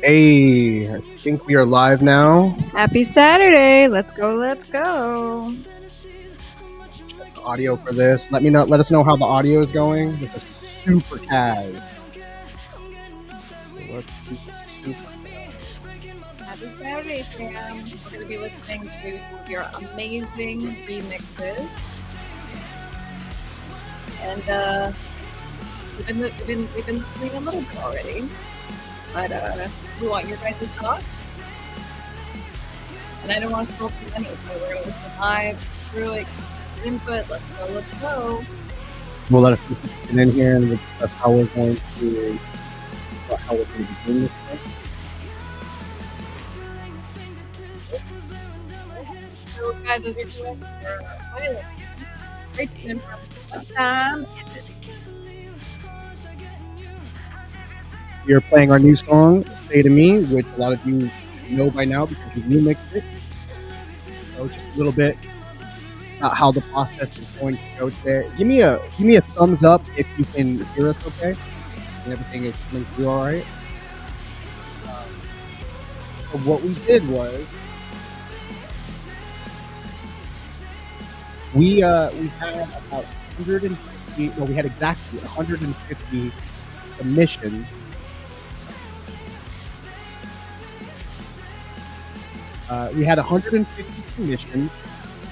Hey, I think we are live now. Happy Saturday. Let's go. Let's go. Check the audio for this. Let us know how the audio is going. This is super casual. Let's keep it super. Happy Saturday, fam. We're going to be listening to some of your amazing remixes. And we've been listening a little bit already. But we want your guys' thoughts. And I don't want to scroll too many, so we're going to listen live through it. Input. Let's go. Let's go. We'll let a few people get in here and that's how we're going to be doing this thing. So, guys, as you're doing your pilot, great time. We are playing our new song, "Say to Me," which a lot of you know by now because you remixed it. So just a little bit about how the process is going to go today. Give me a thumbs up if you can hear us okay and everything is coming through all right. So what we did was we had about 150. Well, we had exactly 150 submissions. We had 150 submissions,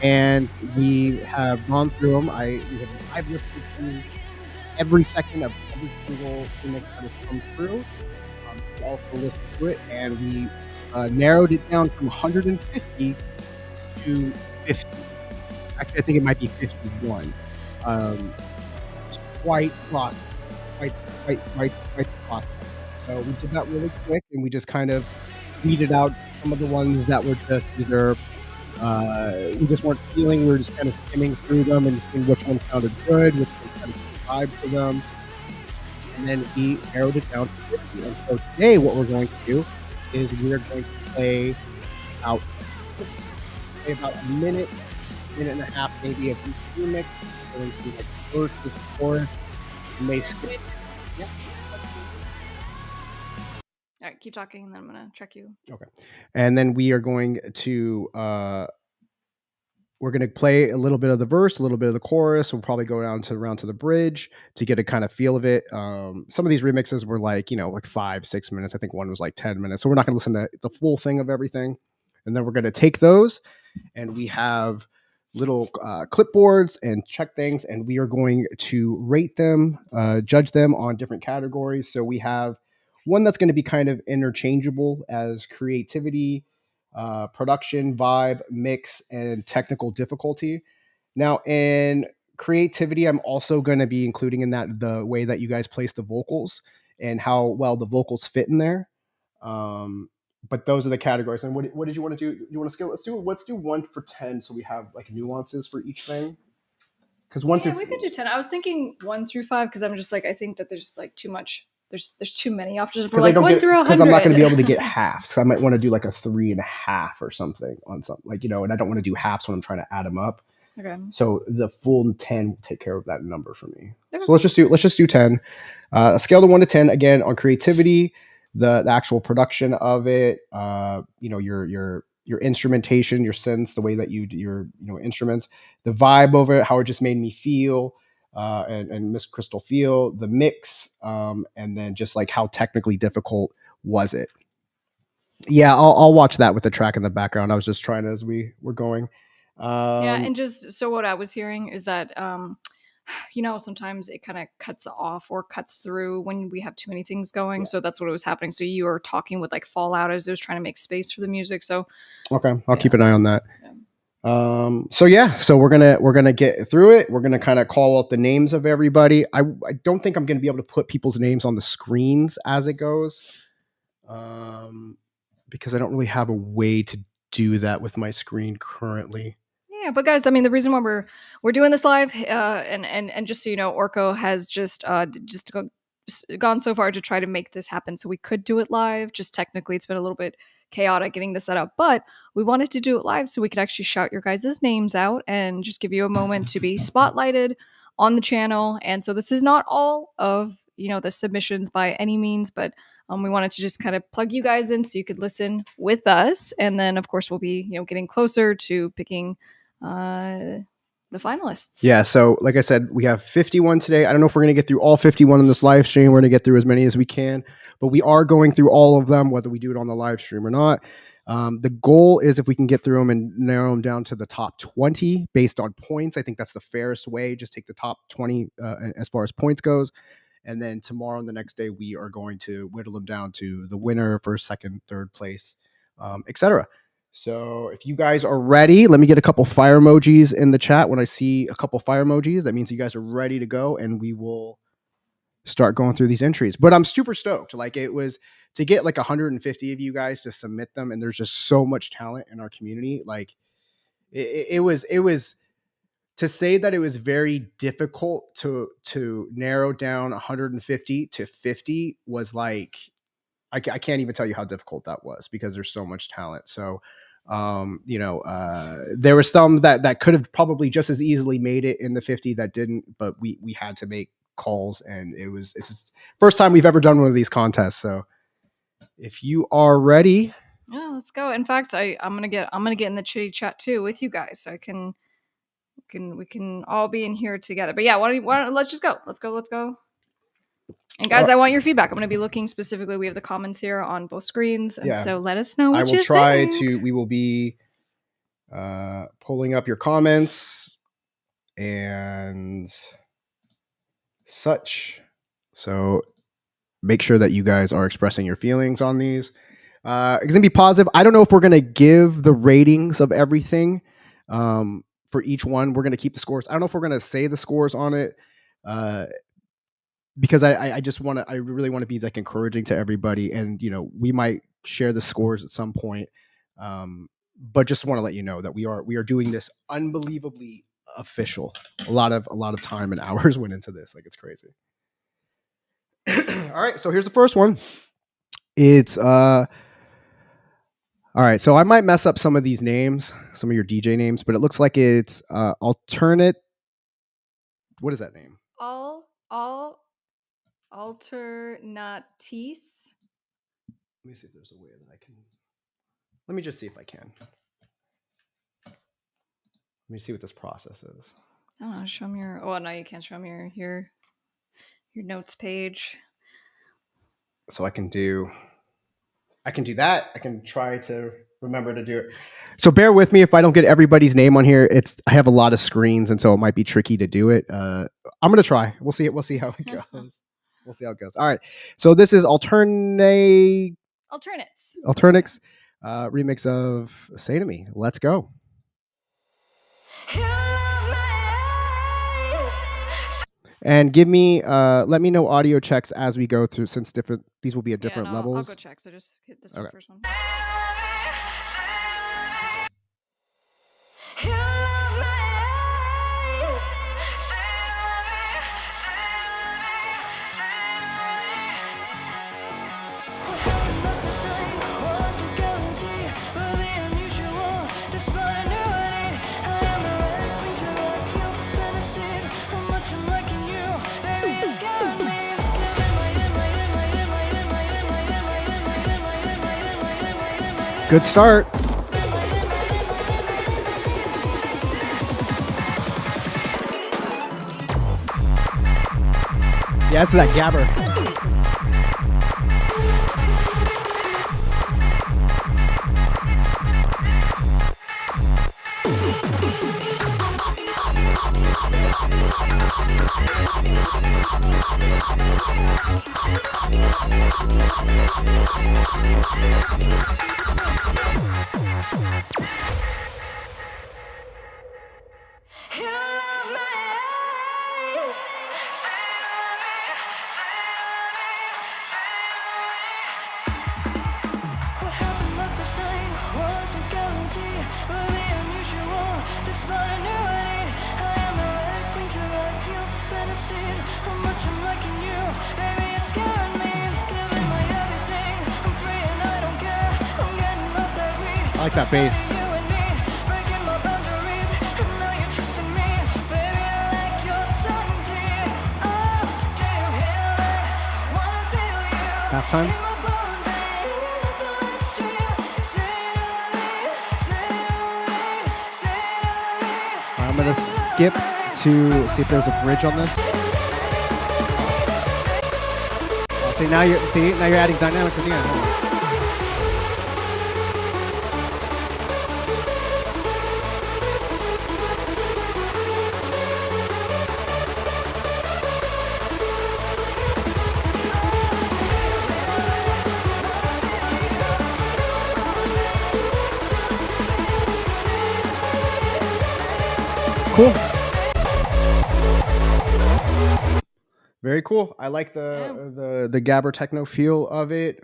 and we have gone through them. I've listened to every second of every single remix that has come through. We also listened to it, and we narrowed it down from 150 to 50. Actually, I think it might be 51. It's quite lost. Quite lost. So we did that really quick, and we just kind of weeded out some of the ones that were just either we just weren't feeling. We were just kind of skimming through them and seeing which ones sounded good, which ones had a good vibe to them, and then we narrowed it down to 50. And so today, what we're going to do is we're going to play about a minute and a half, maybe, of each remix. Going through like the verse, the chorus, and they skip. Yeah. All right, keep talking, and then I'm going to check you. Okay. And then we are going to we're going to play a little bit of the verse, a little bit of the chorus. We'll probably go around to the bridge to get a kind of feel of it. Some of these remixes were like 5-6 minutes. I think one was like 10 minutes. So we're not going to listen to the full thing of everything. And then we're going to take those, and we have little clipboards and check things, and we are going to rate them, judge them on different categories. So we have one that's going to be kind of interchangeable as creativity, production, vibe, mix, and technical difficulty. Now, in creativity, I'm also going to be including in that the way that you guys place the vocals and how well the vocals fit in there. But those are the categories. And what did you want to do? You want to scale? Let's do 1 for 10, so we have like nuances for each thing. Because we could do 10. I was thinking 1 through 5 because I'm just like, I think that there's like too much. There's too many options for like 1 through 100. Because I'm not going to be able to get half, so I might want to do like a 3.5 or something on something and I don't want to do halves when I'm trying to add them up. Okay. So the full 10 will take care of that number for me. Okay. So let's just do 10. A scale of 1 to 10 again on creativity, the actual production of it, your instrumentation, your synths, the way that you do your instruments, the vibe over it, how it just made me feel, and Miss Krystle feel, the mix, and then just like how technically difficult was it. Yeah, I'll watch that with the track in the background. I was just trying as we were going. Yeah, and just so what I was hearing is that sometimes it kind of cuts off or cuts through when we have too many things going. Yeah. So that's what was happening. So you were talking with like fallout as it was trying to make space for the music. So okay, I'll keep an eye on that. Yeah. So we're gonna get through it. We're gonna kind of call out the names of everybody. I don't think I'm gonna be able to put people's names on the screens as it goes, because I don't really have a way to do that with my screen currently. Yeah, but guys, I mean, the reason why we're doing this live, and just so you know, Orko has just gone so far to try to make this happen. So we could do it live. Just technically, it's been a little bit chaotic getting this set up, but we wanted to do it live so we could actually shout your guys' names out and just give you a moment to be spotlighted on the channel. And so this is not all of the submissions by any means, but we wanted to just kind of plug you guys in so you could listen with us, and then of course we'll be getting closer to picking the finalists. Yeah, so like I said, we have 51 today. I don't know if we're going to get through all 51 in this live stream. We're going to get through as many as we can, but we are going through all of them, whether we do it on the live stream or not. The goal is if we can get through them and narrow them down to the top 20 based on points. I think that's the fairest way. Just take the top 20 as far as points goes. And then tomorrow and the next day, we are going to whittle them down to the winner, first, second, third place, etc. So if you guys are ready, let me get a couple fire emojis in the chat. When I see a couple fire emojis, that means you guys are ready to go, and we will start going through these entries. But I'm super stoked. Like, it was to get like 150 of you guys to submit them, and there's just so much talent in our community. Like, it was to say that it was very difficult to narrow down 150 to 50 was like, I can't even tell you how difficult that was because there's so much talent. So, there were some that could have probably just as easily made it in the 50 that didn't, but we had to make calls, and it's the first time we've ever done one of these contests. So if you are ready, yeah, let's go. In fact, I'm gonna get in the chitty chat too with you guys, so we can all be in here together. But yeah, let's just go. Let's go. And guys, I want your feedback. I'm going to be looking specifically. We have the comments here on both screens, and so let us know what you think. I will try to. We will be pulling up your comments and such. So make sure that you guys are expressing your feelings on these. It's gonna be positive. I don't know if we're gonna give the ratings of everything for each one. We're gonna keep the scores. I don't know if we're gonna say the scores on it. Because I really want to be like encouraging to everybody, and we might share the scores at some point, but just want to let you know that we are doing this unbelievably official. A lot of time and hours went into this, like it's crazy. All right, so here's the first one. It's all right, so I might mess up some of these names, some of your DJ names, but it looks like it's alternate. What is that name? Alternatis. Let me see if there's a way that I can. Let me just see if I can. Let me see what this process is. Oh, show me your. Oh no, you can't show me your notes page. So I can do that. I can try to remember to do it. So bear with me if I don't get everybody's name on here. I have a lot of screens, and so it might be tricky to do it. I'm gonna try. We'll see how it goes. We'll see how it goes. All right. So this is Alternates. Remix of Say to Me. Let's go. And give me, let me know audio checks as we go through, since these will be at different levels. I'll go check. So just hit this first one. Good start. Yeah, this is that gabber. I like that bass. Halftime. I'm gonna skip to see if there's a bridge on this. See now you're adding dynamics in the end. Cool. Very cool. I like the gabber techno feel of it.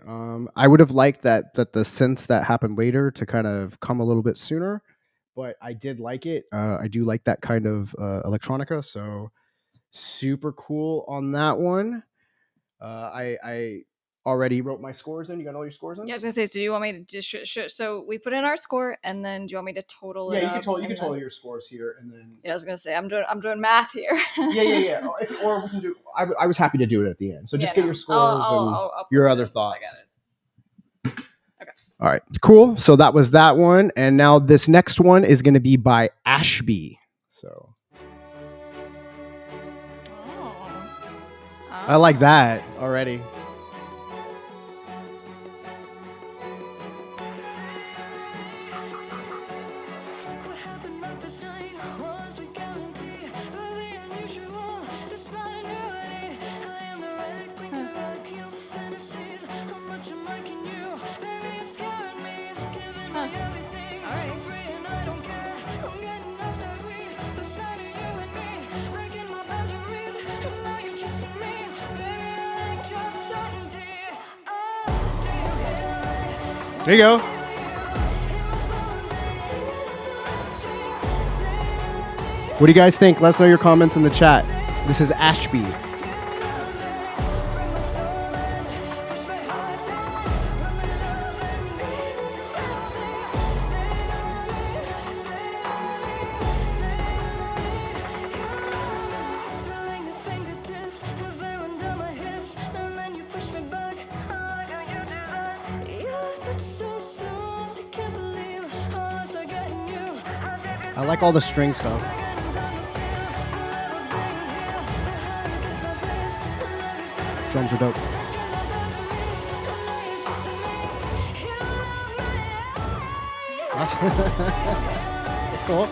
I would have liked that the synths that happened later to kind of come a little bit sooner, but I did like it. I do like that kind of electronica, so super cool on that one. I already wrote my scores in. You got all your scores in? Yeah, I was gonna say. So do you want me to just so we put in our score, and then do you want me to total it? Yeah, you can total your scores here, and then. Yeah, I was gonna say I'm doing math here. yeah. Or we can do. I was happy to do it at the end. So just get your scores I'll your other thoughts. I got it. Okay. All right, cool. So that was that one, and now this next one is going to be by Ashby. So. I like that already. There you go. What do you guys think? Let us know your comments in the chat. This is Ashby. I like all the strings though. Drums are dope. That's cool.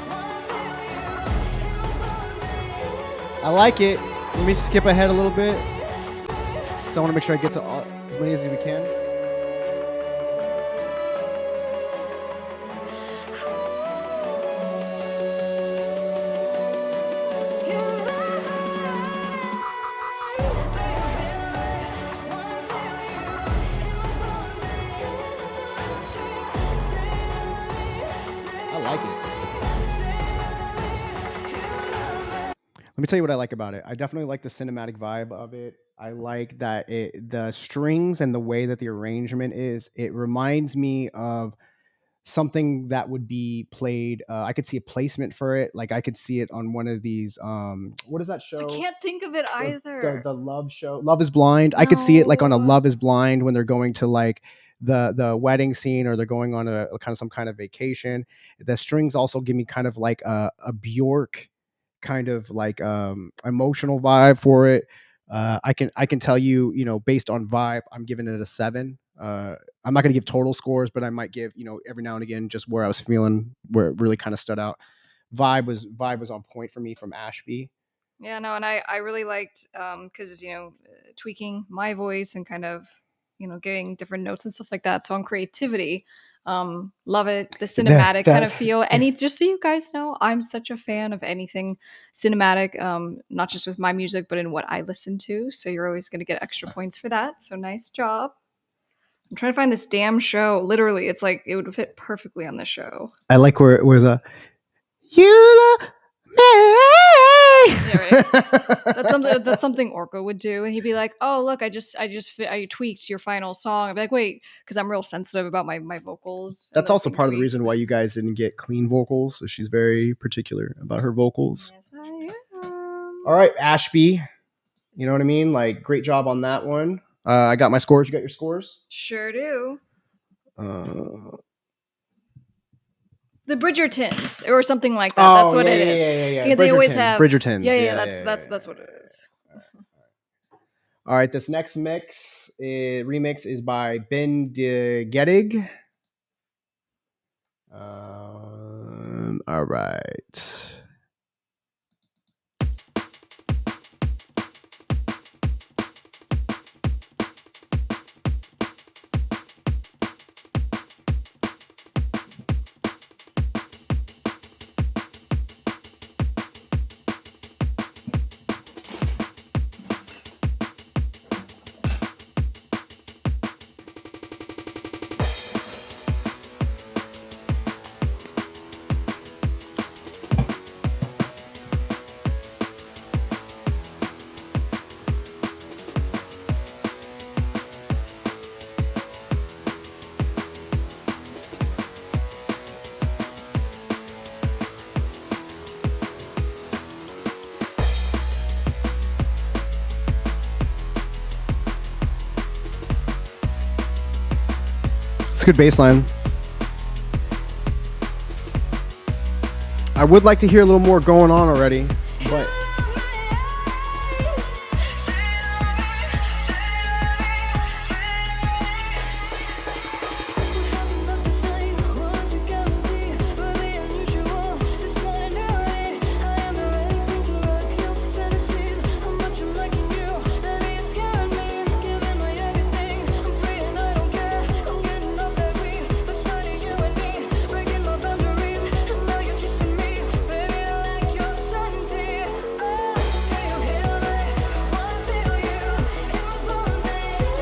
I like it. Let me skip ahead a little bit because I want to make sure I get to as many as we can. Let me tell you what I like about it. I definitely like the cinematic vibe of it. I like that the strings and the way that the arrangement is. It reminds me of something that would be played. I could see a placement for it. Like I could see it on one of these. What is that show? I can't think of it either. The love show, Love Is Blind. No. I could see it like on a Love Is Blind when they're going to like the wedding scene or they're going on a kind of some kind of vacation. The strings also give me kind of like a Bjork kind of like emotional vibe for it. I can tell you, based on vibe, I'm giving it a 7. I'm not going to give total scores, but I might give, every now and again, just where I was feeling, where it really kind of stood out. Vibe was on point for me from Ashby. Yeah, no, and I really liked because tweaking my voice and kind of getting different notes and stuff like that. So on creativity, love it. The cinematic kind of feel. Just so you guys know, I'm such a fan of anything cinematic, not just with my music, but in what I listen to. So you're always going to get extra points for that. So nice job. I'm trying to find this damn show. Literally, it's like it would fit perfectly on this show. I like where the you love me. Yeah, right. That's something Orko would do, and he'd be like, "Oh, look, I tweaked your final song." I'd be like, "Wait," because I'm real sensitive about my vocals. That's also part of the reason why you guys didn't get clean vocals. So she's very particular about her vocals. Yes, I am. All right, Ashby. You know what I mean? Like, great job on that one. I got my scores. You got your scores? Sure do. Uh, The Bridgertons or something like that. That's what it is. Yeah. They always Bridgertons. have. Bridgertons. Yeah. Yeah. That's what it is. All right. This next remix is by Ben de Gedig. All right. It's a good bass line. I would like to hear a little more going on already, but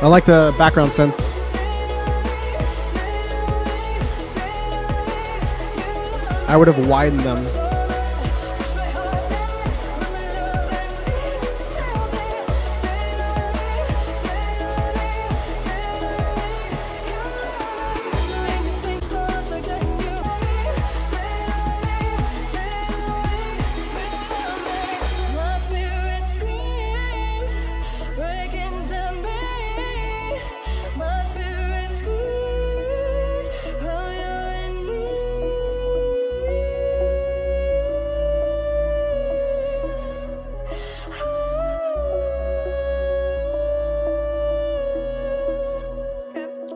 I like the background synths. I would have widened them.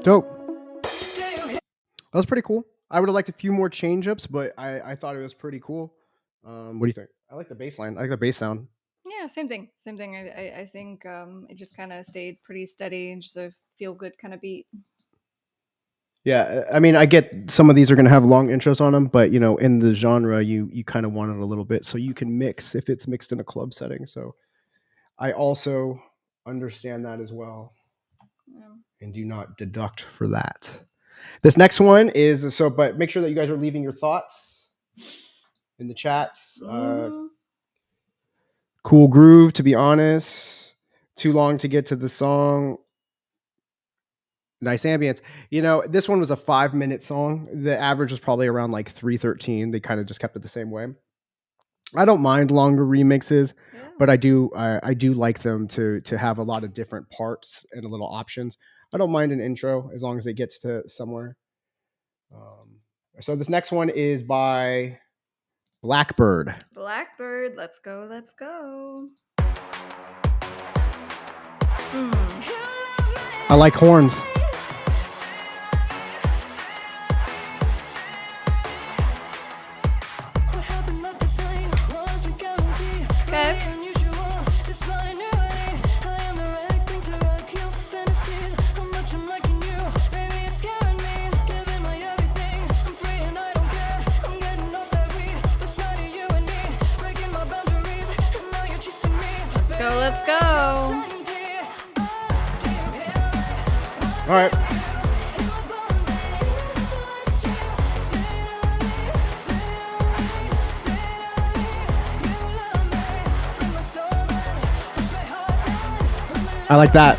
Dope. That was pretty cool. I would have liked a few more change ups, but I thought it was pretty cool. What do you think? I like the bass line. I like the bass sound. Yeah, same thing. Same thing. I think it just kind of stayed pretty steady and just a feel good kind of beat. Yeah, I mean, I get some of these are going to have long intros on them, but you know, in the genre, you kind of want it a little bit so you can mix if it's mixed in a club setting. So I also understand that as well, and do not deduct for that. This next one is but make sure that you guys are leaving your thoughts in the chats. Cool groove, to be honest. Too long to get to the song. Nice ambience. You know, this one was a 5-minute song. The average was probably around like 3:13. They kind of just kept it the same way. I don't mind longer remixes, but I do like them to have a lot of different parts and a little options. I don't mind an intro as long as it gets to somewhere. So this next one is by Blackbird. Blackbird, let's go, let's go. I like horns. Okay. Let's go. All right. I like that.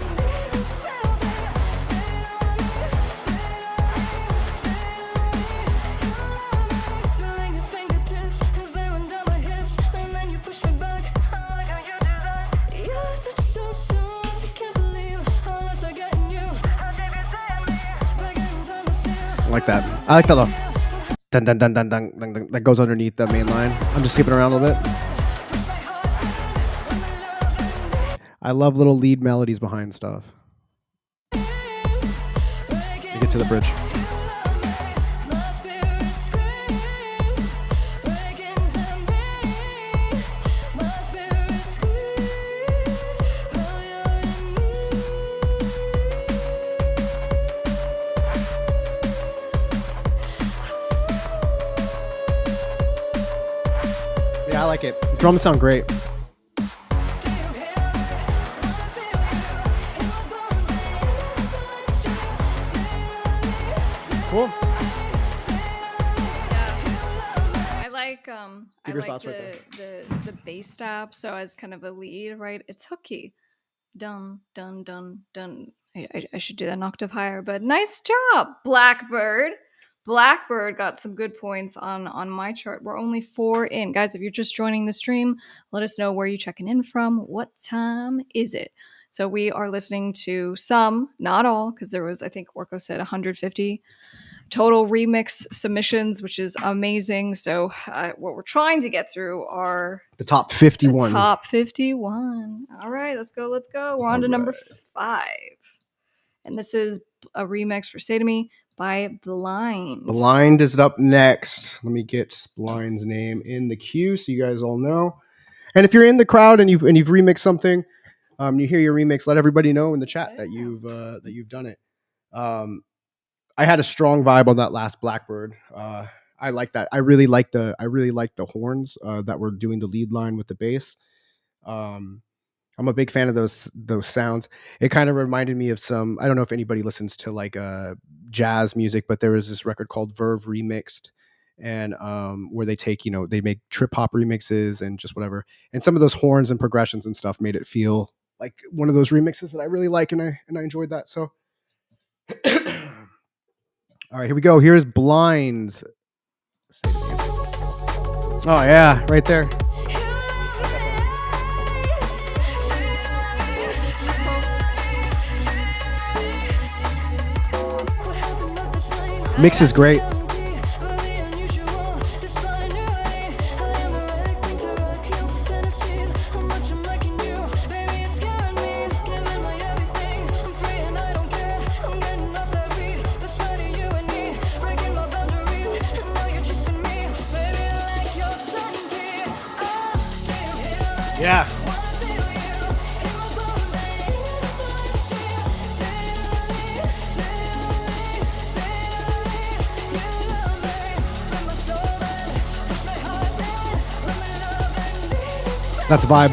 like that. I like that little dun dun dun dun dun dun, dun that goes underneath the main line. I'm just skipping around a little bit. I love little lead melodies behind stuff. You get to the bridge. Yeah, I like it. Drums sound great. Cool. I Give your like thoughts right there. the bass stab. So as kind of a lead, right? It's hooky. Dun dun dun dun. I should do that an octave higher, but nice job, Blackbird. Blackbird got some good points on my chart. We're only 4 in, guys. If you're just joining the stream, let us know where you're checking in from. What time is it? So we are listening to some, not all, because there was, I think Orko said 150 total remix submissions, which is amazing. So what we're trying to get through are The top 51. the top 51. All right, let's go. Let's go. We're on to number 5. And this is a remix for Say to Me by Blind. Blind is up next. Let me get Blind's name in the queue so you guys all know. And if you're in the crowd and you've remixed something, you hear your remix, let everybody know in the chat that you've done it. I had a strong vibe on that last Blackbird. I like that. I really like the horns that were doing the lead line with the bass. I'm a big fan of those sounds. It kind of reminded me of some. I don't know if anybody listens to like jazz music, but there was this record called Verve Remixed, and where they take they make trip hop remixes and just whatever. And some of those horns and progressions and stuff made it feel like one of those remixes that I really like, and I enjoyed that. So. All right, here we go. Here's Blinds. Oh yeah, right there. Mix is great. Yeah. That's a vibe.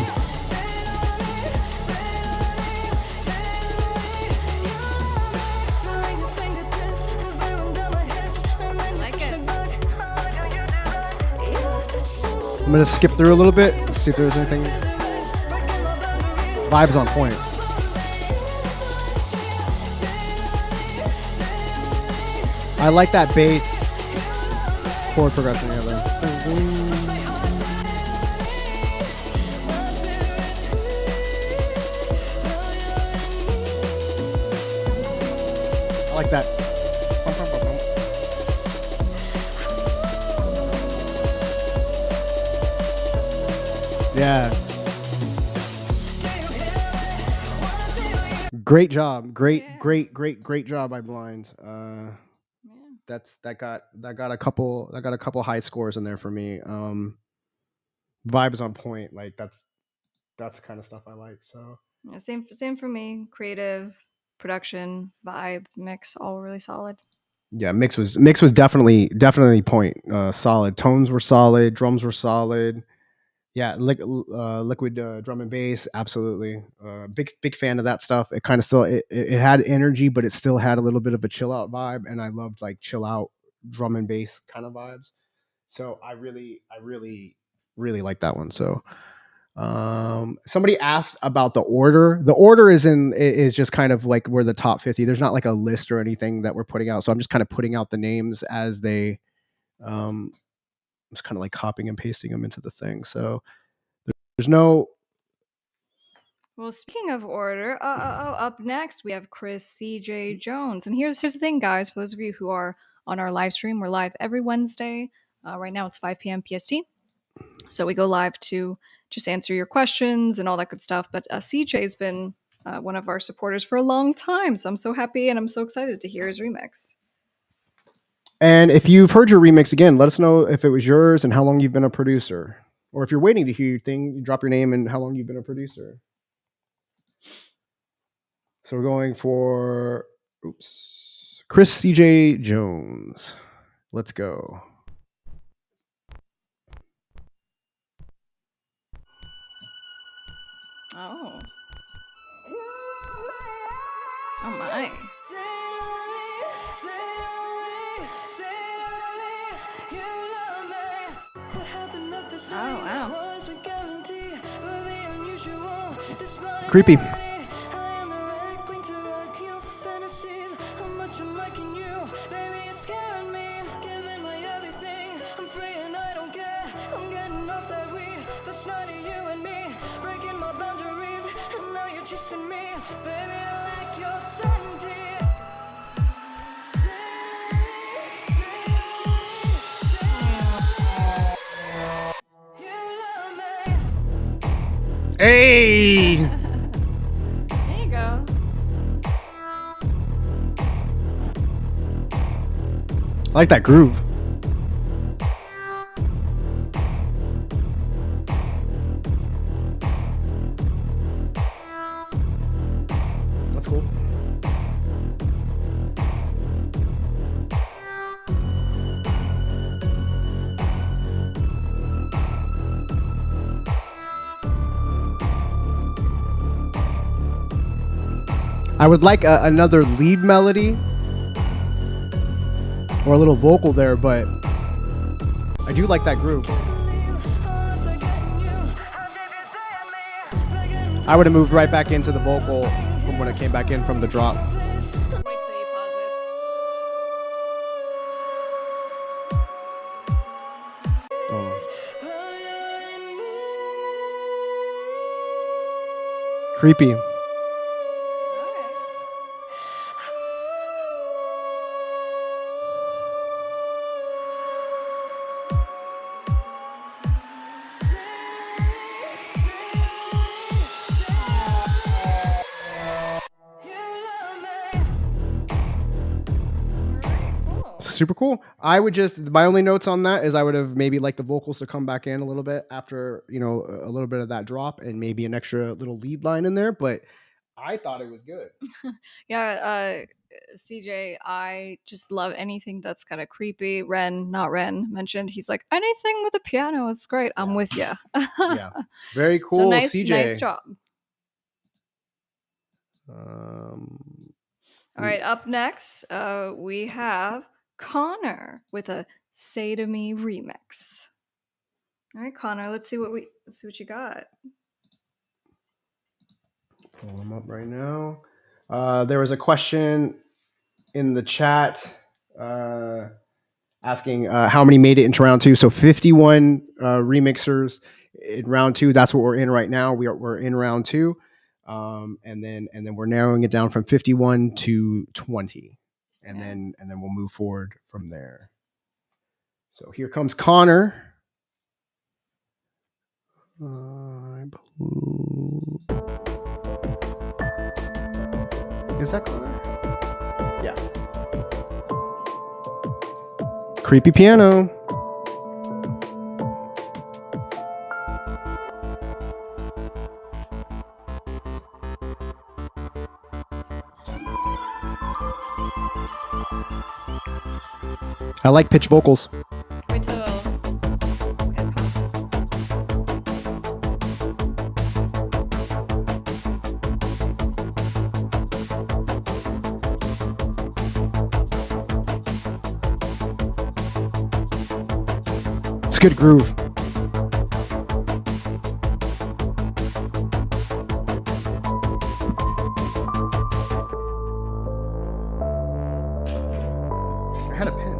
I'm going to skip through a little bit, see if there's anything. Vibes on point. I like that bass chord progression here, though. I like that. Yeah. Great job. Great job by Blind. That got a couple high scores in there for me. Vibes on point. Like that's the kind of stuff I like. So yeah, same for me. Creative, production, vibe, mix, all really solid. Yeah, mix was definitely point solid. Tones were solid, drums were solid. Yeah, liquid drum and bass, absolutely. Big fan of that stuff. It kind of still it had energy, but it still had a little bit of a chill out vibe, and I loved like chill out drum and bass kind of vibes. So I really like that one. So somebody asked about the order. The order is just kind of like we're the top 50. There's not like a list or anything that we're putting out. So I'm just kind of putting out the names as they just kind of like copying and pasting them into the thing. So there's no. Well, speaking of order, up next we have Chris C.J. Jones. And here's the thing, guys, for those of you who are on our live stream. We're live every Wednesday. Right now it's 5 p.m. PST. So we go live to just answer your questions and all that good stuff. But CJ's been one of our supporters for a long time. So I'm so happy and I'm so excited to hear his remix. And if you've heard your remix again, let us know if it was yours and how long you've been a producer. Or if you're waiting to hear your thing, you drop your name and how long you've been a producer. So we're going for Chris CJ Jones. Let's go. Oh. Oh my. Oh wow. Creepy. Hey! There you go. I like that groove. That's cool. I would like another lead melody or a little vocal there, but I do like that groove. I would have moved right back into the vocal from when it came back in from the drop. Wait till you pause it. Oh. Creepy. Super cool. I would my only notes on that is I would have maybe liked the vocals to come back in a little bit after, a little bit of that drop and maybe an extra little lead line in there, but I thought it was good. Yeah, CJ, I just love anything that's kind of creepy. Not Ren, mentioned. He's like, anything with a piano, it's great. I'm with you. Yeah. Very cool, So nice, CJ. nice job. All right, up next, we have Connor with a "Say to Me" remix. All right, Connor, let's see what you got. Pull them up right now. There was a question in the chat asking how many made it into round 2. So 51 remixers in round 2. That's what we're in right now. We're in round 2. And then we're narrowing it down from 51 to 20. And then we'll move forward from there. So here comes Connor. Is that Connor? Yeah. Creepy piano. I like pitch vocals. Wait till it pauses. It's a good groove. I had a pen.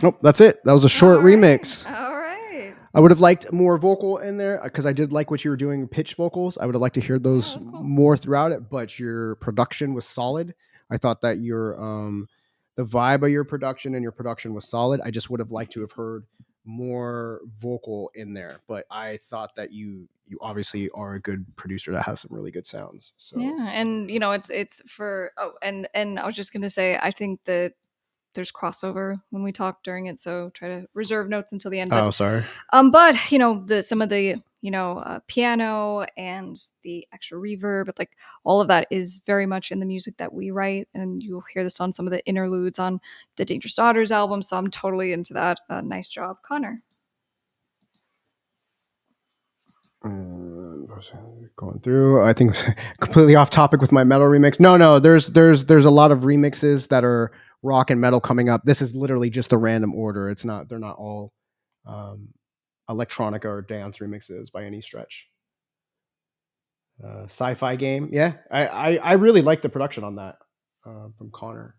Nope, that's it. That was a short remix. All right. I would have liked more vocal in there because I did like what you were doing, pitch vocals. I would have liked to hear those Cool. more throughout it, but your production was solid. I thought that your the vibe of your production was solid. I just would have liked to have heard more vocal in there, but I thought that you obviously are a good producer that has some really good sounds. So Yeah, and it's for and I was just gonna say I think that there's crossover when we talk during it, so try to reserve notes until the end. oh, sorry. But the some of the piano and the extra reverb, but like all of that is very much in the music that we write, and you'll hear this on some of the interludes on the Dangerous Daughters album. So I'm totally into that. Nice job, Connor. Going through, I think completely off topic with my metal remix. No, there's a lot of remixes that are rock and metal coming up. This is literally just a random order. It's not, they're not all um, electronica or dance remixes by any stretch. Sci-fi game, yeah. I really like the production on that from Connor.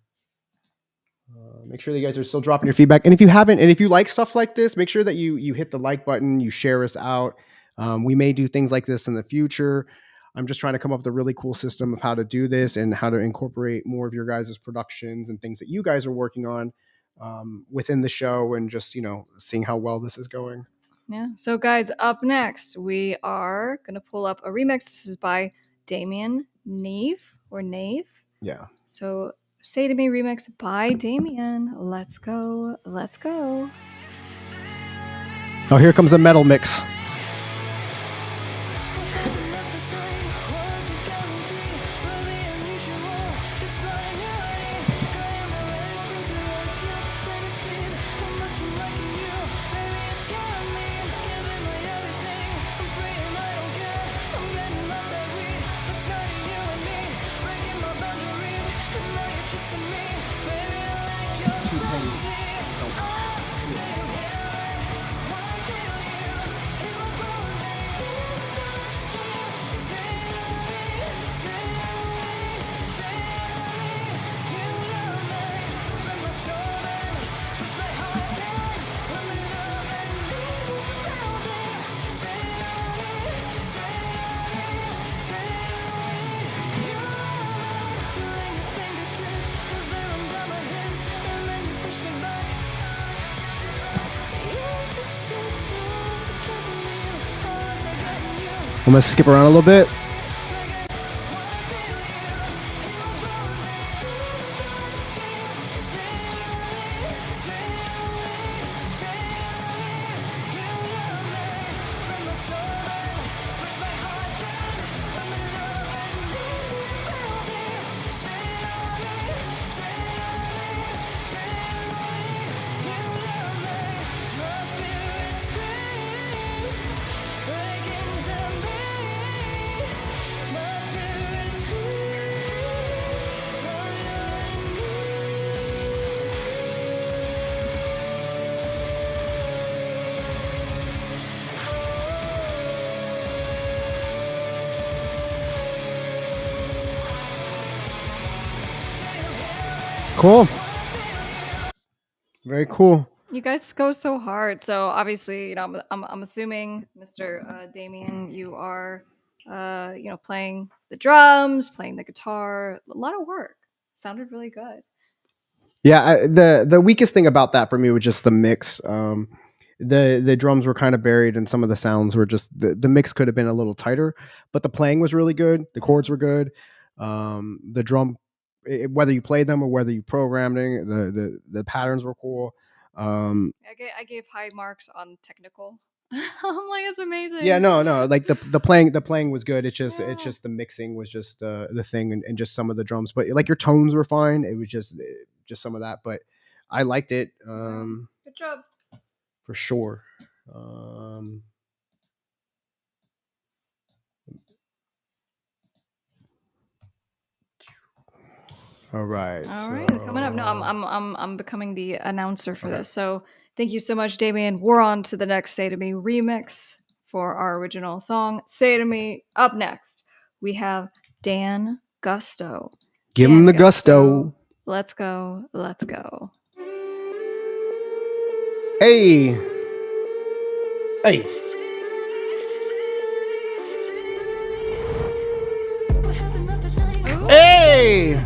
Make sure that you guys are still dropping your feedback, and if you haven't, and if you like stuff like this, make sure that you hit the like button, you share us out. We may do things like this in the future. I'm just trying to come up with a really cool system of how to do this and how to incorporate more of your guys' productions and things that you guys are working on within the show, and just seeing how well this is going. Yeah. So, guys, up next, we are going to pull up a remix. This is by Damien Nave or Nave. Yeah. So, Say to Me remix by Damien. Let's go. Let's go. Oh, here comes a metal mix. I'm gonna skip around a little bit. Cool. Very cool. You guys go so hard. So obviously, I'm assuming, Mr. Damien, you are, playing the drums, playing the guitar. A lot of work. Sounded really good. Yeah, the weakest thing about that for me was just the mix. The drums were kind of buried, and some of the sounds were just the mix could have been a little tighter. But the playing was really good. The chords were good. The drum, whether you played them or whether you programmed it, the patterns were cool. I gave high marks on technical. I'm like, it's amazing. Yeah, no, like the playing was good. It's just the mixing was just the thing, and just some of the drums. But like your tones were fine. It was just some of that, but I liked it. Good job. For sure. All right. Coming up. No, I'm becoming the announcer for this. So thank you so much, Damien. We're on to the next Say to Me remix for our original song, Say to Me. Up next, we have Dan Gusto. Give him the gusto. Let's go. Let's go. Hey. Hey. Ooh. Hey.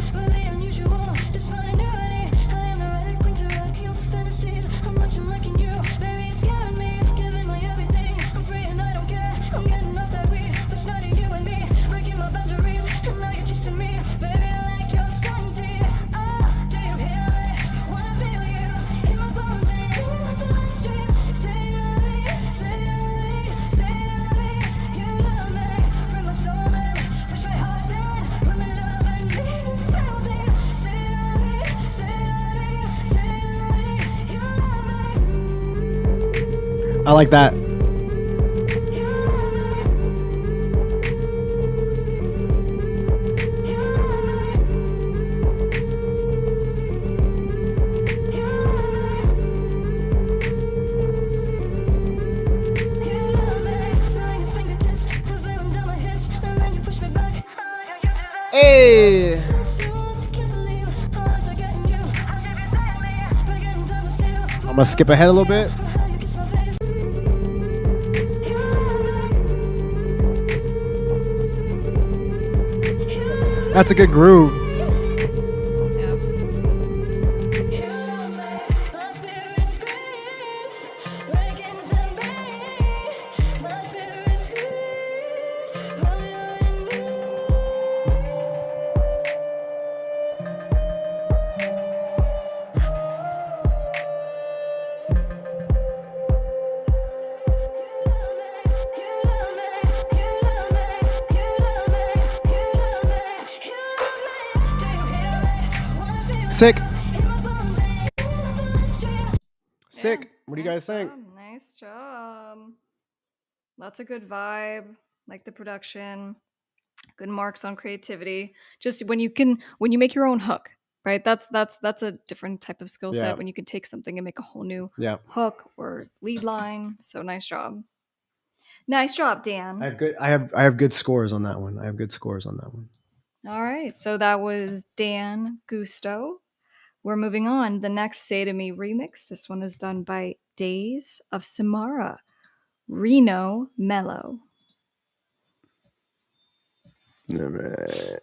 I like that. Hey. I'm gonna skip ahead a little bit. That's a good groove. Sick. Sick. What do you guys think? Nice job. Lots of good vibe. Like the production. Good marks on creativity. Just when you make your own hook, right? That's a different type of skill set Yeah. when you can take something and make a whole new Yeah. hook or lead line. So nice job. Nice job, Dan. I have good scores on that one. I have good scores on that one. All right. So that was Dan Gusto. We're moving on. The next Say to Me remix. This one is done by Days of Samara. Reno Mellow. All right.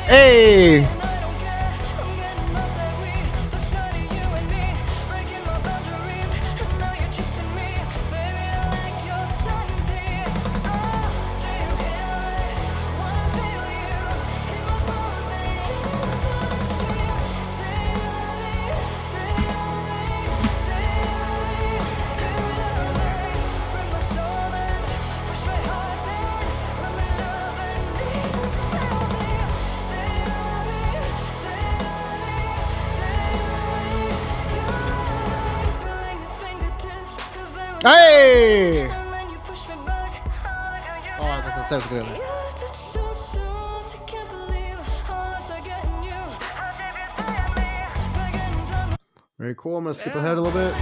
Hey. Hey! Oh, that's so good. Very cool. I'm gonna skip ahead a little bit.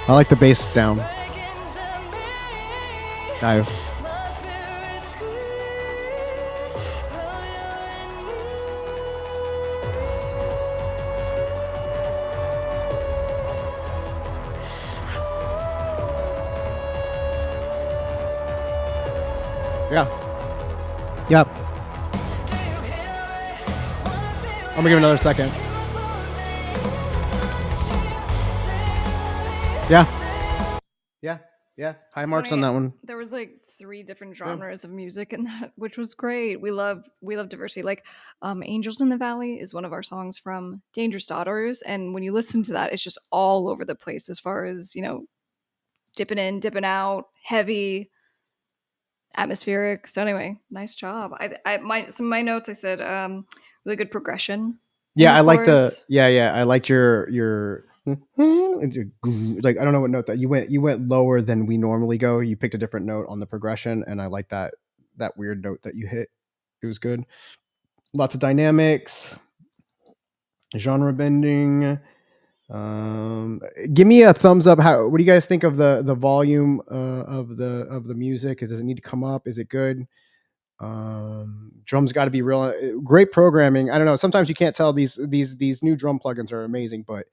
I like the bass down. Dive. Yeah. Yep. I'm gonna give it another second. Yeah. Yeah. Yeah, high It's marks on funny. that one. There was like 3 different Yeah. genres of music in that, which was great. We love diversity. Like, "Angels in the Valley" is one of our songs from Dangerous Daughters, and when you listen to that, it's just all over the place as far as, dipping in, dipping out, heavy, atmospheric. So anyway, nice job. Some of my notes, I said, really good progression in Yeah, the I like the chorus. yeah, I liked your like I don't know what note that you went lower than we normally go. You picked a different note on the progression, and I like that weird note that you hit. It was good. Lots of dynamics, genre bending. Give me a thumbs up. What do you guys think of the volume of the music? Does it need to come up? Is it good? Drums got to be real. Great programming. I don't know. Sometimes you can't tell these new drum plugins are amazing, but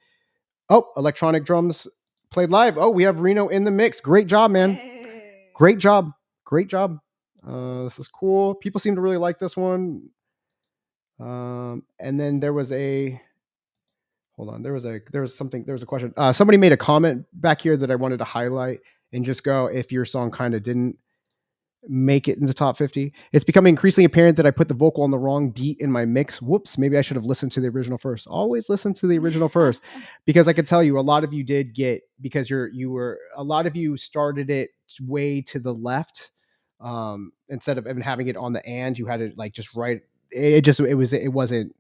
oh, electronic drums played live. Oh, we have Reno in the mix. Great job, man. Yay. Great job. Great job. This is cool. People seem to really like this one. And then there was a hold on. There was a question. Somebody made a comment back here that I wanted to highlight and just go if your song kind of didn't make it in the top 50. It's becoming increasingly apparent that I put the vocal on the wrong beat in my mix. Whoops, maybe I should have listened to the original first. Always listen to the original first, because I could tell you a lot of you did get, because you were a lot of you started it way to the left. Instead of even having it on the and, you had it like just right. It wasn't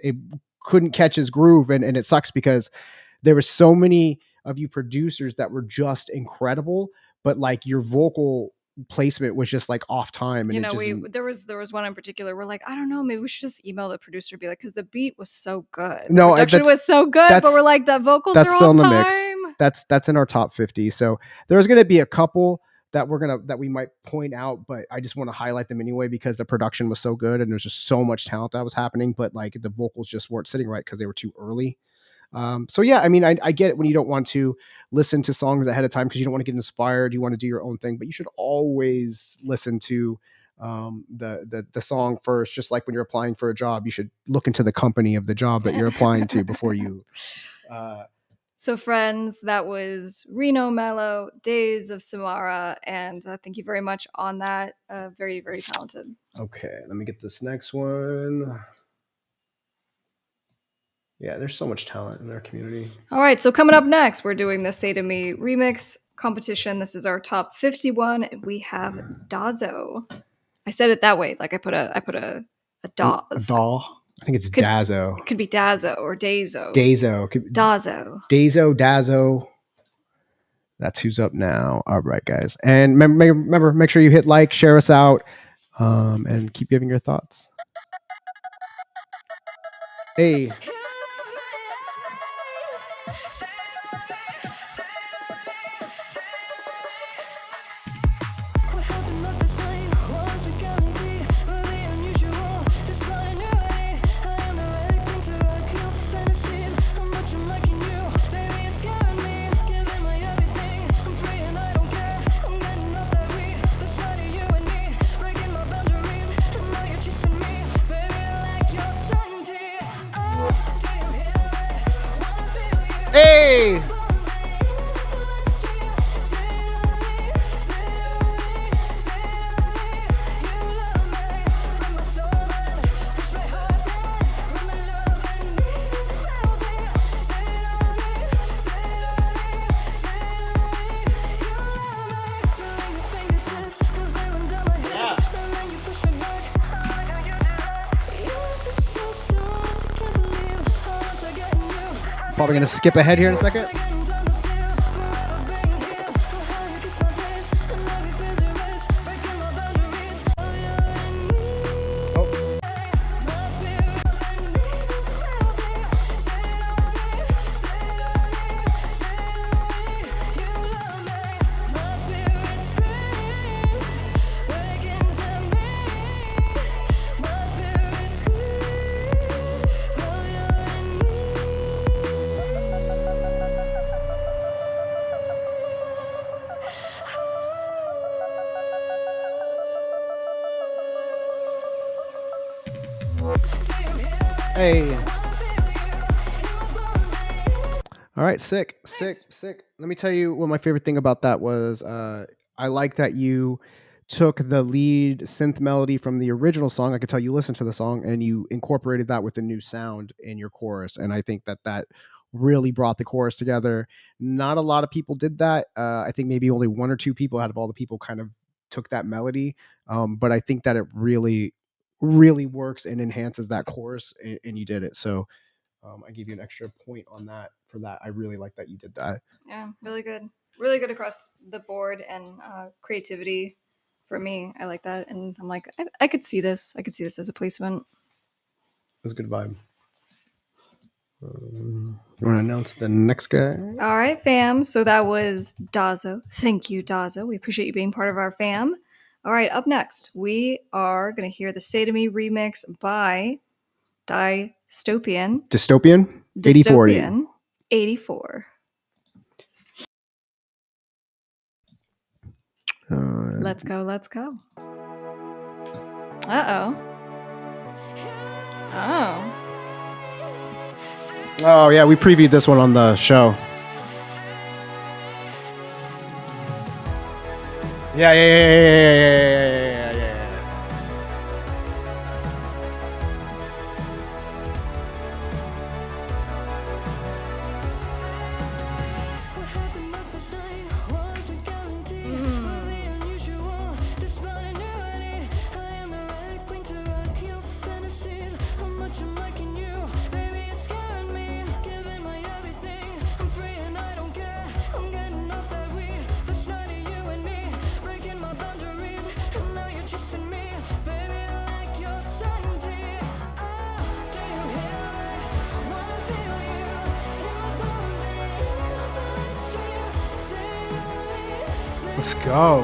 it couldn't catch his groove, and it sucks because there were so many of you producers that were just incredible, but like your vocal placement was just like off time, and You it know, just there was one in particular. We're like, I don't know, maybe we should just email the producer, be like, because the beat was so good, the no production was so good, but we're like, the vocals that's are still off in the mix. time. That's in our top 50. So there's going to be a couple that we might point out, but I just want to highlight them anyway because the production was so good and there's just so much talent that was happening, but like the vocals just weren't sitting right because they were too early. So yeah, I mean, I get it when you don't want to listen to songs ahead of time because you don't want to get inspired. You want to do your own thing, but you should always listen to the song first. Just like when you're applying for a job, you should look into the company of the job that you're applying to before you. So, friends, that was Reno Mello, Days of Samara, and thank you very much on that. Very, very talented. Okay, let me get this next one. Yeah, there's so much talent in their community. All right, so coming up next, we're doing the Say to Me remix competition. This is our top 51. We have Dazo. I said it that way, like I put a Daz. A doll. I think it's Could- Dazo. It could be Dazo or Dazo. Dazo. Dazo. Dazo. That's who's up now. All right, guys. And remember, make sure you hit like, share us out, and keep giving your thoughts. Hey. Hey. Probably going to skip ahead here in a second. Hey. All right, sick, sick, Nice. sick. Let me tell you what my favorite thing about that was. I like that you took the lead synth melody from the original song. I could tell you listened to the song and you incorporated that with a new sound in your chorus. And I think that that really brought the chorus together. Not a lot of people did that. I think maybe only one or two people out of all the people kind of took that melody. But I think that it really, really works and enhances that chorus, and you did it. So I give you an extra point on that for that. I really like that you did that. Yeah, really good across the board, and creativity for me. I like that, and I'm like, I could see this. I could see this as a placement. It was a good vibe. You want to announce the next guy? All right, fam. So that was Dazo. Thank you, Dazo. We appreciate you being part of our fam. All right, up next, we are going to hear the Say to Me remix by Dystopian. Dystopian? 84. Dystopian 84. Let's go, let's go. Uh-oh. Oh. Oh, yeah, we previewed this one on the show. Yeah. Let's go.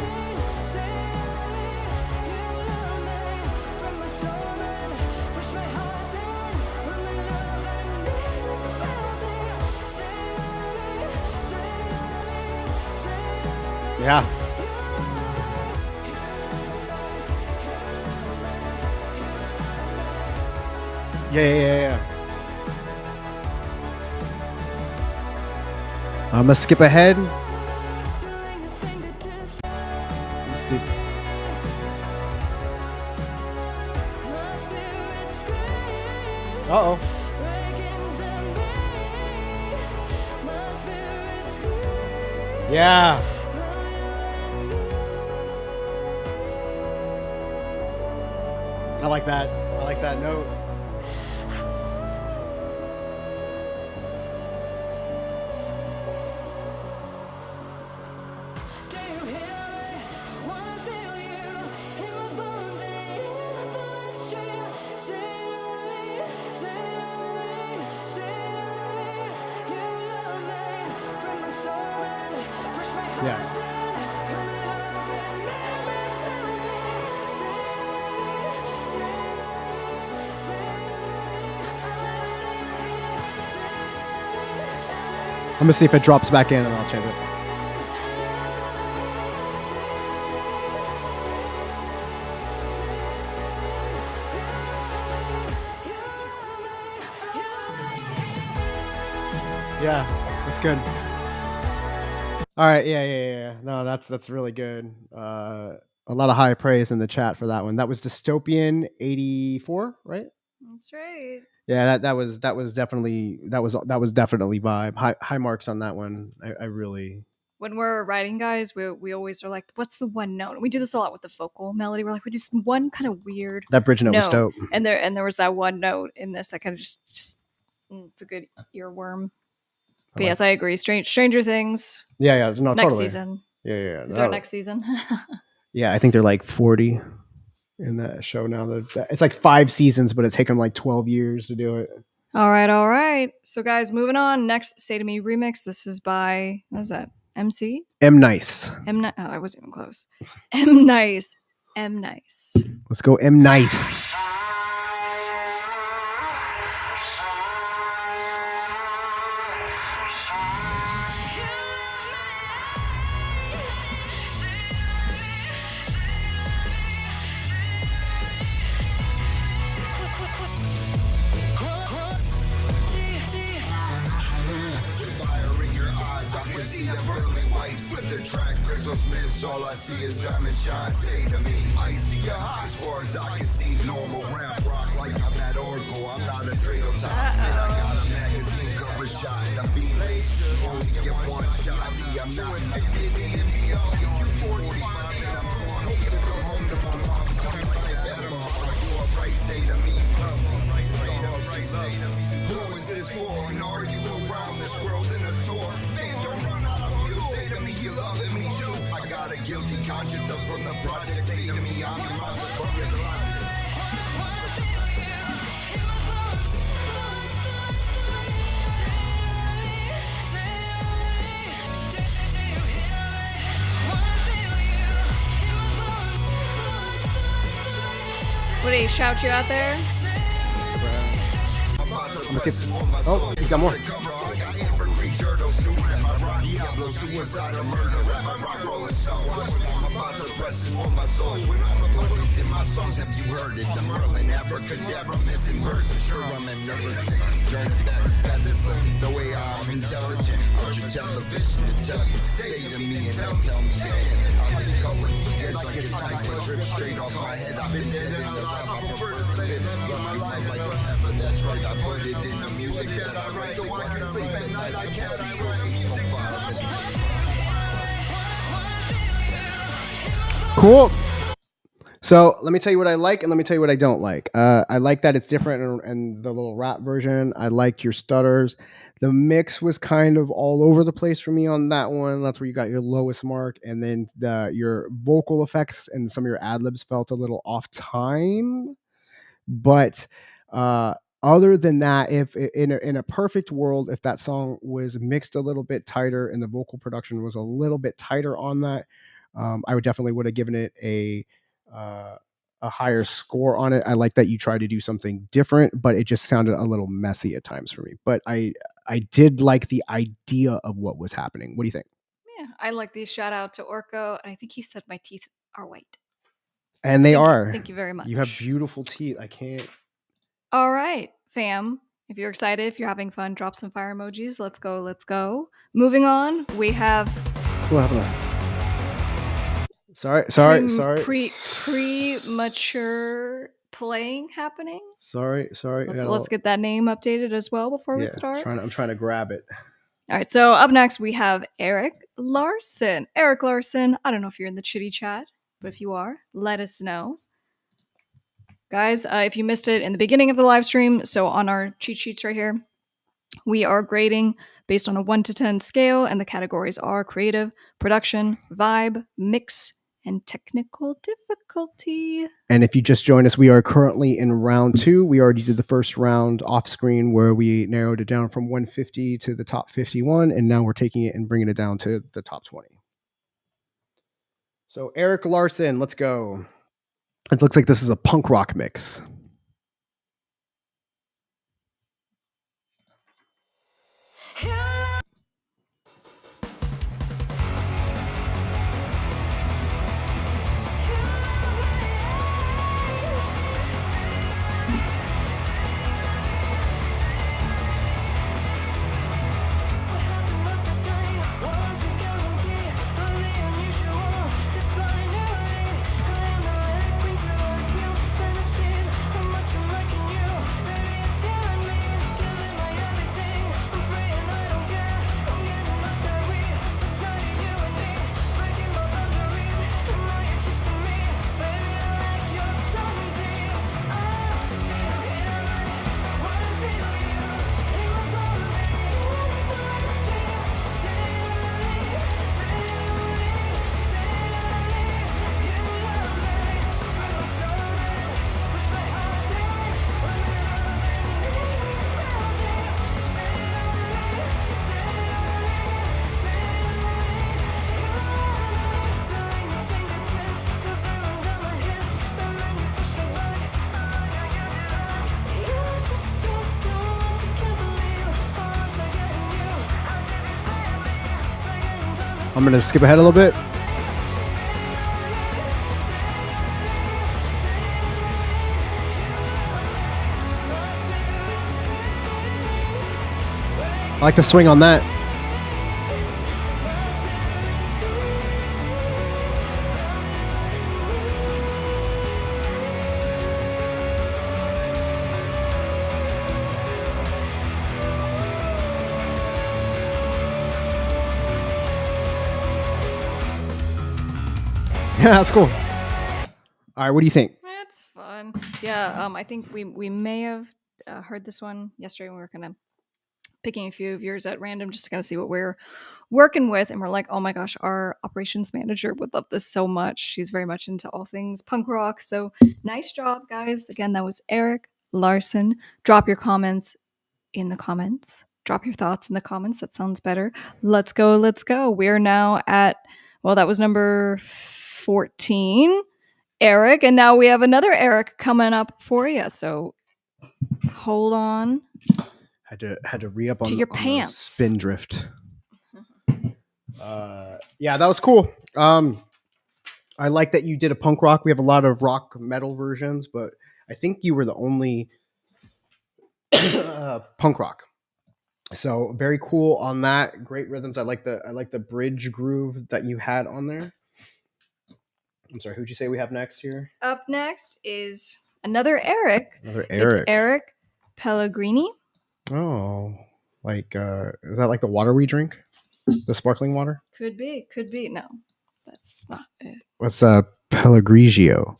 Yeah. Yeah. I'm gonna skip ahead. Let's see. Uh-oh. Yeah. I like that. I like that note. Yeah. I'm gonna see if it drops back in and I'll change it. Yeah, that's good. All right, yeah. No, that's really good. A lot of high praise in the chat for that one. That was Dystopian 84, right? That's right. Yeah, that was definitely vibe. High marks on that one. I really. When we're writing, guys, we always are like, what's the one note? And we do this a lot with the vocal melody. We're like, we just one kind of weird That bridge note was dope. And there was that one note in this that kind of just it's a good earworm. But yes, I agree. Stranger Things. Yeah. No, next totally. season. Yeah. Is there next season? Yeah, I think they're like 40 in that show now. It's like 5 seasons, but it's taken like 12 years to do it. All right. So, guys, moving on. Next, Say to Me remix. This is by, what is that? MC? M Nice. Oh, I wasn't even close. M Nice. Let's go M Nice. pesos miss, all I see is diamond shine. Say to me, I see your high as far as I can see. Normal rap rock like I'm at Oracle. I'm not a Draco Topspin. I got a magazine cover shot and a beam. Only get one shot. I'm not Infinity and beyond. You 45 and I'm gone. Hope to come home to my mom. Something like that. You alright? Say to me. Who is this for? And are you around this world in a tour? Man, don't run out of you. Say to me, you loving me too. I got a guilty conscience up from the project. Say to me, I'm your motherfucker. What did he shout you out there? I'm gonna see if, oh, he's got more. Diablo, suicide or murder, rap, I rock, rolling stone. I'm about to press it for my soul. Look up in my songs, have you heard it? The Merlin, abracadabra, missing words. I'm sure I'm in nervous. Journey back, got this look, the way I'm intelligent. I'll just television to tell you, say to me and they'll tell me again. I link up with these guys like it's nice, but drip straight off my head. I've been dead in the life, I prefer to live. Love my life like forever, that's right. I put it in the music that I write, so I can sleep at night. I can't write music for fire. Cool. So let me tell you what I like and let me tell you what I don't like. I like that it's different and the little rap version. I liked your stutters. The mix was kind of all over the place for me on that one. That's where you got your lowest mark. And then your vocal effects and some of your ad-libs felt a little off time. But other than that, if in a perfect world, if that song was mixed a little bit tighter and the vocal production was a little bit tighter on that, I would have given it a higher score on it. I like that you tried to do something different, but it just sounded a little messy at times for me. But I did like the idea of what was happening. What do you think? Yeah, I like these. Shout out to Orko. And I think he said my teeth are white. And they are. Thank you very much. You have beautiful teeth. I can't. All right, fam. If you're excited, if you're having fun, drop some fire emojis. Let's go. Let's go. Moving on, we have. What happened? Sorry. Premature playing happening. Sorry. Let's get that name updated as well before we start. I'm trying to grab it. All right. So up next we have Eric Larson. Eric Larson. I don't know if you're in the chitty chat, but if you are, let us know. Guys, if you missed it in the beginning of the live stream, so on our cheat sheets right here, we are grading based on a 1 to 10 scale, and the categories are creative, production, vibe, mix, and technical difficulty. And if you just joined us, we are currently in round 2. We already did the first round off screen where we narrowed it down from 150 to the top 51, and now we're taking it and bringing it down to the top 20. So Eric Larson, let's go. It looks like this is a punk rock mix. I'm going to skip ahead a little bit. I like the swing on that. That's cool. All right, what do you think? That's fun. Yeah, I think we may have heard this one yesterday when we were kind of picking a few of yours at random just to kind of see what we're working with, and we're like, oh my gosh, our operations manager would love this so much. She's very much into all things punk rock. So nice job, guys. Again, that was Eric Larson. Drop your comments in the comments. Drop your thoughts in the comments. That sounds better. Let's go. Let's go. We're now at, well, that was number 14, Eric. And now we have another Eric coming up for you. So hold on Had to re up on, to your on the pants. spin drift. Yeah, that was cool. I like that you did a punk rock. We have a lot of rock metal versions, but I think you were the only punk rock. So very cool on that. Great rhythms. I like the bridge groove that you had on there. I'm sorry, who'd you say we have next here? Up next is another Eric. Another Eric. It's Eric Pellegrini. Oh, like is that like the water we drink? The sparkling water? Could be. No, that's not it. What's Pellegrigio?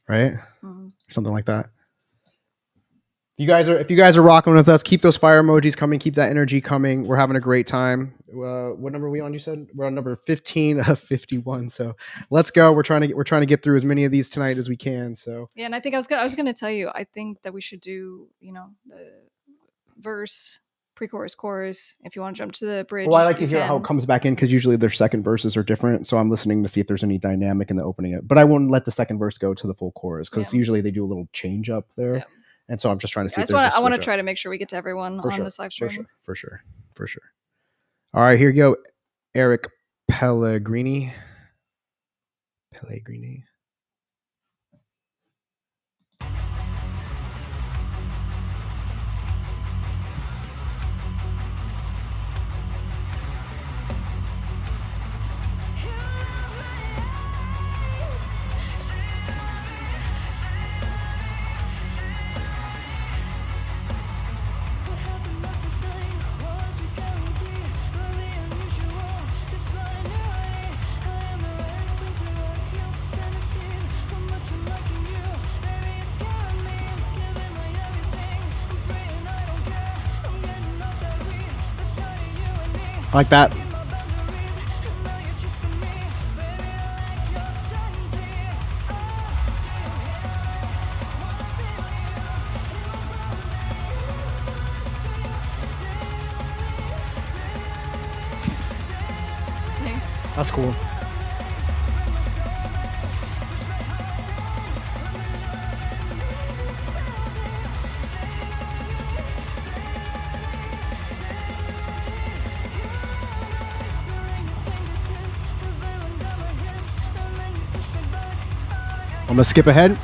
Right? Mm. Something like that. If you guys are rocking with us, keep those fire emojis coming. Keep that energy coming. We're having a great time. What number are we on? You said we're on number 15 of 51. So let's go. We're trying to get through as many of these tonight as we can. So yeah, and I think I was gonna tell you. I think that we should do the verse, pre-chorus, chorus. If you want to jump to the bridge. Well, I like to hear how it comes back in because usually their second verses are different. So I'm listening to see if there's any dynamic in the opening. But I won't let the second verse go to the full chorus because usually they do a little change up there. Yeah. And so I'm just trying to see. I want to try to make sure we get to everyone on this live stream. For sure. All right, here you go. Eric Pellegrini. Like that. Nice. That's cool. I'm gonna skip ahead.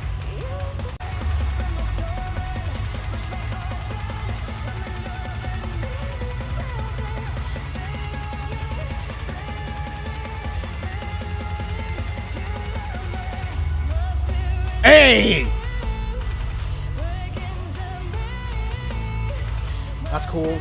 Hey! That's cool.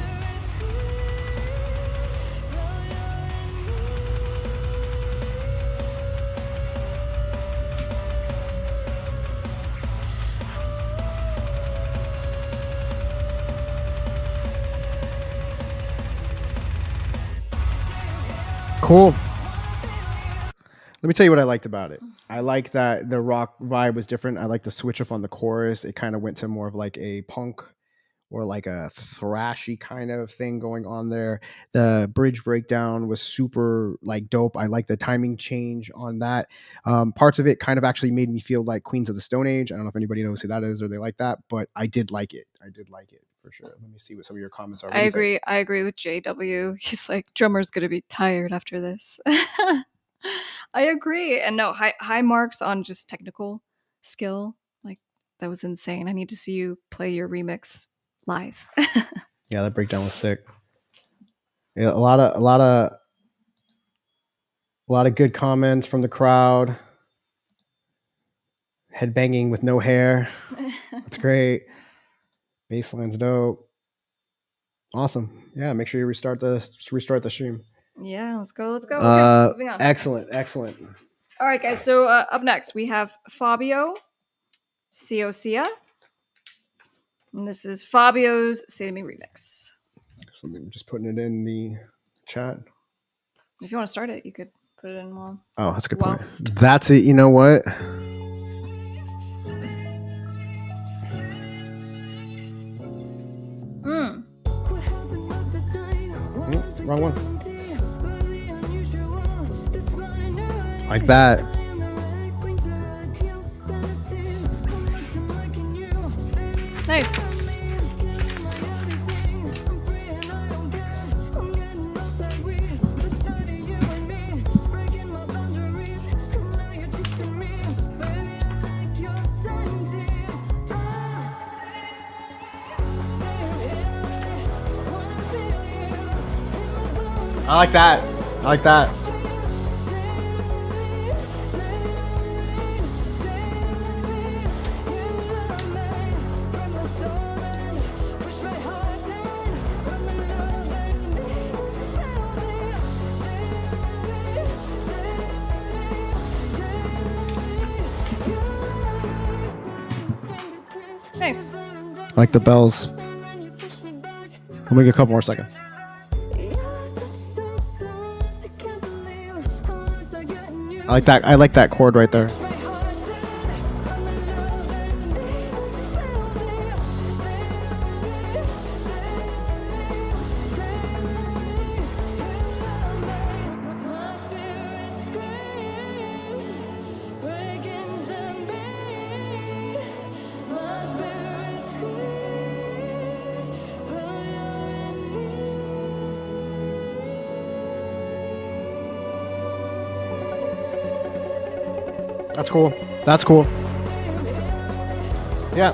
Cool. Let me tell you what I liked about it. I like that the rock vibe was different. I like the switch up on the chorus. It kind of went to more of like a punk or like a thrashy kind of thing going on there. The bridge breakdown was super like dope. I like the timing change on that. Parts of it kind of actually made me feel like Queens of the Stone Age. I don't know if anybody knows who that is or they like that, but I did like it. For sure. Let me see what some of your comments are. I agree with JW. He's like, drummer's gonna be tired after this. I agree. And no, high marks on just technical skill. Like that was insane. I need to see you play your remix live. Yeah, that breakdown was sick. Yeah, a lot of good comments from the crowd. Headbanging with no hair. That's great. Bassline's dope. Awesome. Yeah, make sure you restart the stream. Yeah, let's go. Okay, moving on. Excellent. All right, guys. So up next we have Fabio Ciocia, and this is Fabio's "Say to Me" remix. So I'm just putting it in the chat. If you want to start it, you could put it in while. Oh, that's a good whilst. point. That's it. You know what? Wrong one. Like that. Nice. I like that. I like that. Nice. I like the bells. I'll make a couple more seconds. I like that. I like that chord right there. That's cool. That's cool. Yeah.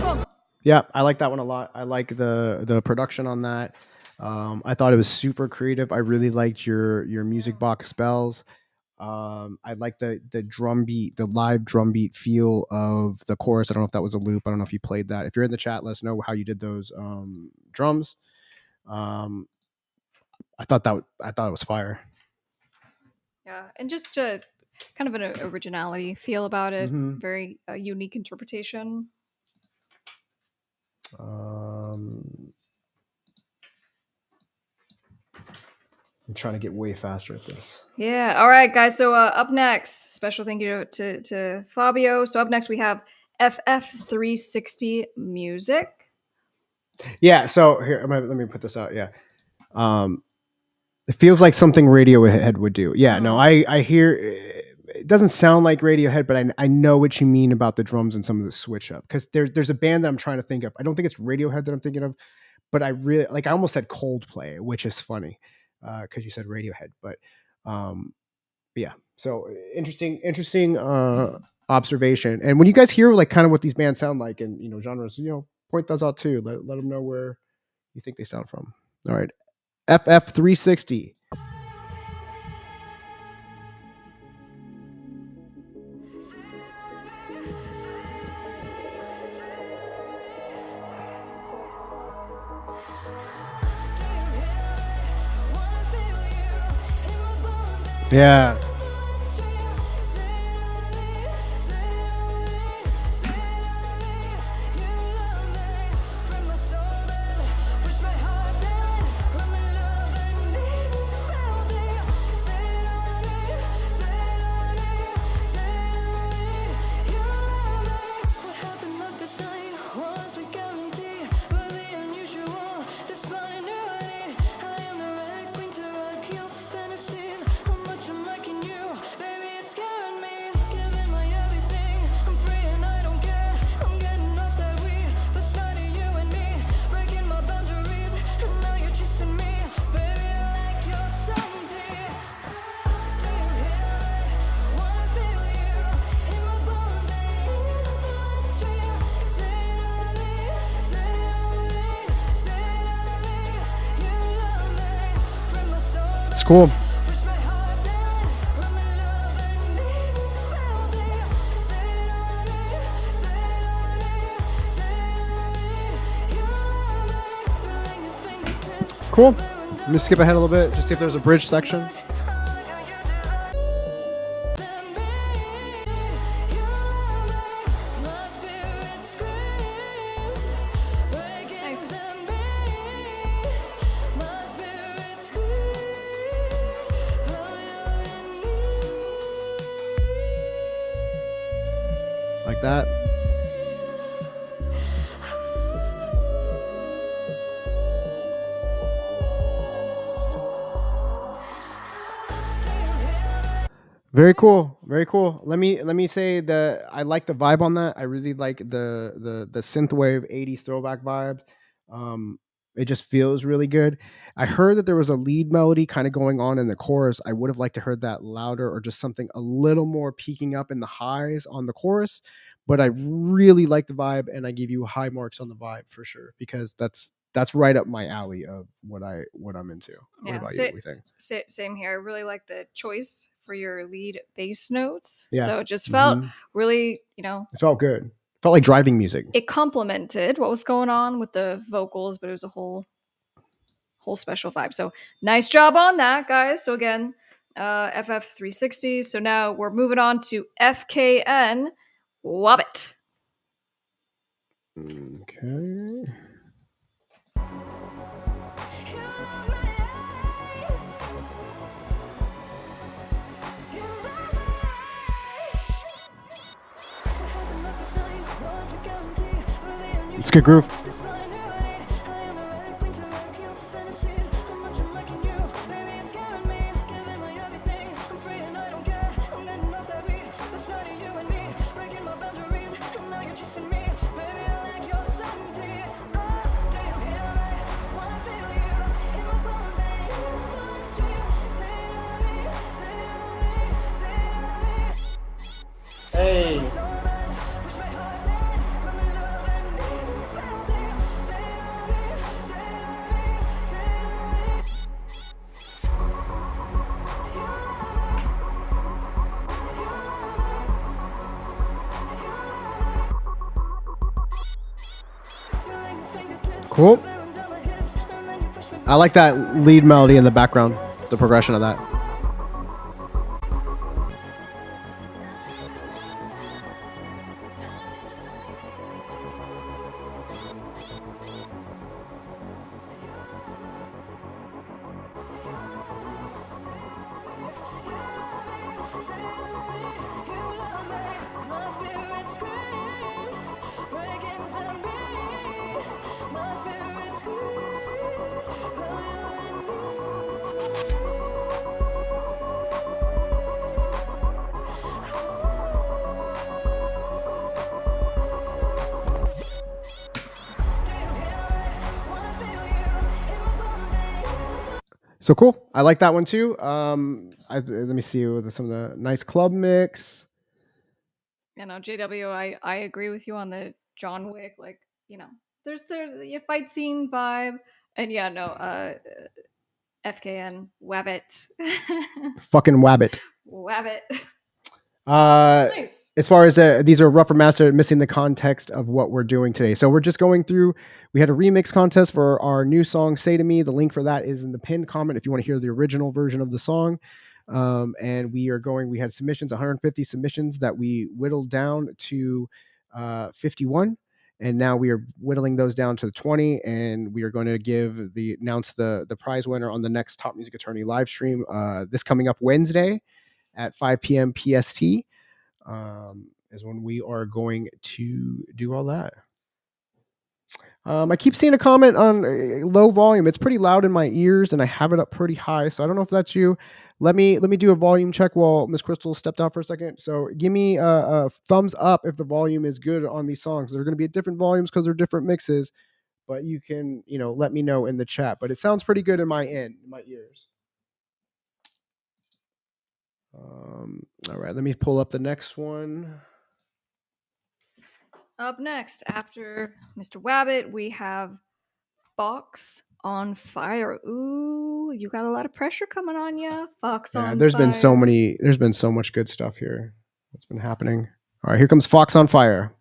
Cool. Yeah, I like that one a lot. I like the production on that. I thought it was super creative. I really liked your music box spells. I like the drum beat, the live drum beat feel of the chorus. I don't know if that was a loop. I don't know if you played that. If you're in the chat, let us know how you did those drums. I thought it was fire. Yeah, and just kind of an originality feel about it. Mhm. Very unique interpretation. I'm trying to get way faster at this. Yeah. All right, guys. So up next, special thank you to Fabio. So up next we have FF360 music. Yeah. So here, let me put this out. Yeah. It feels like something Radiohead would do. Yeah. No, I hear. It doesn't sound like Radiohead, but I know what you mean about the drums and some of the switch up. Because there's a band that I'm trying to think of. I don't think it's Radiohead that I'm thinking of, but I really like. I almost said Coldplay, which is funny because you said Radiohead. But yeah. So interesting observation. And when you guys hear like kind of what these bands sound like and genres, point those out too. Let them know where you think they sound from. All right, FF360. Yeah. It's cool. Cool. Let me skip ahead a little bit, just see if there's a bridge section. that. Very cool. Very cool. Let me say that I like the vibe on that. I really like the synthwave 80s throwback vibes. Um it just feels really good. I heard that there was a lead melody kind of going on in the chorus. I would have liked to heard that louder or just something a little more peaking up in the highs on the chorus, but I really like the vibe and I give you high marks on the vibe for sure because that's right up my alley of what I'm into. What Yeah, about you? What do you think? same here. I really like the choice for your lead bass notes. Yeah. So it just felt Mhm. really, It felt good. Felt like driving music. it complemented what was going on with the vocals, but it was a whole special vibe. So nice job on that, guys. So again, FF 360. So now we're moving on to FKN Wobbit. Okay. It's a good groove. Hey. Cool. I like that lead melody in the background, the progression of that. So cool. I like that one too. Let me see with some of the nice club mix. You know, JW, I agree with you on the John Wick. Like, you know, there's the fight scene vibe, and yeah, no, FKN Wabbit, Fucking Wabbit. Wabbit. Nice. As far as these are rougher master, missing the context of what we're doing today. So we're just going through. We had a remix contest for our new song "Say to Me." The link for that is in the pinned comment if you want to hear the original version of the song. And we are going. We had submissions, 150 submissions that we whittled down to 51. And now we are whittling those down to 20, and we are going to announce the prize winner on the next Top Music Attorney live stream. This coming up Wednesday at 5 p.m. PST is when we are going to do all that. I keep seeing a comment on low volume. It's pretty loud in my ears, and I have it up pretty high. So I don't know if that's you. Let me do a volume check while Miss Krystle stepped out for a second. So give me a thumbs up if the volume is good on these songs. They're going to be at different volumes because they're different mixes, but you can let me know in the chat. But it sounds pretty good in my ears. All right, let me pull up the next one. Up next, after Mr. Wabbit, we have Fox on Fire. Ooh, you got a lot of pressure coming on you. Fox on There's Fire. There's been so much good stuff here that's been happening. All right, here comes Fox on Fire.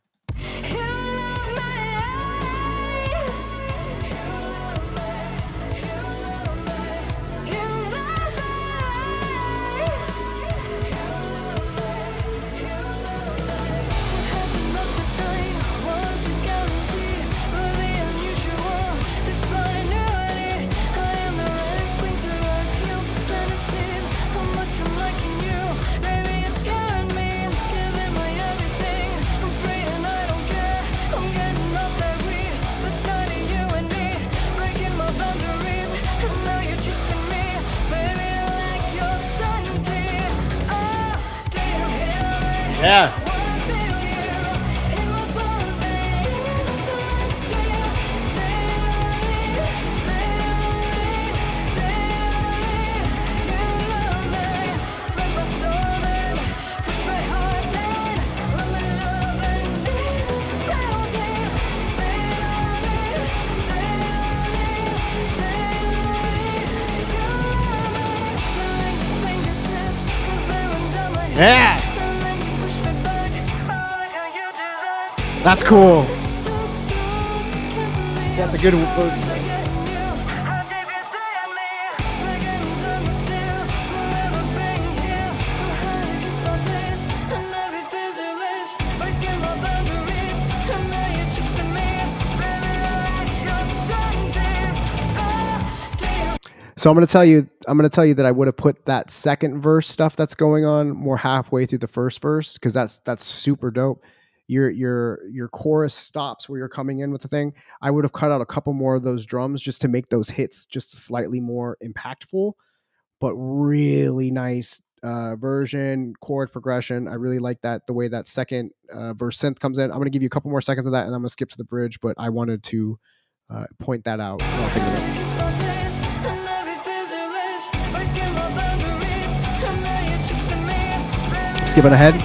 Yeah. Yeah. That's cool. That's a good one. So I'm going to tell you that I would have put that second verse stuff that's going on more halfway through the first verse, because that's super dope. Your chorus stops where you're coming in with the thing. I would have cut out a couple more of those drums just to make those hits just slightly more impactful, but really nice version, chord progression. I really like that, the way that second verse synth comes in. I'm going to give you a couple more seconds of that, and I'm going to skip to the bridge, but I wanted to point that out. Skipping ahead.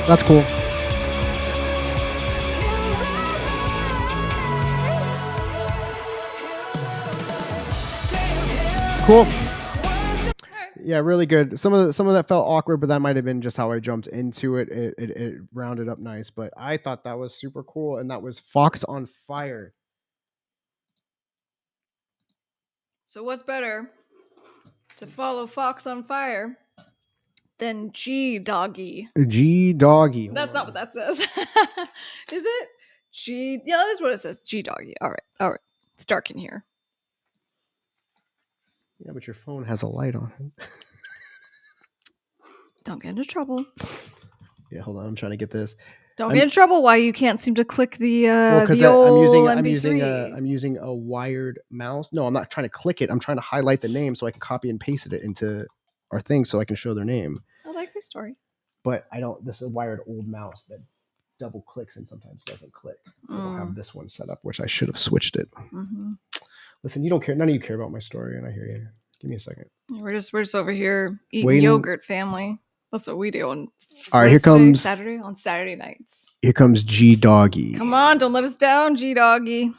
That's cool. Cool. Yeah, really good. Some of that felt awkward, but that might have been just how I jumped into it. It rounded up nice, but I thought that was super cool, and that was Fox on Fire. So what's better to follow Fox on Fire than G Doggy? G Doggy. That's not what that says. Is it? G. Yeah, that is what it says. G Doggy. All right. It's dark in here. Yeah, but your phone has a light on it. Don't get into trouble. Yeah, hold on. I'm trying to get this. Don't get in trouble. Why you can't seem to click the old MP3. I'm using a wired mouse. No, I'm not trying to click it. I'm trying to highlight the name so I can copy and paste it into our thing so I can show their name. I like this story. But I don't. This is a wired old mouse that double clicks and sometimes doesn't click. So I don't have this one set up, which I should have switched it. Mm-hmm. Listen, you don't care. None of you care about my story, and I hear you. Give me a second. We're just over here eating yogurt, family. That's what we do on. All right, here comes Saturday nights. Here comes G Doggy. Come on, don't let us down, G Doggy.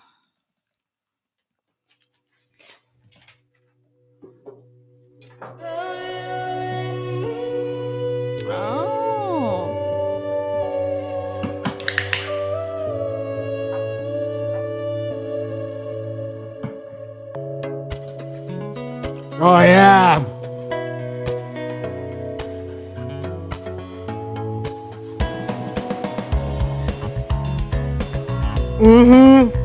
Oh yeah. Mm-hmm.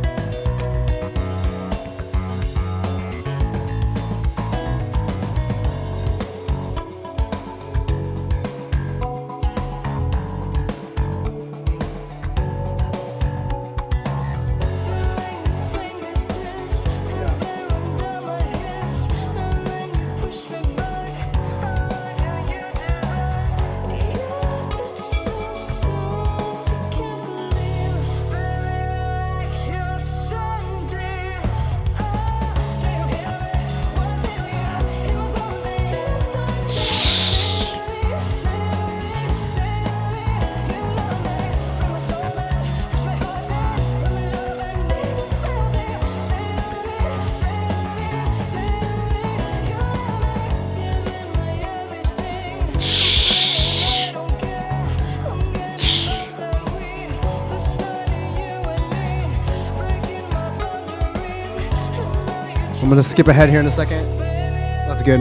I'm going to skip ahead here in a second. That's good.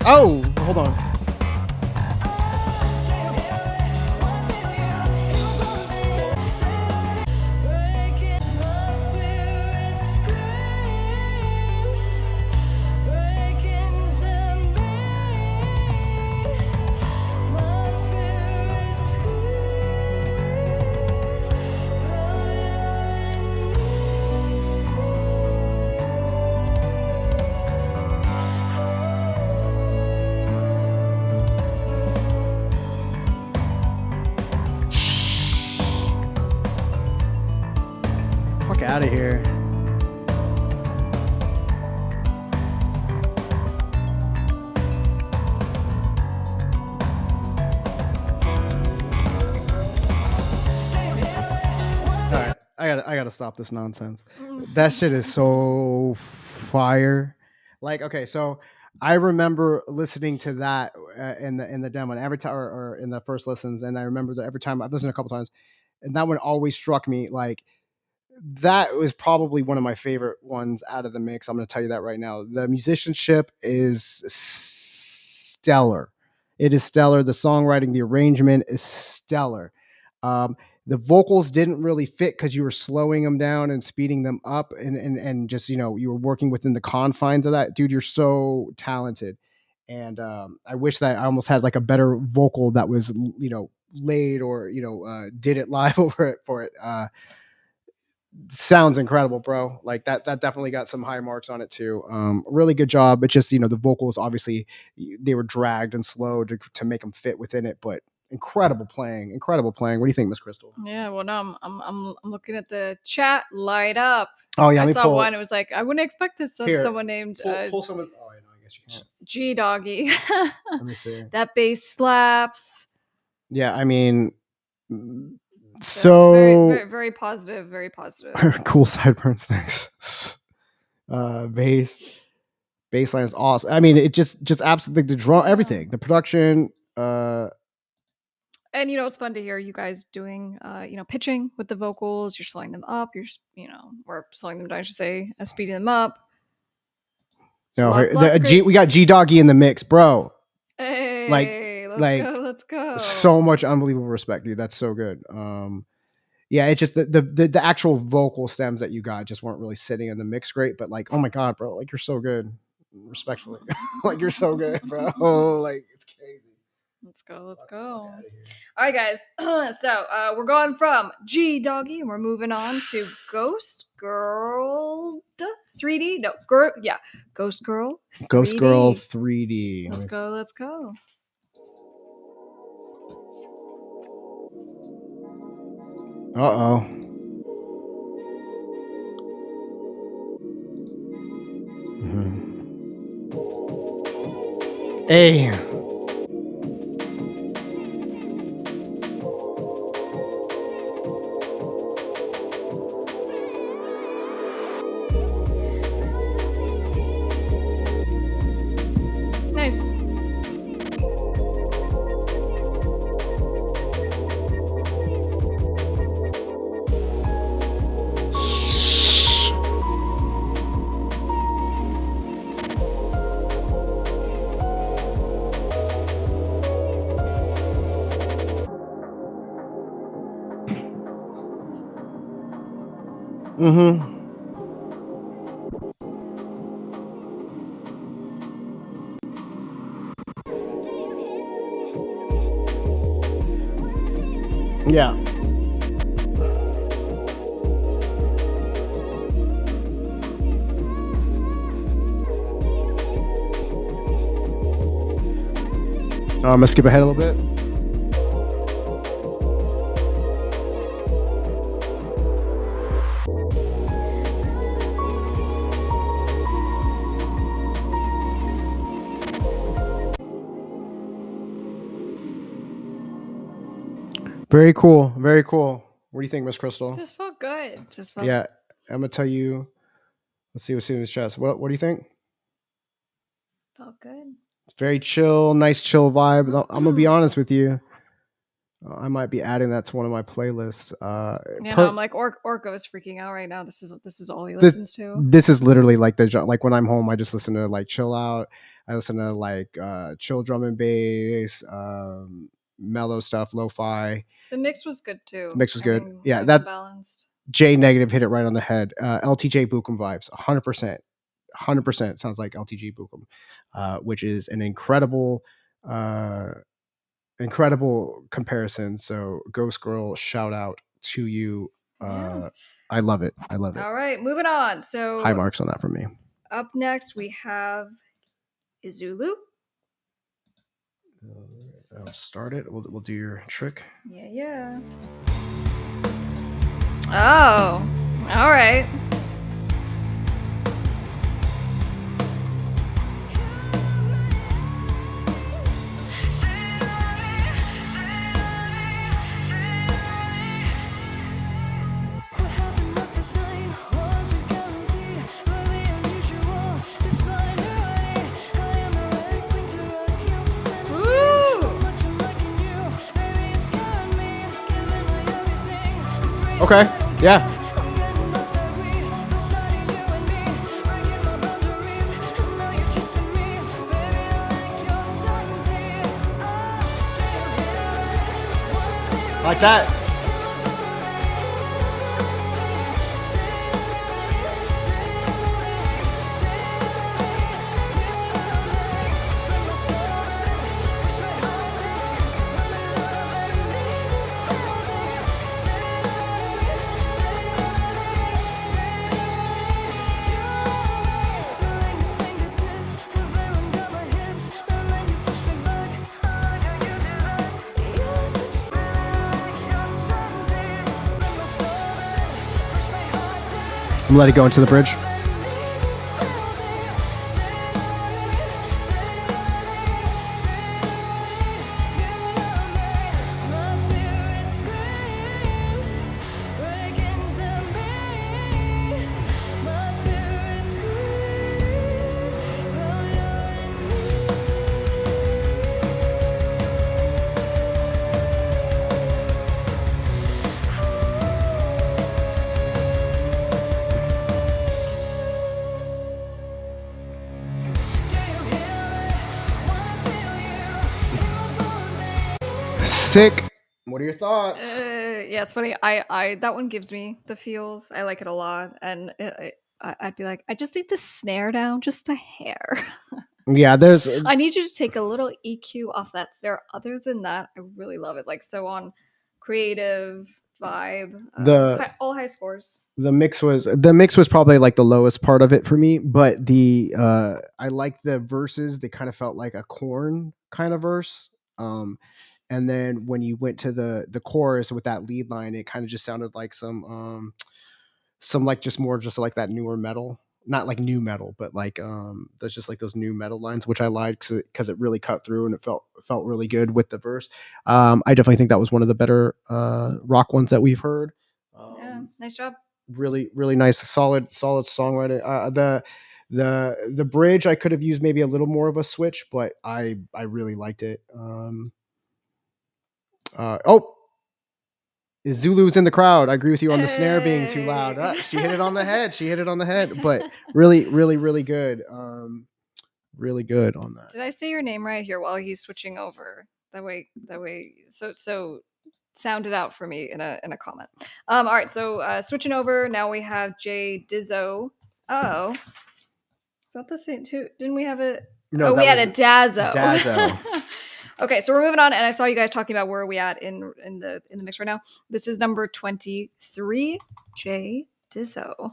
Oh, hold on. Fuck out of here. All right, I gotta stop this nonsense. That shit is so fire. Like, okay, so I remember listening to that in the demo, and every time or in the first listens, and I remember that every time I've listened a couple times, and that one always struck me. Like, that was probably one of my favorite ones out of the mix. I'm going to tell you that right now. The musicianship is stellar. It is stellar. The songwriting, the arrangement is stellar. Um, the vocals didn't really fit because you were slowing them down and speeding them up, and just, you know, you were working within the confines of that. Dude, you're so talented. And I wish that I almost had like a better vocal that was, you know, laid, or, you know, did it live over it for it. Sounds incredible, bro. Like that definitely got some high marks on it too. Really good job. It's just, you know, the vocals, obviously they were dragged and slowed to make them fit within it, but incredible playing. What do you think, Miss Krystle? Yeah, well, no, I'm looking at the chat light up. Oh yeah, I let me saw pull one. It was like, I wouldn't expect this of here. someone named Pull someone. Oh, I know. I guess you can't. G Doggy. Let me see. That bass slaps. Yeah, I mean, so very, very, very positive. Very positive. cool sideburns. Thanks. Bassline is awesome. I mean, it just absolutely, the drum, everything, the production. And, you know, it's fun to hear you guys doing, you know, pitching with the vocals. You're slowing them up. You're, you know, or slowing them down, I should say, speeding them up. No, we got G Doggy in the mix, bro. Hey, let's go. So much unbelievable respect, dude. That's so good. Yeah, it's just the actual vocal stems that you got just weren't really sitting in the mix great. But like, oh my god, bro, like you're so good. Respectfully, like you're so good, bro. Like it's crazy. Let's go. All right, guys. So we're going from G Doggy, and we're moving on to Ghost Girl 3D. No, girl. Yeah, Ghost Girl. 3D. Ghost Girl 3D. Let's go. Uh-oh. Hey. Nice. Mm-hmm. Yeah. I'm gonna skip ahead a little bit. Very cool. Very cool. What do you think, Miss Krystle? Just felt good. Yeah, I'm gonna tell you. Let's see what's in his chest. What do you think? Felt good. It's very chill, nice chill vibe. I'm gonna be honest with you. I might be adding that to one of my playlists. I'm like Orko is freaking out right now. This is all he listens to. This is literally like like when I'm home, I just listen to like chill out. I listen to like chill drum and bass, mellow stuff, lo-fi. The mix was good too. The mix was good. Yeah, nice that balanced. J Negative hit it right on the head. LTJ Bukum vibes, 100%. 100% sounds like LTG Bukum, which is an incredible comparison. So Ghost Girl, shout out to you. I love it. All right, moving on. So high marks on that from me. Up next we have Izulu. I'll start it. We'll do your trick. Yeah. Oh, All right. Okay. Yeah. Like that. I'm let it go into the bridge. Sick. What are your thoughts? Yeah, it's funny. I that one gives me the feels. I like it a lot, and I'd be like, I just need the snare down just a hair. Yeah, there's I need you to take a little EQ off that snare. Other than that, I really love it. Like so on creative vibe, all high scores. the mix was probably like the lowest part of it for me, but I like the verses. They kind of felt like a corn kind of verse. And then when you went to the chorus with that lead line, it kind of just sounded like some like just more just like that newer metal, not like new metal, but like there's just like those new metal lines, which I liked because it really cut through and it felt really good with the verse. I definitely think that was one of the better rock ones that we've heard. Yeah, nice job. Really nice, solid songwriting. The bridge I could have used maybe a little more of a switch, but I really liked it. Zulu's in the crowd. I agree with you on the snare being too loud. She hit it on the head. But really good. Really good on that. Did I say your name right here while he's switching over? That way. So sound it out for me in a comment. All right. So switching over now, we have Jay Dizzo. Oh, is that the same too? Didn't we have a? No, we had a Dazzo. Okay, so we're moving on, and I saw you guys talking about where are we at in the mix right now. This is number 23, Jay Dizzo. All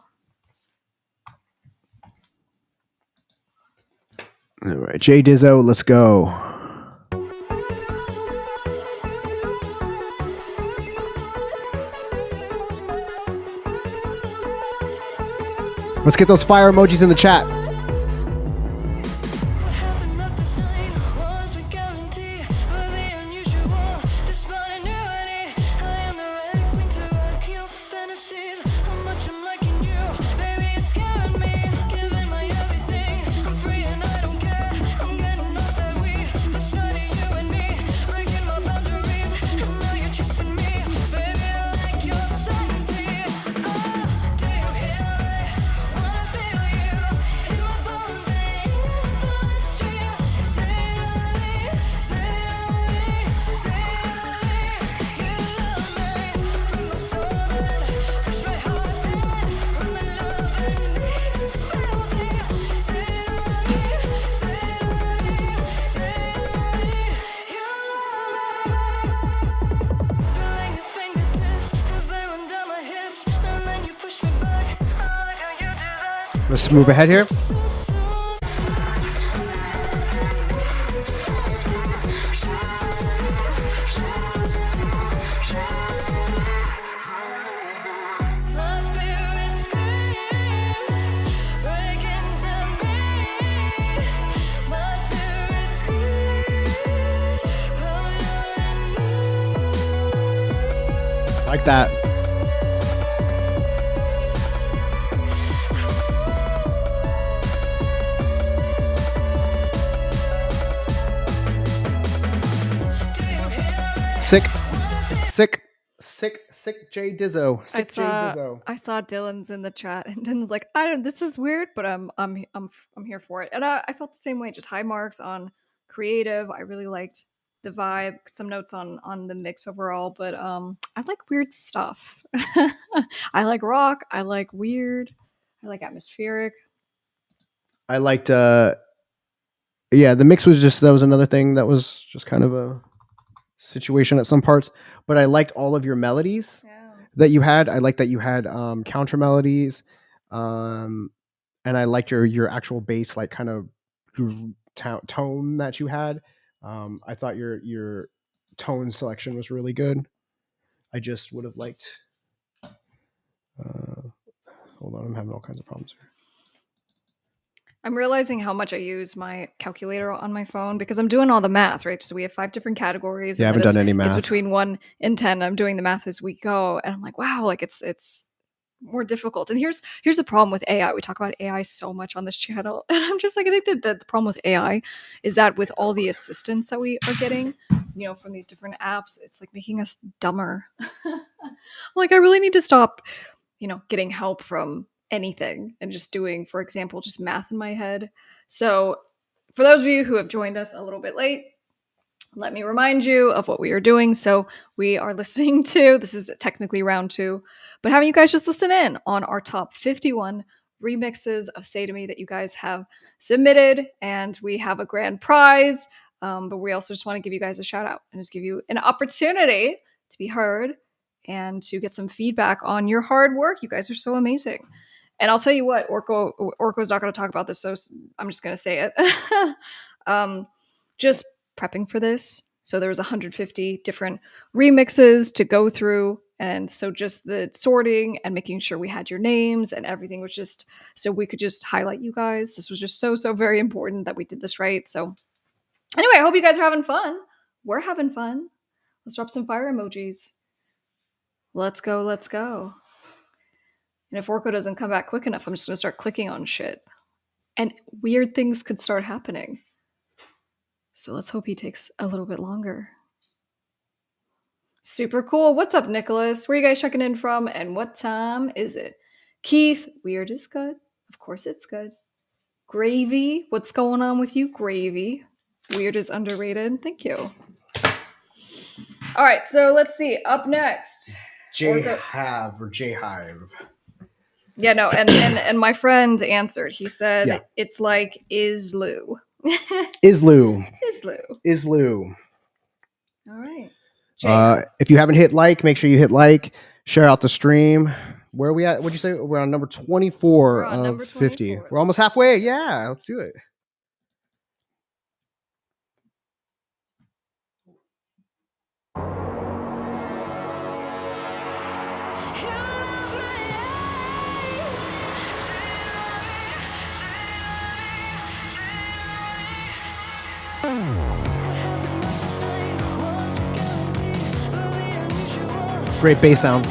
right, Jay Dizzo, let's go. Let's get those fire emojis in the chat. Let's move ahead here. Like that. Sick, sick, sick J Dizzo. Sick J Dizzo. I saw Dylan's in the chat, and Dylan's like, I don't. This is weird, but I'm here for it. And I felt the same way. Just high marks on creative. I really liked the vibe. Some notes on the mix overall, but I like weird stuff. I like rock. I like weird. I like atmospheric. I liked. Yeah, the mix was just that was another thing that was just kind of a situation at some parts, but I liked all of your melodies that you had. I liked that you had counter melodies, and I liked your actual bass, like kind of tone that you had. I thought your tone selection was really good. I just would have liked. Hold on, I'm having all kinds of problems here. I'm realizing how much I use my calculator on my phone because I'm doing all the math, right? So we have 5 different categories. Yeah, I haven't done any math. It's between 1 and 10. I'm doing the math as we go, and I'm like, wow, like it's more difficult. And here's the problem with AI. We talk about AI so much on this channel, and I'm just like, I think that the problem with AI is that with all the assistance that we are getting, from these different apps, it's like making us dumber. Like I really need to stop, getting help from anything and just doing, for example, just math in my head. So for those of you who have joined us a little bit late, let me remind you of what we are doing. So we are listening to, this is technically round 2, but having you guys just listen in on our top 51 remixes of Say To Me that you guys have submitted. And we have a grand prize, but we also just want to give you guys a shout out and just give you an opportunity to be heard and to get some feedback on your hard work. You guys are so amazing. And I'll tell you what, Orko's not going to talk about this, so I'm just going to say it. Just prepping for this. So there was 150 different remixes to go through. And so just the sorting and making sure we had your names and everything was just so we could just highlight you guys. This was just so very important that we did this right. So anyway, I hope you guys are having fun. We're having fun. Let's drop some fire emojis. Let's go. And if Orko doesn't come back quick enough, I'm just going to start clicking on shit. And weird things could start happening. So let's hope he takes a little bit longer. Super cool. What's up, Nicholas? Where are you guys checking in from? And what time is it? Keith, weird is good. Of course it's good. Gravy, what's going on with you, Gravy? Weird is underrated. Thank you. All right, so let's see. Up next. J-Hive. Yeah, no, and my friend answered. He said it's like Islu. Islu. All right. If you haven't hit like, make sure you hit like, share out the stream. Where are we at? What'd you say? We're on number 24 of number 50. We're almost halfway. Yeah, let's do it. Great bass sound.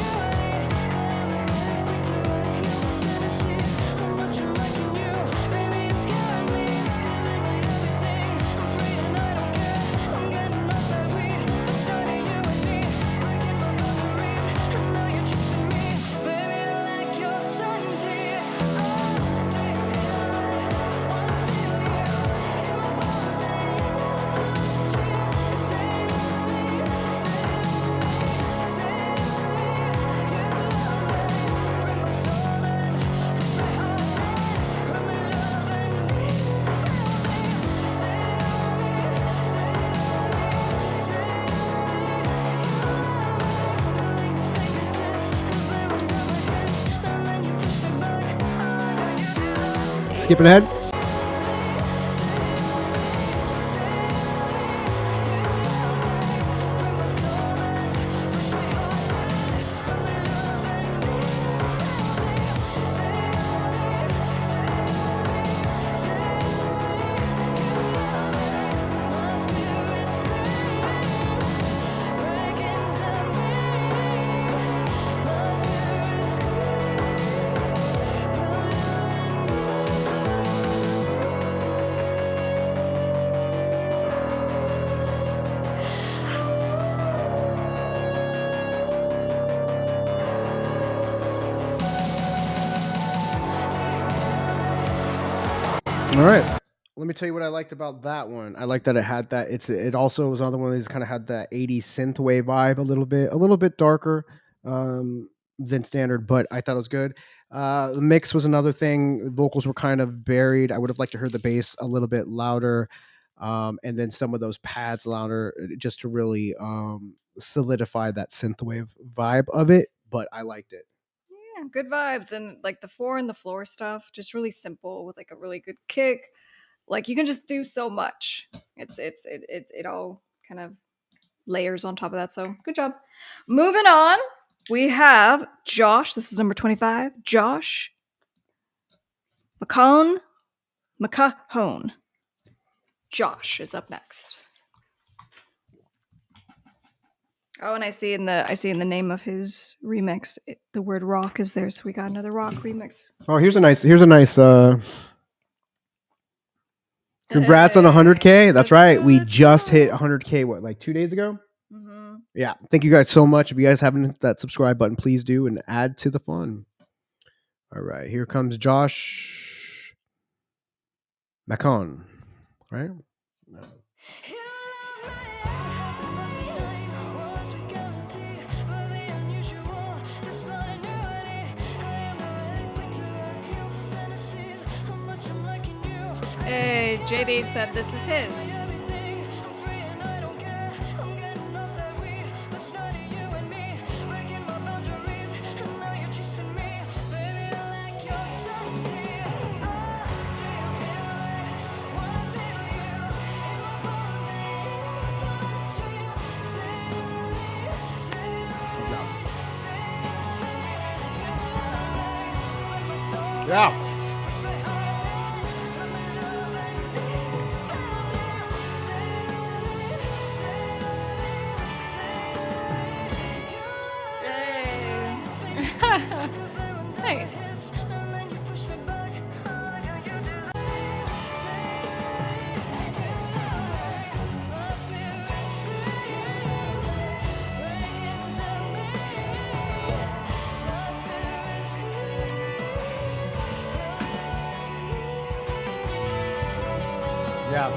Skipping ahead. All right. Let me tell you what I liked about that one. I like that it had that. It also was another one of these kind of had that 80s synthwave vibe a little bit darker than standard, but I thought it was good. The mix was another thing. The vocals were kind of buried. I would have liked to hear the bass a little bit louder, and then some of those pads louder, just to really solidify that synthwave vibe of it. But I liked it. Yeah, good vibes. And like the 4 and the floor stuff, just really simple with like a really good kick. Like you can just do so much. It all kind of layers on top of that. So good job. Moving on, we have Josh. This is number 25. Josh McCahone. Josh is up next. Oh, and I see in the name of his remix, the word rock is there, so we got another rock remix. Oh, here's a nice congrats on 100K. That's right. We just hit 100K, what, like 2 days ago? Mm-hmm. Yeah. Thank you guys so much. If you guys haven't hit that subscribe button, please do and add to the fun. All right. Here comes Josh Macon. Right? No. Hey, JD said this is his. Yeah. Nice. Yeah.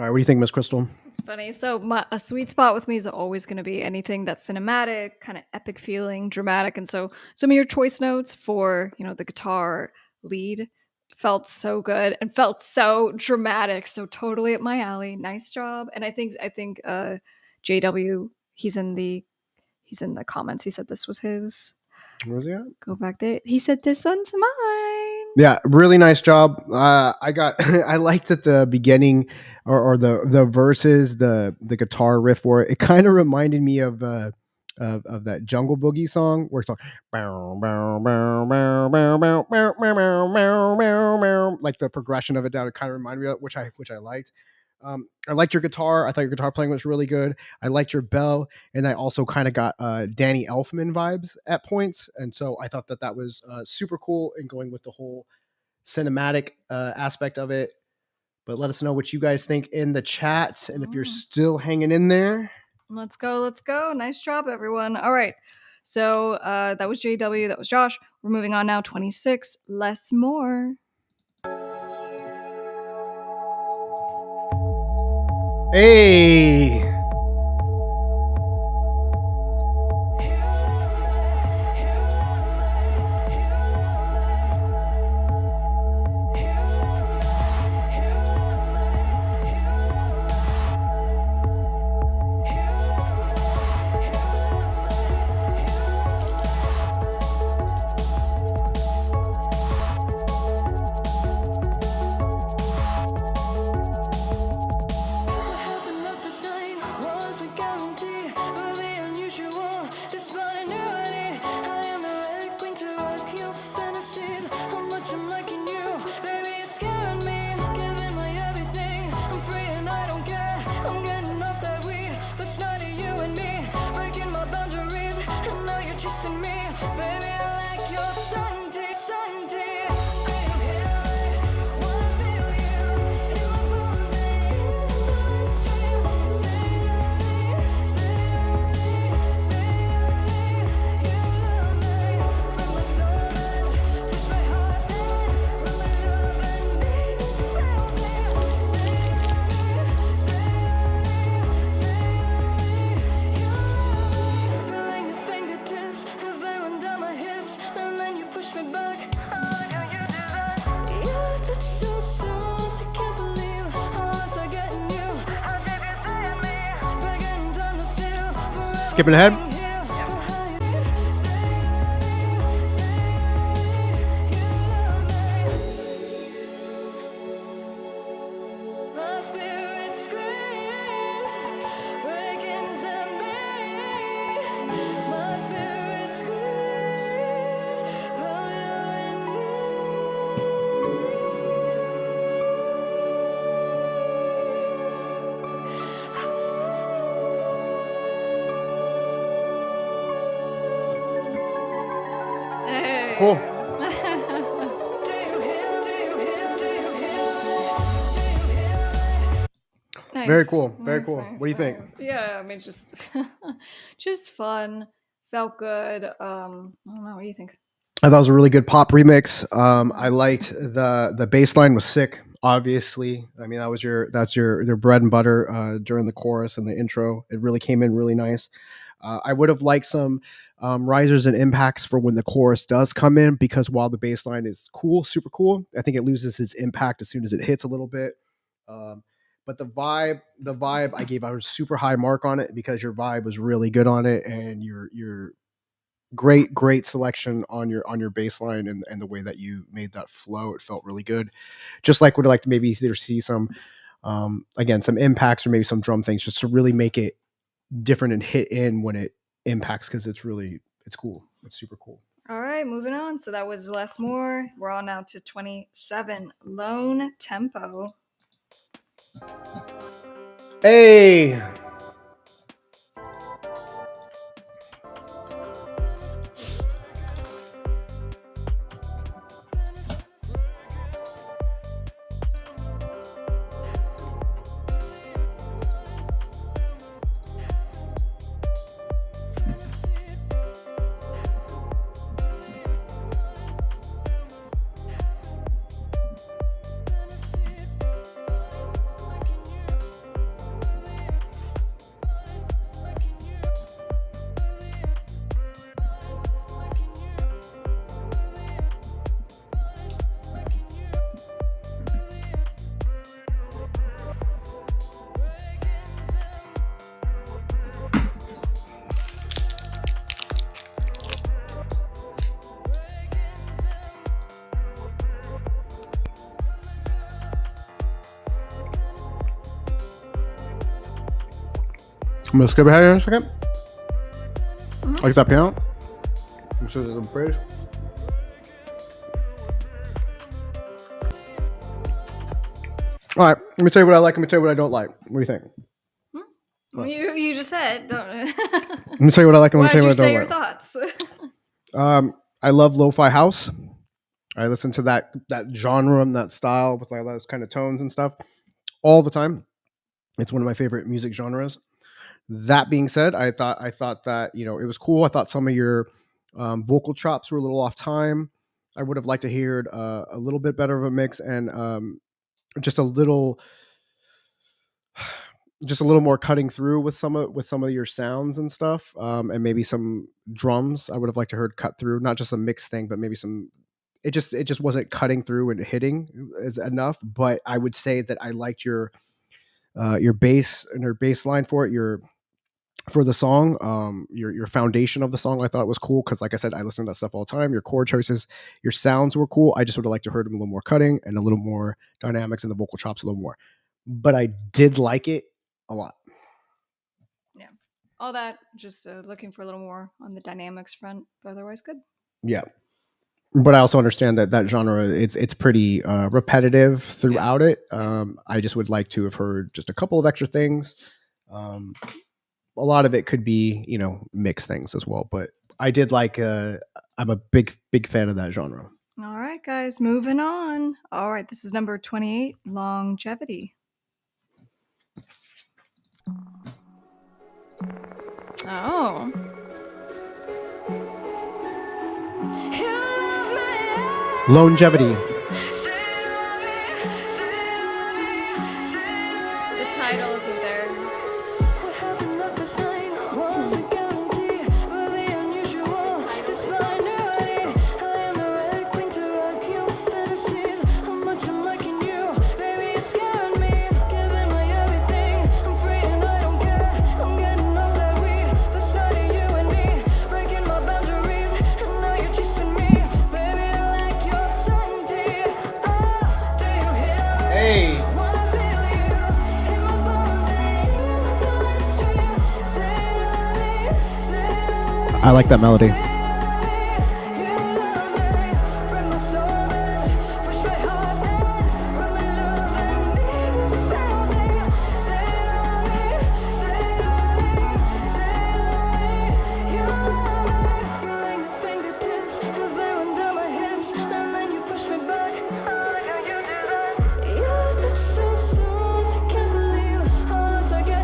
All right, what do you think, Miss Krystle? It's funny. So a sweet spot with me is always going to be anything that's cinematic, kind of epic feeling, dramatic. And so some of your choice notes for, the guitar lead felt so good and felt so dramatic. So totally up my alley. Nice job. And I think JW, he's in the comments. He said this was his. Where's he at? Go back there. He said this one's mine. Yeah, really nice job. I liked at the beginning or the verses, the guitar riff for it. It kind of reminded me of that Jungle Boogie song where it's like like the progression of it down. It kind of reminded me of it, which I liked. I liked your guitar. I thought your guitar playing was really good. I liked your bell, and I also kind of got Danny Elfman vibes at points, and so I thought that was super cool and going with the whole cinematic aspect of it. But let us know what you guys think in the chat, and if you're still hanging in there. Let's go. Nice job, everyone. All right. So that was JW. That was Josh. We're moving on now. 26. Less more. Hey. skipping ahead. Cool. Nice. Very cool. Very Nice, cool. nice, What do you think? nice. Yeah, I mean, just just fun. Felt good. I don't know. What do you think? I thought it was a really good pop remix. I liked the bass line was sick. Obviously, I mean that's your bread and butter during the chorus and the intro. It really came in really nice. I would have liked some risers and impacts for when the chorus does come in, because while the bass line is cool, super cool, I think it loses its impact as soon as it hits a little bit. But the vibe I gave a super high mark on it, because your vibe was really good on it, and your great selection on your bass line, and the way that you made that flow, it felt really good. Just like would like to maybe either see some again some impacts or maybe some drum things, just to really make it different and hit in when it impacts, because it's cool. It's super cool. All right, moving on. So that was less more. We're on now to 27. Lone Tempo. Hey. I'm gonna skip ahead here in a second. Like that piano. I'm sure there's some praise. All right, let me tell you what I like. Let me tell you what I don't like. What do you think? You just said. Don't. Let me tell you what I like. And let me tell you what I say don't your like. thoughts? I love lo-fi house. I listen to that genre and that style with like those kind of tones and stuff all the time. It's one of my favorite music genres. That being said, I thought that it was cool. I thought some of your vocal chops were a little off time. I would have liked to hear a little bit better of a mix, and just a little more cutting through with some of your sounds and stuff, and maybe some drums. I would have liked to heard cut through, not just a mix thing, but maybe some. It just wasn't cutting through and hitting is enough. But I would say that I liked your bass and your bass line for it. For the song, your foundation of the song, I thought was cool, because like I said, I listen to that stuff all the time. Your chord choices, your sounds were cool. I just would have liked to heard them a little more cutting and a little more dynamics, and the vocal chops a little more. But I did like it a lot. Yeah, all that. Just looking for a little more on the dynamics front, but otherwise good. Yeah, but I also understand that genre it's pretty repetitive throughout it. I just would like to have heard just a couple of extra things. A lot of it could be, mixed things as well. But I did like, I'm a big fan of that genre. All right, guys, moving on. All right, this is number 28, Longevity. Oh. Longevity. The title isn't there. I like that melody.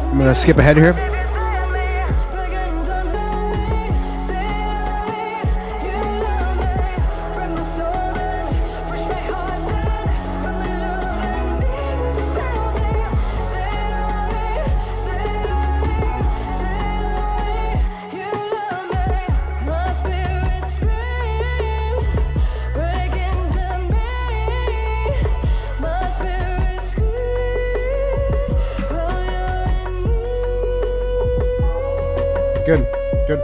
I'm gonna skip ahead here. Good, good.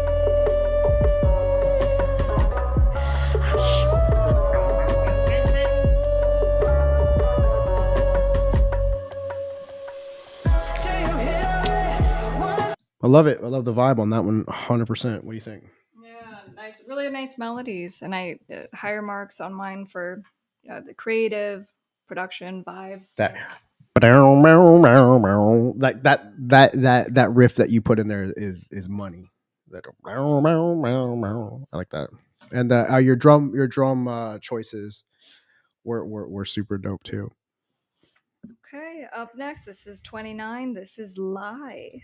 I love it. I love the vibe on that one 100%. What do you think? Yeah, nice, really nice melodies, and I higher marks on mine for the creative production vibe. That Yes. that riff that you put in there is money. That I like that. And your drum choices were super dope too. Okay, up next, this is 29. This is Lie.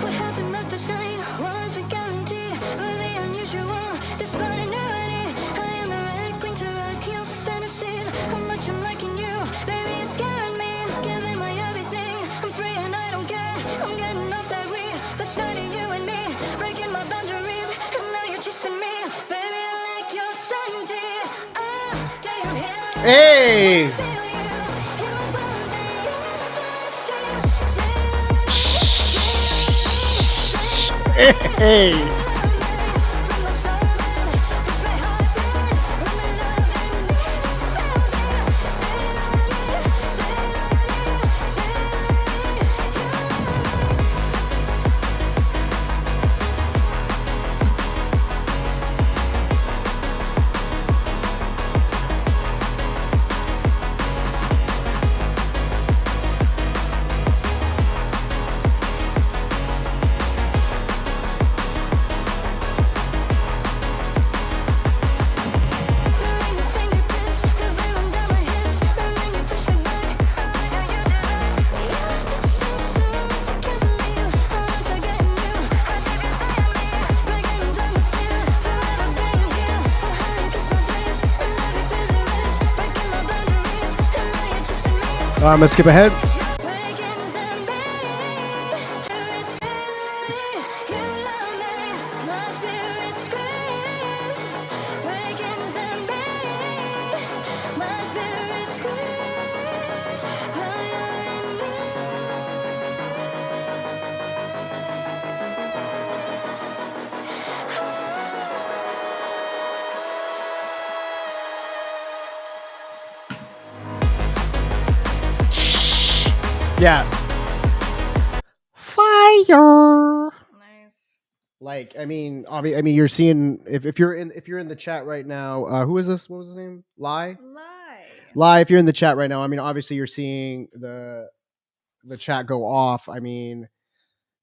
What happened that first night was we guaranteed for the unusual, the spontaneity. I am the red queen to rock your fantasies. How much I'm liking you, baby, it's scaring me. Giving my everything, I'm free and I don't care. I'm getting off that weed, first night of you and me, breaking my boundaries, and now you're chasing me, baby, I like your certainty. Oh, do you hear me? Hey. Feel you in my bones and you're the bloodstream. Hey. I'm gonna skip ahead. Yeah. Fire. Nice. Like, I mean, you're seeing if you're in the chat right now. Who is this? What was his name? Lie. Lie. If you're in the chat right now, I mean, obviously you're seeing the chat go off. I mean,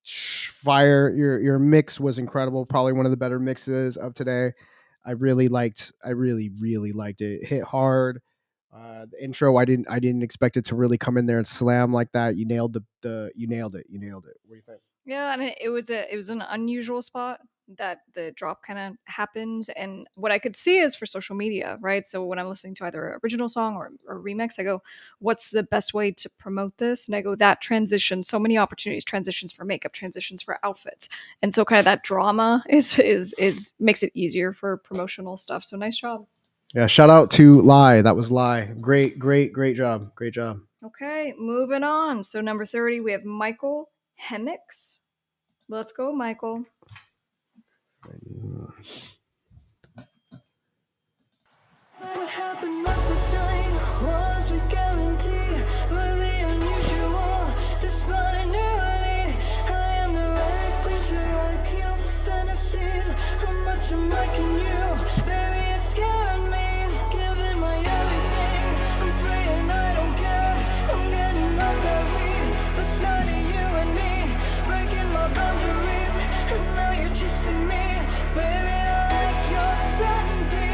fire. Your mix was incredible. Probably one of the better mixes of today. I really really liked it. It hit hard. The intro, I didn't expect it to really come in there and slam like that. You nailed you nailed it. What do you think? Yeah, and it was an unusual spot that the drop kind of happened, and what I could see is for social media, right? So when I'm listening to either an original song or remix, I go, "What's the best way to promote this?" And I go, "That transition, so many opportunities, transitions for makeup, transitions for outfits, and so kind of that drama is makes it easier for promotional stuff." So nice job. Yeah, shout out to Lie. That was Lie. Great job. Great job. Okay, moving on. So number 30, we have Michael Hemmix. Let's go, Michael. What happened last night was we guarantee for the unusual, the spontaneity. I am the right queen to rock your fantasies. How much I'm liking you, baby, it's scaring me. Giving my everything, I'm free and I don't care. I'm getting off that weed, the sight of you and me, breaking my boundaries, and now you're chasing me, baby. I like your certainty.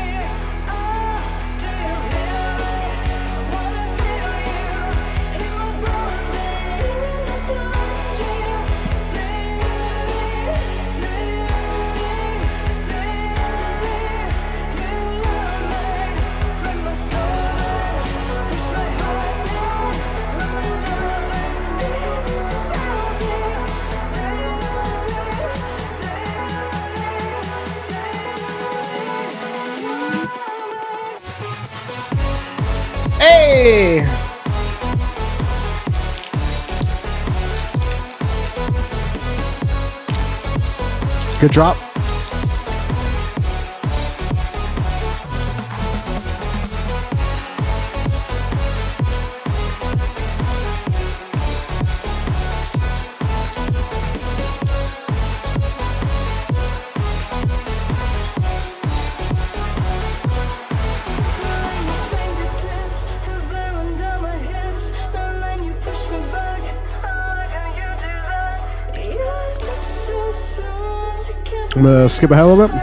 Hey! Good drop. I'm gonna skip ahead a little bit.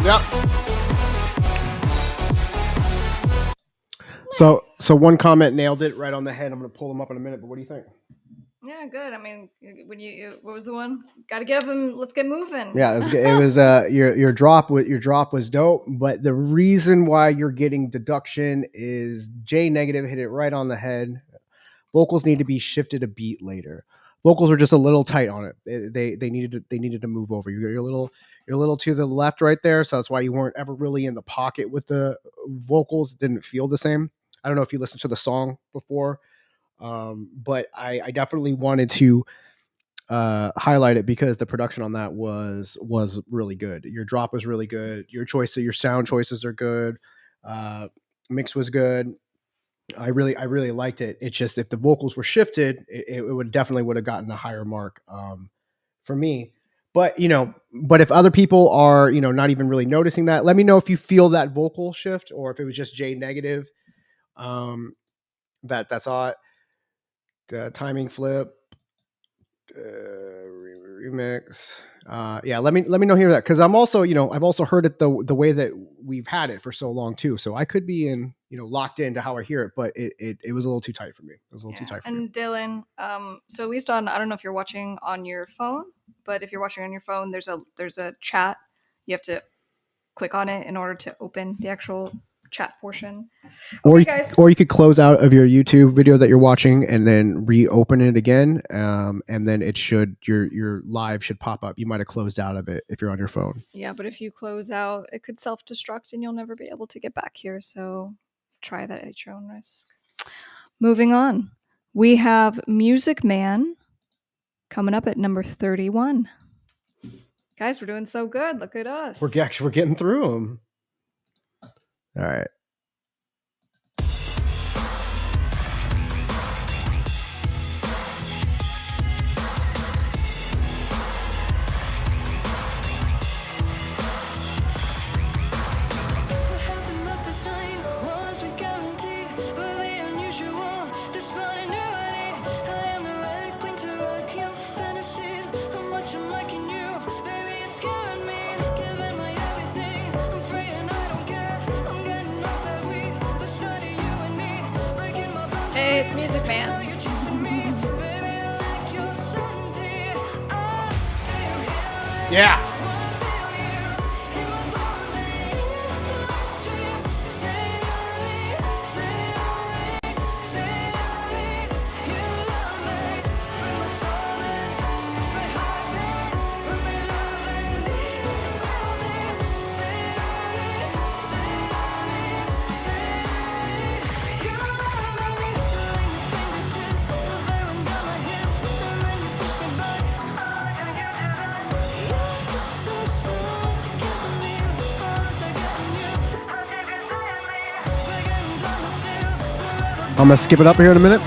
Yep. So one comment nailed it right on the head. I'm gonna pull them up in a minute, but what do you think? Yeah, good. I mean, when you what was the one? Got to get up and let's get moving. Yeah, it was your drop was dope, but the reason why you're getting deduction is J negative hit it right on the head. Vocals need to be shifted a beat later. Vocals are just a little tight on it. They needed to move over. You're a little to the left right there, so that's why you weren't ever really in the pocket with the vocals. It didn't feel the same. I don't know if you listened to the song before, but I definitely wanted to highlight it because the production on that was really good. Your drop was really good. Your sound choices are good. Mix was good. I really liked it. It's just if the vocals were shifted, it would have gotten a higher mark for me. But if other people are not even really noticing that, let me know if you feel that vocal shift or if it was just J negative. That's all. The timing flip. Remix. Yeah, let me know here that because I'm also I've also heard it the way that we've had it for so long too. So I could be locked into how I hear it, but it was a little too tight for me. It was a little too tight for me. And Dylan, so at least on I don't know if you're watching on your phone, but if you're watching on your phone, there's a chat. You have to click on it in order to open the actual chat portion. Okay, or you could close out of your YouTube video that you're watching and then reopen it again, and then it should your live should pop up. You might have closed out of it if you're on your phone. Yeah, but if you close out, it could self-destruct and you'll never be able to get back here. So try that at your own risk. Moving on, we have Music Man coming up at number 31. Guys, we're doing so good. Look at us. We're getting through them. All right. Hey, it's Music Man. Yeah. I'm gonna skip it up here in a minute.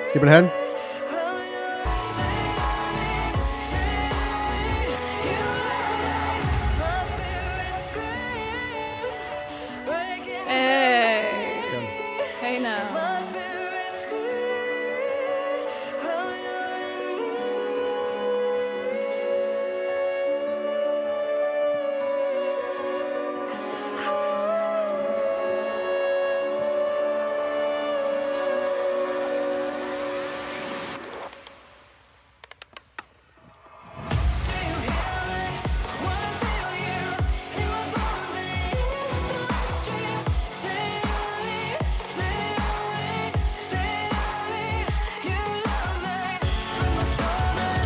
Skip it ahead. Hey. Let's go. Hey now.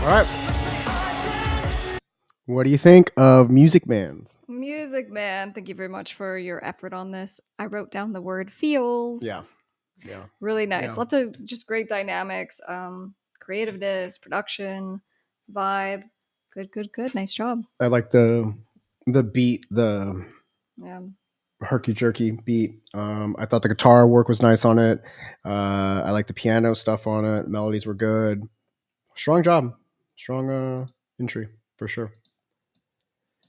All right. What do you think of Music Man? Music Man, thank you very much for your effort on this. I wrote down the word feels. Yeah. Really nice. Yeah. Lots of just great dynamics, creativeness, production, vibe. Good. Nice job. I like the beat, the Yeah. herky jerky beat. I thought the guitar work was nice on it. I like the piano stuff on it. Melodies were good. Strong job. Strong entry for sure.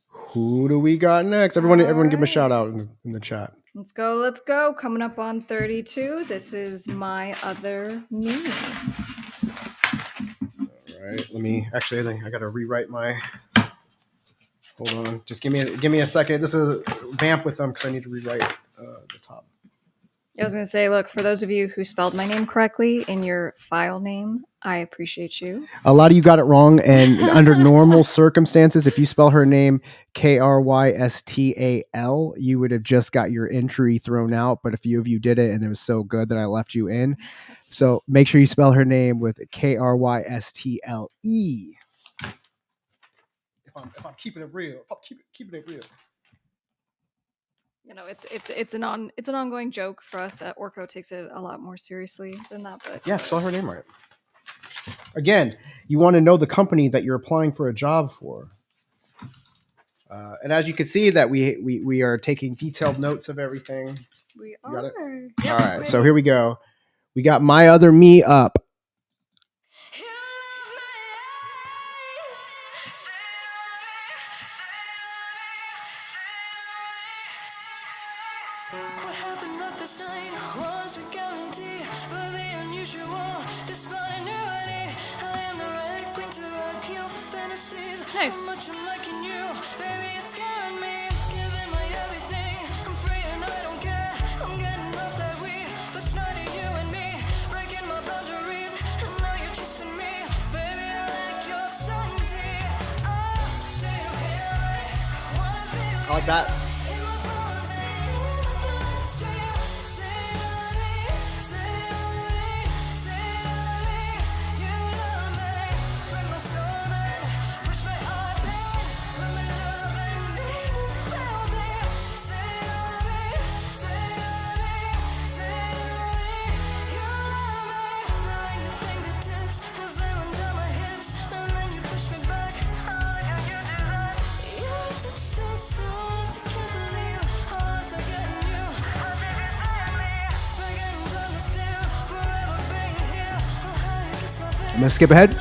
Who do we got next? Everyone give him a shout out in the chat. Let's go. Coming up on 32. This is My Other Me. All right. I gotta rewrite my. Hold on. Just give me a second. This is vamp with them because I need to rewrite the top. I was going to say, look, for those of you who spelled my name correctly in your file name, I appreciate you. A lot of you got it wrong, and under normal circumstances, if you spell her name Krystle, you would have just got your entry thrown out. But a few of you did it, and it was so good that I left you in. So make sure you spell her name with Krystle. If I'm keeping it real, keeping it real. You know, it's an ongoing joke for us. Orko takes it a lot more seriously than that. But yeah, spell her name right. Again, you want to know the company that you're applying for a job for. And as you can see that we are taking detailed notes of everything. We You got it? are. All right, so here we go. We got My Other Me up. What happened that this night was we guarantee for the unusual, despite spontaneity. I am the red queen to rock your fantasies. Nice. How much I'm liking you, baby, it's scaring me. Giving my everything, I'm free and I don't care. I'm getting off that we first night of you and me, breaking my boundaries, and now you're chasing me. Baby, I like your certainty. Oh, do you hear it? Wanna feel I like that. I'm gonna skip ahead.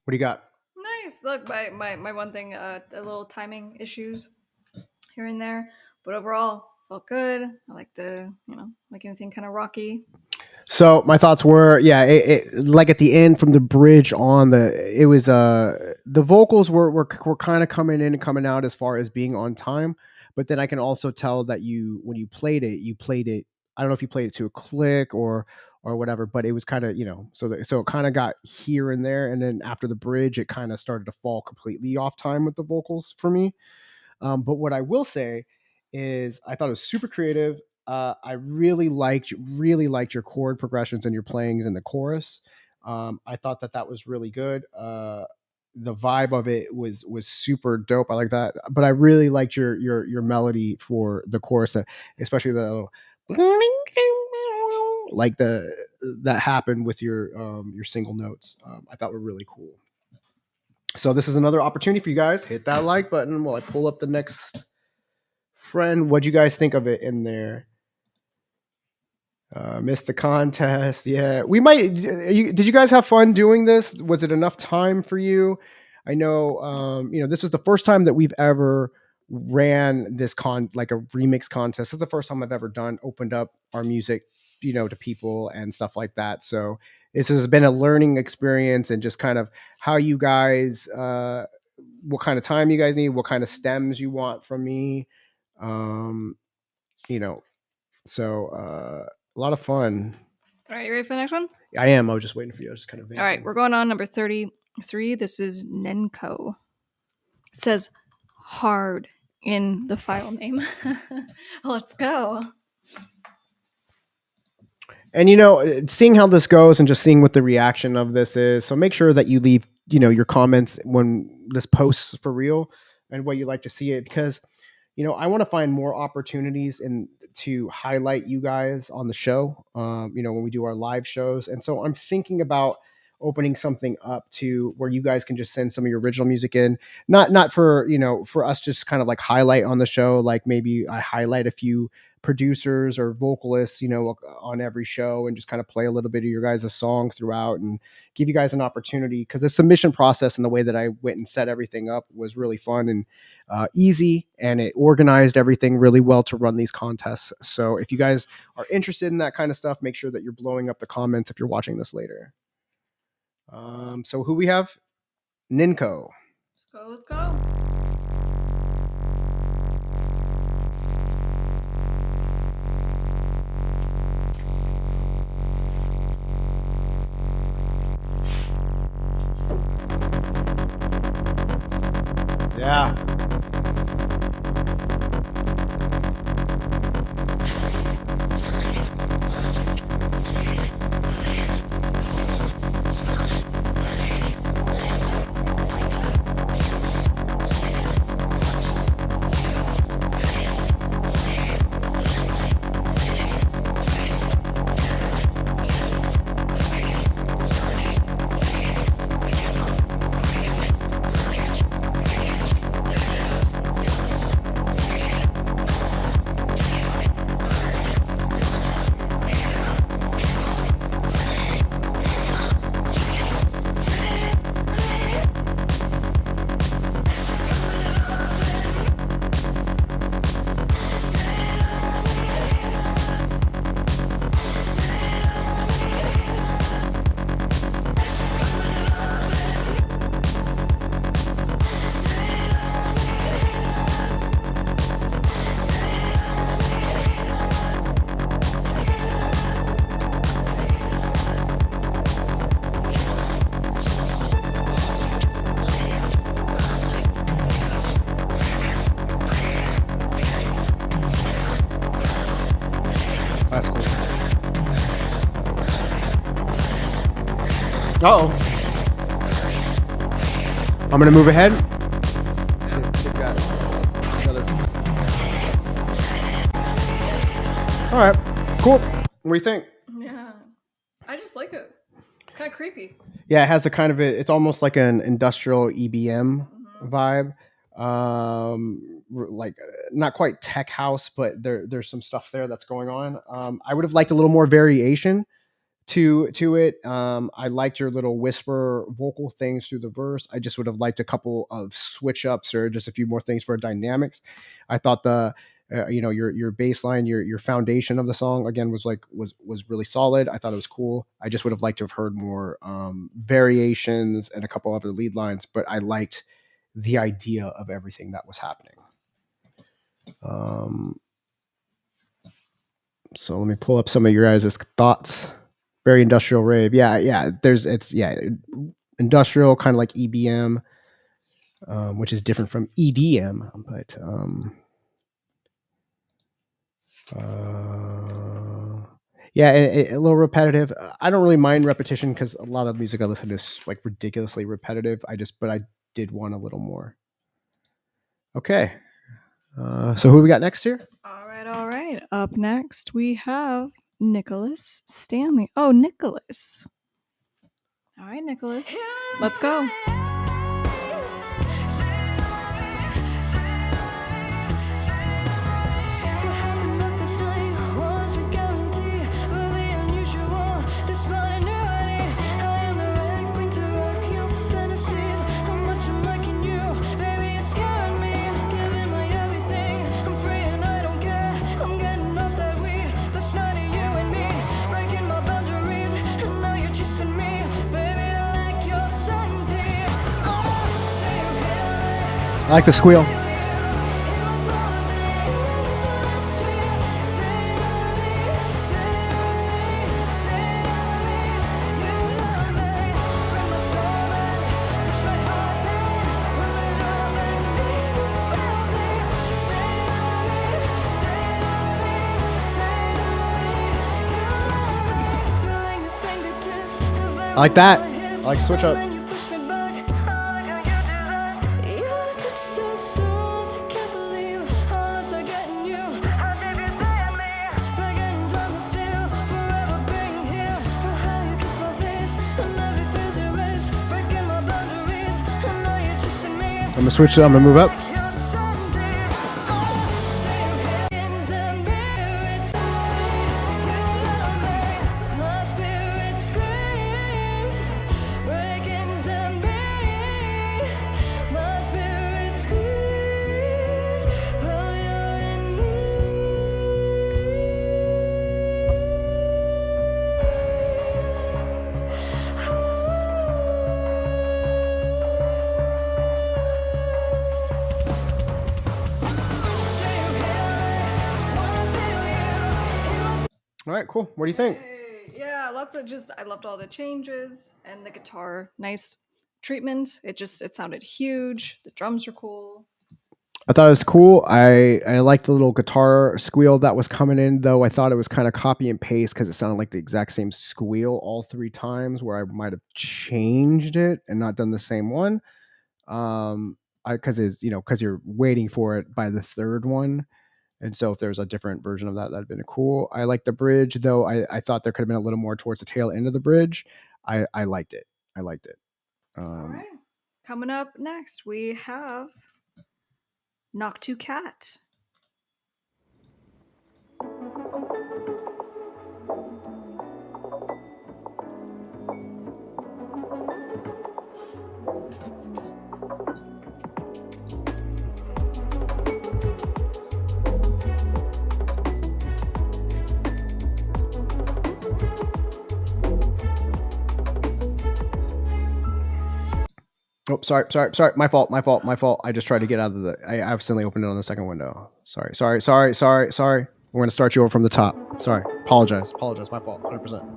What do you got? Nice. Look, my one thing, a little timing issues here and there, but overall felt good. I like like anything kind of rocky. So my thoughts were, yeah, like at the end from the bridge on it was the vocals were kind of coming in and coming out as far as being on time, but then I can also tell that when you played it. I don't know if you played it to a click or whatever, but it was kind of so it kind of got here and there, and then after the bridge, it kind of started to fall completely off time with the vocals for me. But what I will say is, I thought it was super creative. I really liked your chord progressions and your playings in the chorus. I thought that was really good. The vibe of it was super dope. I like that, but I really liked your melody for the chorus, especially the like the that happened with your single notes. I thought were really cool. So this is another opportunity for you guys. Hit that like button while I pull up the next friend. What'd you guys think of it in there? Missed the contest. Yeah, we might. Did you guys have fun doing this? Was it enough time for you? I know. This was the first time that we've ever ran this like a remix contest. This is the first time I've ever opened up our music, to people and stuff like that. So this has been a learning experience, and just kind of how you guys, what kind of time you guys need, what kind of stems you want from me. Um, you know, a lot of fun. All right, you ready for the next one? I am. I was just waiting for you. I was just kind of All right, we're going on number 33. This is Nenko. It says hard in the file name. Let's go. And seeing how this goes and just seeing what the reaction of this is. So make sure that you leave, your comments when this posts for real and what you like to see it, because I want to find more opportunities and to highlight you guys on the show. When we do our live shows. And so I'm thinking about opening something up to where you guys can just send some of your original music in, not for, for us, just kind of like highlight on the show. Like maybe I highlight a few producers or vocalists, on every show, and just kind of play a little bit of your guys' song throughout and give you guys an opportunity, because the submission process and the way that I went and set everything up was really fun and easy, and it organized everything really well to run these contests. So if you guys are interested in that kind of stuff, make sure that you're blowing up the comments if you're watching this later. So who we have? Ninko. Let's go. Yeah. That's cool. Uh-oh. I'm going to move ahead. See if we got another. All right. Cool. What do you think? Yeah. I just like it. It's kind of creepy. Yeah, it has it's almost like an industrial EBM vibe. Like not quite tech house, but there's some stuff there that's going on. I would have liked a little more variation to it. I liked your little whisper vocal things through the verse. I just would have liked a couple of switch ups or just a few more things for dynamics. I thought the your bass line, your foundation of the song again was really solid. I thought it was cool. I just would have liked to have heard more variations and a couple other lead lines, but I liked the idea of everything that was happening. So let me pull up some of your guys' thoughts. Very industrial rave. Yeah. Industrial, kind of like EBM, which is different from EDM, but a little repetitive. I don't really mind repetition because a lot of music I listen to is like ridiculously repetitive. But I did want a little more. Okay. So who we got next here? All right. Up next, we have Nicholas Stanley. Oh, Nicholas. All right, Nicholas. Let's go. I like the squeal. I like that. I like the switch up. I'm gonna switch it. I'm gonna move up. All right, cool. What do you think? Yeah, I loved all the changes and the guitar. Nice treatment. It sounded huge. The drums are cool. I thought it was cool. I liked the little guitar squeal that was coming in, though I thought it was kind of copy and paste because it sounded like the exact same squeal all three times, where I might have changed it and not done the same one. Because you're waiting for it by the third one. And so if there's a different version of that, that'd been cool. I like the bridge, though. I thought there could have been a little more towards the tail end of the bridge. I liked it. I liked it. All right. Coming up next, we have Knock to Cat. Oh, sorry. My fault. I just tried to get out of the. I accidentally opened it on the second window. Sorry. We're gonna start you over from the top. Sorry. Apologize. My fault. 100%.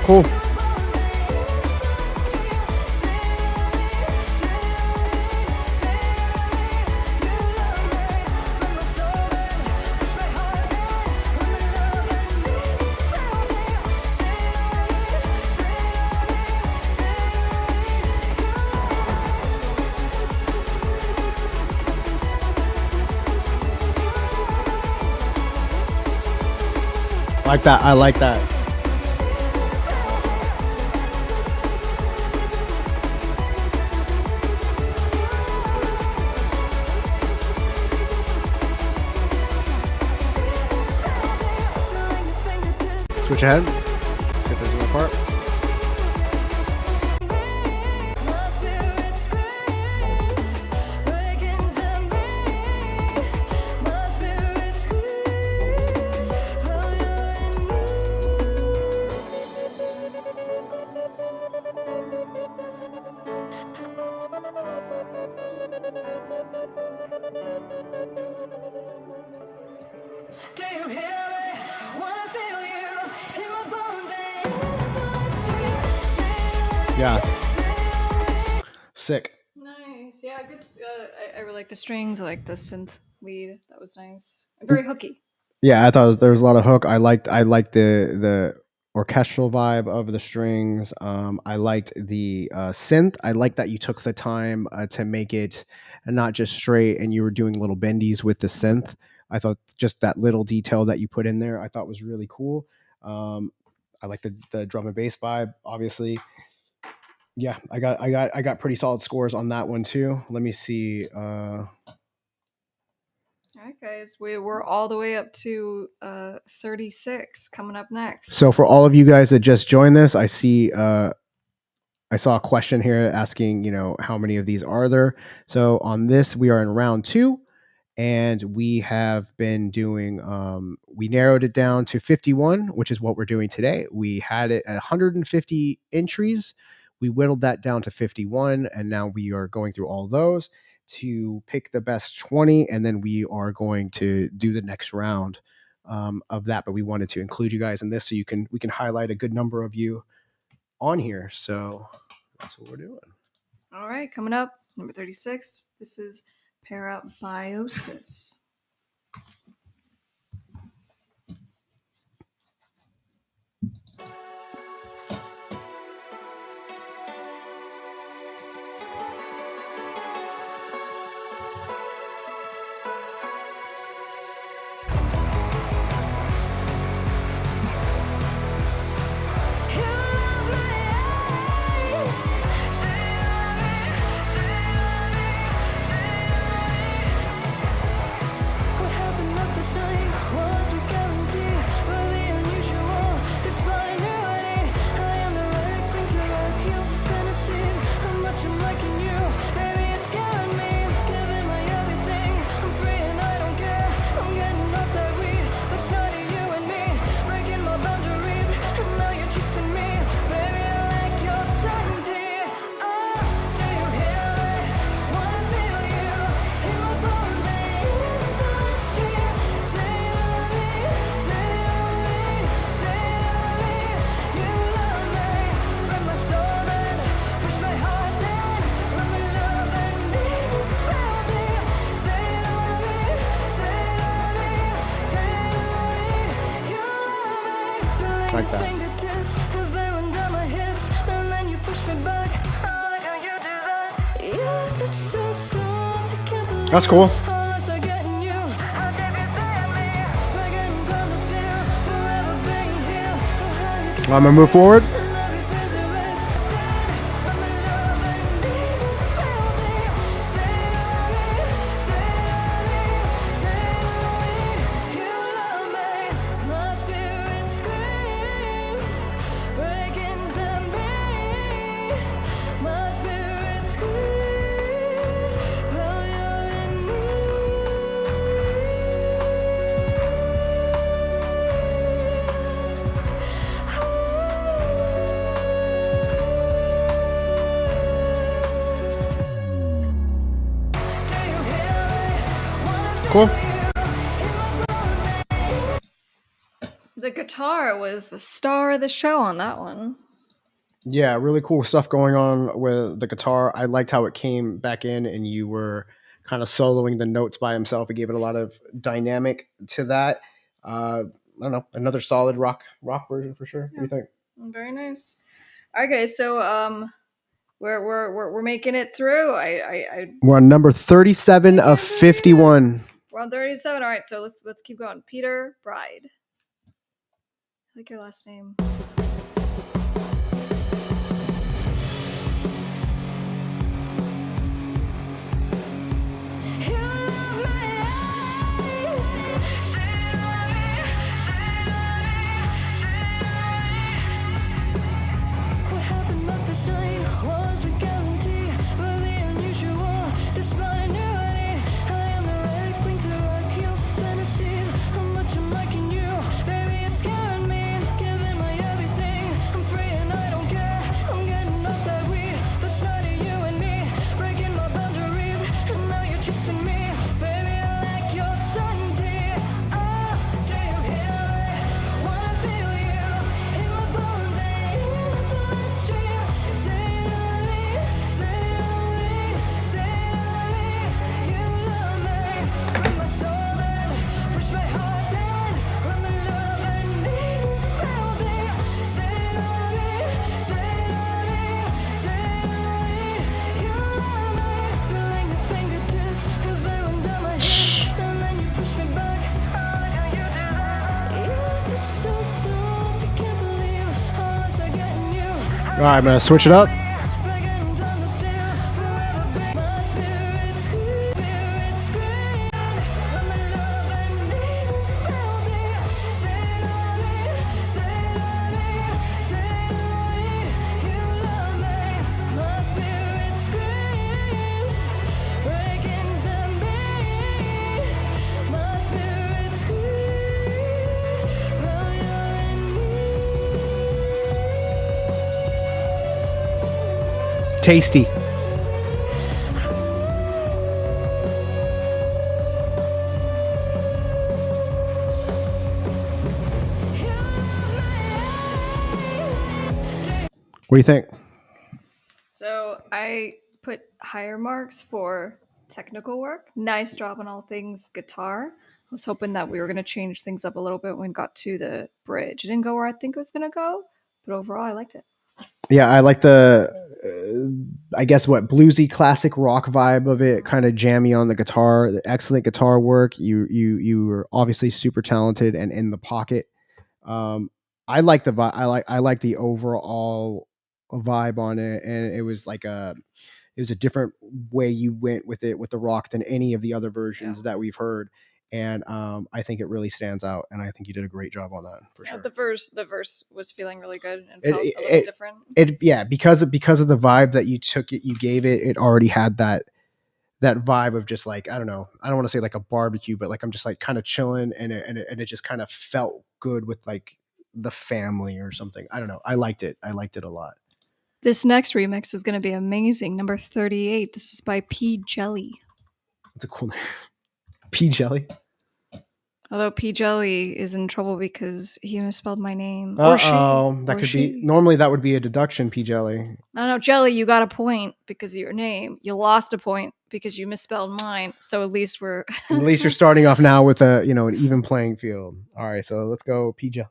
Cool. Like that. I like that. Switch ahead. Get this one apart. Yeah. Sick. Nice. Yeah, good. I really like the strings. I like the synth lead. That was nice. Very hooky. Yeah, I thought there was a lot of hook. I liked the orchestral vibe of the strings. I liked the synth. I liked that you took the time to make it not just straight, and you were doing little bendies with the synth. I thought just that little detail that you put in there, I thought was really cool. I like the drum and bass vibe, obviously. Yeah, I got pretty solid scores on that one too. Let me see. All right, guys, we're all the way up to 36 coming up next. So for all of you guys that just joined this, I see I saw a question here asking, how many of these are there? So on this, we are in round 2, and we have been doing, we narrowed it down to 51, which is what we're doing today. We had it at 150 entries. We whittled that down to 51, and now we are going through all those to pick the best 20, and then we are going to do the next round of that. But we wanted to include you guys in this so we can highlight a good number of you on here. So that's what we're doing. All right, coming up, number 36. This is Parabiosis. Like that. That's cool. I'm gonna move forward. Cool. The guitar was the star of the show on that one. Yeah, really cool stuff going on with the guitar. I liked how it came back in and you were kind of soloing the notes by himself. It gave it a lot of dynamic to that. I don't know, another solid rock version for sure. Yeah. What do you think? Very nice. Okay, so we're making it through. We're on number 37 of 51. We're on 37. All right, so let's keep going. Peter Bride. like your last name. All right, I'm gonna switch it up. Tasty. What do you think? So I put higher marks for technical work. Nice job on all things guitar. I was hoping that we were going to change things up a little bit when we got to the bridge. It didn't go where I think it was going to go, but overall I liked it. Yeah, I like the, I guess what, bluesy classic rock vibe of it, kind of jammy on the guitar. The excellent guitar work. You were obviously super talented and in the pocket. I like the vibe. I like the overall vibe on it, and it was like a different way you went with it with the rock than any of the other versions that we've heard. And I think it really stands out, and I think you did a great job on that for sure. The verse was feeling really good and felt a little different. Because of the vibe that you took it, you gave it. It already had that vibe of just like, I don't know, I don't want to say like a barbecue, but like I'm just like kind of chilling, and it just kind of felt good with like the family or something. I don't know. I liked it a lot. This next remix is going to be amazing. Number 38. This is by P Jelly. That's a cool name. P Jelly. Although P Jelly is in trouble because he misspelled my name. Oh, that could be. Normally, that would be a deduction. P Jelly. I don't know, Jelly. You got a point because of your name. You lost a point because you misspelled mine. So at least we're. At least you're starting off now with an even playing field. All right, so let's go P Jelly.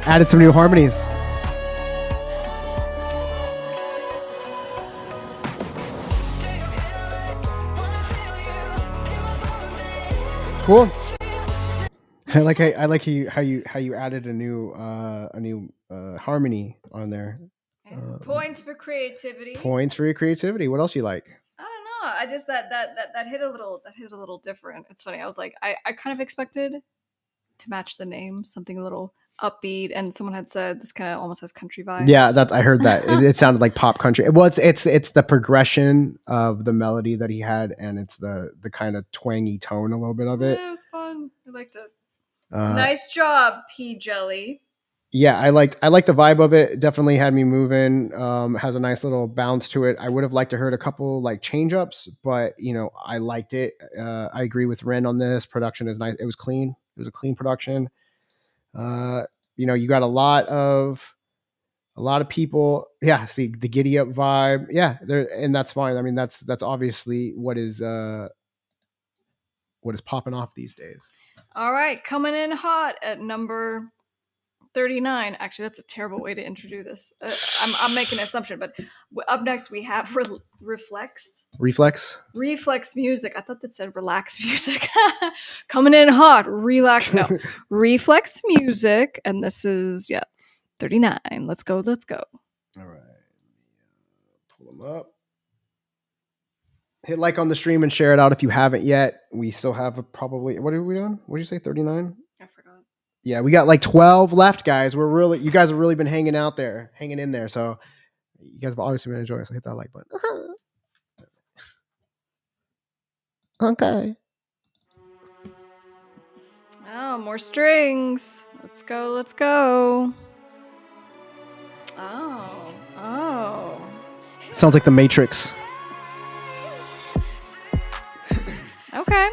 Added some new harmonies. Cool. I like how you added a new harmony on there. Points for creativity. Points for your creativity. What else you like? I don't know. I just that hit a little different. It's funny. I was like, I kind of expected to match the name, something a little upbeat, and someone had said this kind of almost has country vibes. Yeah, I heard that. It sounded like pop country. Well, it's the progression of the melody that he had, and it's the kind of twangy tone, a little bit of it. Yeah, it was fun. I liked it. Nice job, P Jelly. Yeah, I liked the vibe of it. Definitely had me moving. Has a nice little bounce to it. I would have liked to heard a couple like change ups, but I liked it. I agree with Ren on this. Production is nice. It was clean. It was a clean production. You got a lot of people. Yeah, see the giddy up vibe. Yeah, and that's fine. I mean, that's obviously what is popping off these days. All right, coming in hot at number 39. Actually, that's a terrible way to introduce this. I'm making an assumption, but up next we have Reflex music. I thought that said relax music. Coming in hot, relax. No, Reflex music, and this is 39. Let's go. All right, pull them up. Hit like on the stream and share it out if you haven't yet. We still have probably, what are we on? What did you say, 39? I forgot. Yeah, we got like 12 left, guys. You guys have really been hanging in there. So you guys have obviously been enjoying. So hit that like button. Okay. Oh, more strings. Let's go. Oh. Sounds like the Matrix. Okay.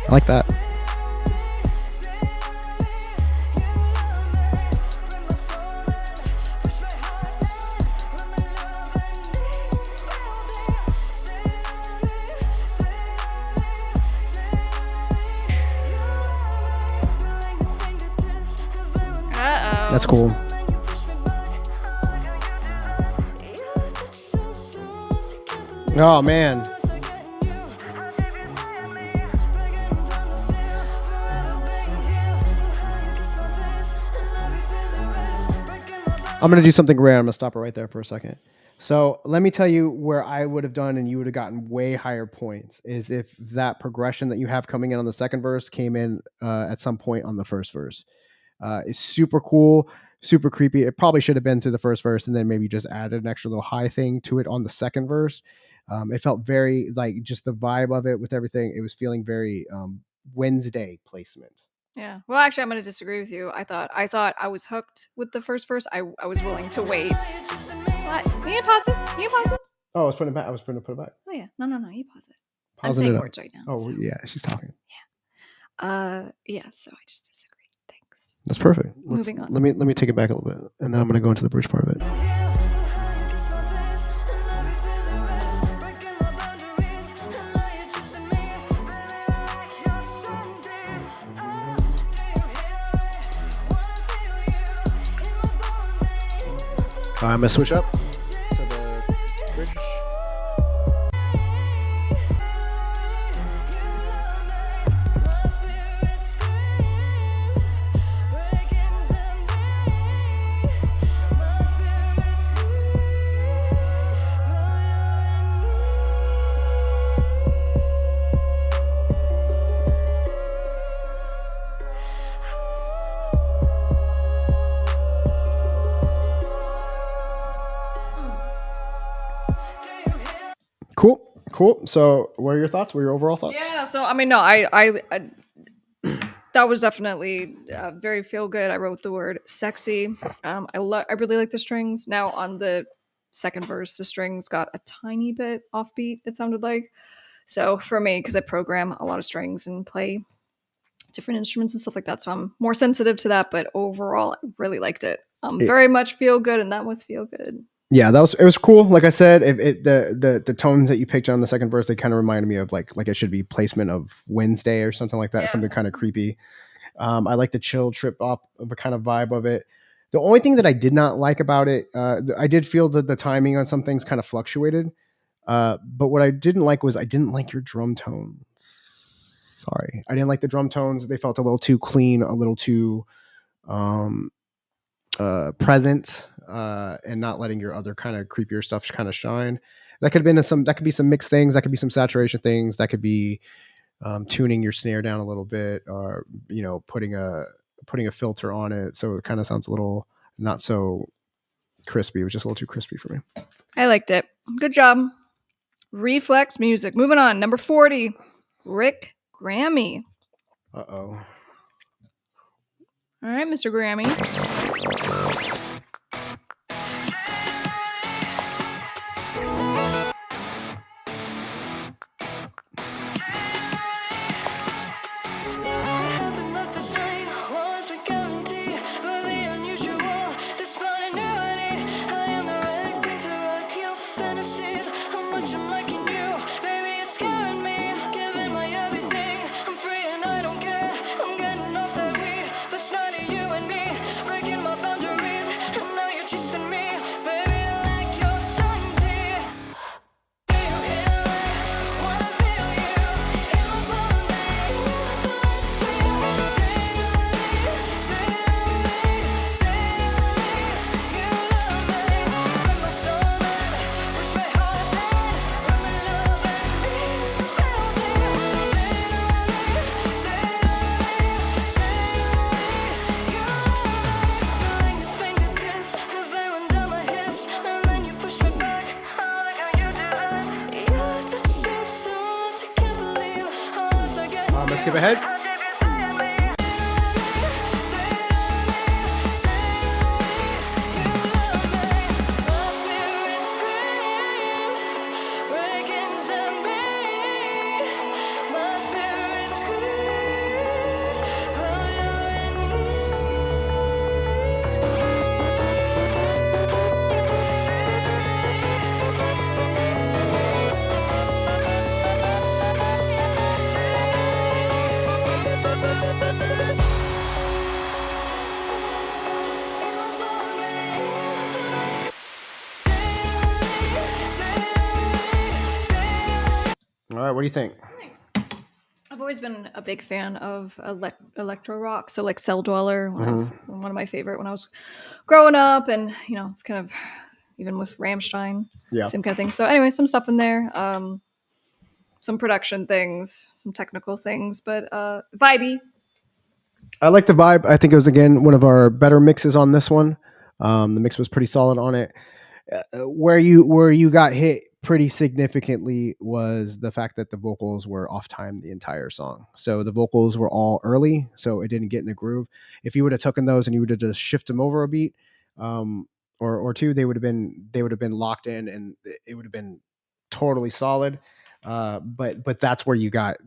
I like that. Uh-oh. That's cool. Oh, man. I'm going to do something rare. I'm going to stop it right there for a second. So let me tell you where I would have done and you would have gotten way higher points is if that progression that you have coming in on the second verse came in at some point on the first verse. It's super cool, super creepy. It probably should have been through the first verse and then maybe just added an extra little high thing to it on the second verse. It felt very like just the vibe of it with everything. It was feeling very Wednesday placement. Yeah. Well, actually, I'm going to disagree with you. I thought I was hooked with the first verse. I was willing to wait. What? Can you pause it? Oh, I was putting it back. I was putting it back. Oh yeah. No. You pause it. I'm saying words right now. Oh so. Yeah, she's talking. Yeah. Yeah. So I just disagree. Thanks. That's perfect. Moving on. Let me take it back a little bit, and then I'm going to go into the bridge part of it. I'm going to switch up to the bridge. Cool. So, what are your thoughts? What are your overall thoughts? Yeah. So, I mean, no, I that was definitely very feel good. I wrote the word sexy. I really like the strings. Now on the second verse, the strings got a tiny bit offbeat, it sounded like. So for me, because I program a lot of strings and play different instruments and stuff like that, so I'm more sensitive to that. But overall, I really liked it. Very much feel good, and that was feel good. Yeah, it was cool. Like I said, the tones that you picked on the second verse, they kind of reminded me of like it should be placement of Wednesday or something like that, something kind of creepy. I like the chill trip up of a kind of vibe of it. The only thing that I did not like about it, I did feel that the timing on some things kind of fluctuated. But what I didn't like was I didn't like your drum tones. Sorry, I didn't like the drum tones. They felt a little too clean, a little too present, and not letting your other kind of creepier stuff kind of shine. That could have been some. That could be some mixed things. That could be some saturation things. That could be tuning your snare down a little bit, or putting a filter on it, so it kind of sounds a little not so crispy. It was just a little too crispy for me. I liked it. Good job. Reflex music. Moving on. Number 40, Rick Grammy. Uh-oh. All right, Mr. Grammy. Let's skip ahead. All right, what do you think? Thanks. I've always been a big fan of electro rock, so like Cell Dweller was one of my favorite when I was growing up, and it's kind of even with Rammstein, same kind of thing. So anyway, some stuff in there, some production things, some technical things, but vibey. I like the vibe. I think it was again one of our better mixes on this one. The mix was pretty solid on it. Where you got hit pretty significantly was the fact that the vocals were off time the entire song. So the vocals were all early, so it didn't get in the groove. If you would have taken those and you would have just shift them over a beat, or two, they would have been locked in, and it would have been totally solid. But that's where you got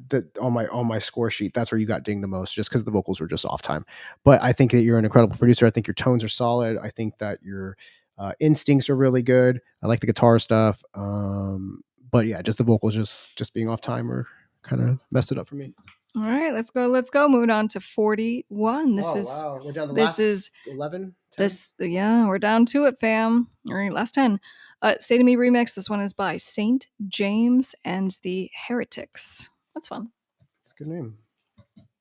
on my score sheet. That's where you got dinged the most, just because the vocals were just off time. But I think that you're an incredible producer. I think your tones are solid. I think that your instincts are really good. I like the guitar stuff. But yeah, just the vocals just being off time or kind of messed it up for me. All right, let's go. Moving on to 41. Wow. We're down to last 11. 10? We're down to it, fam. All right, last 10. Say to Me remix. This one is by Saint James and the Heretics. That's fun. That's a good name.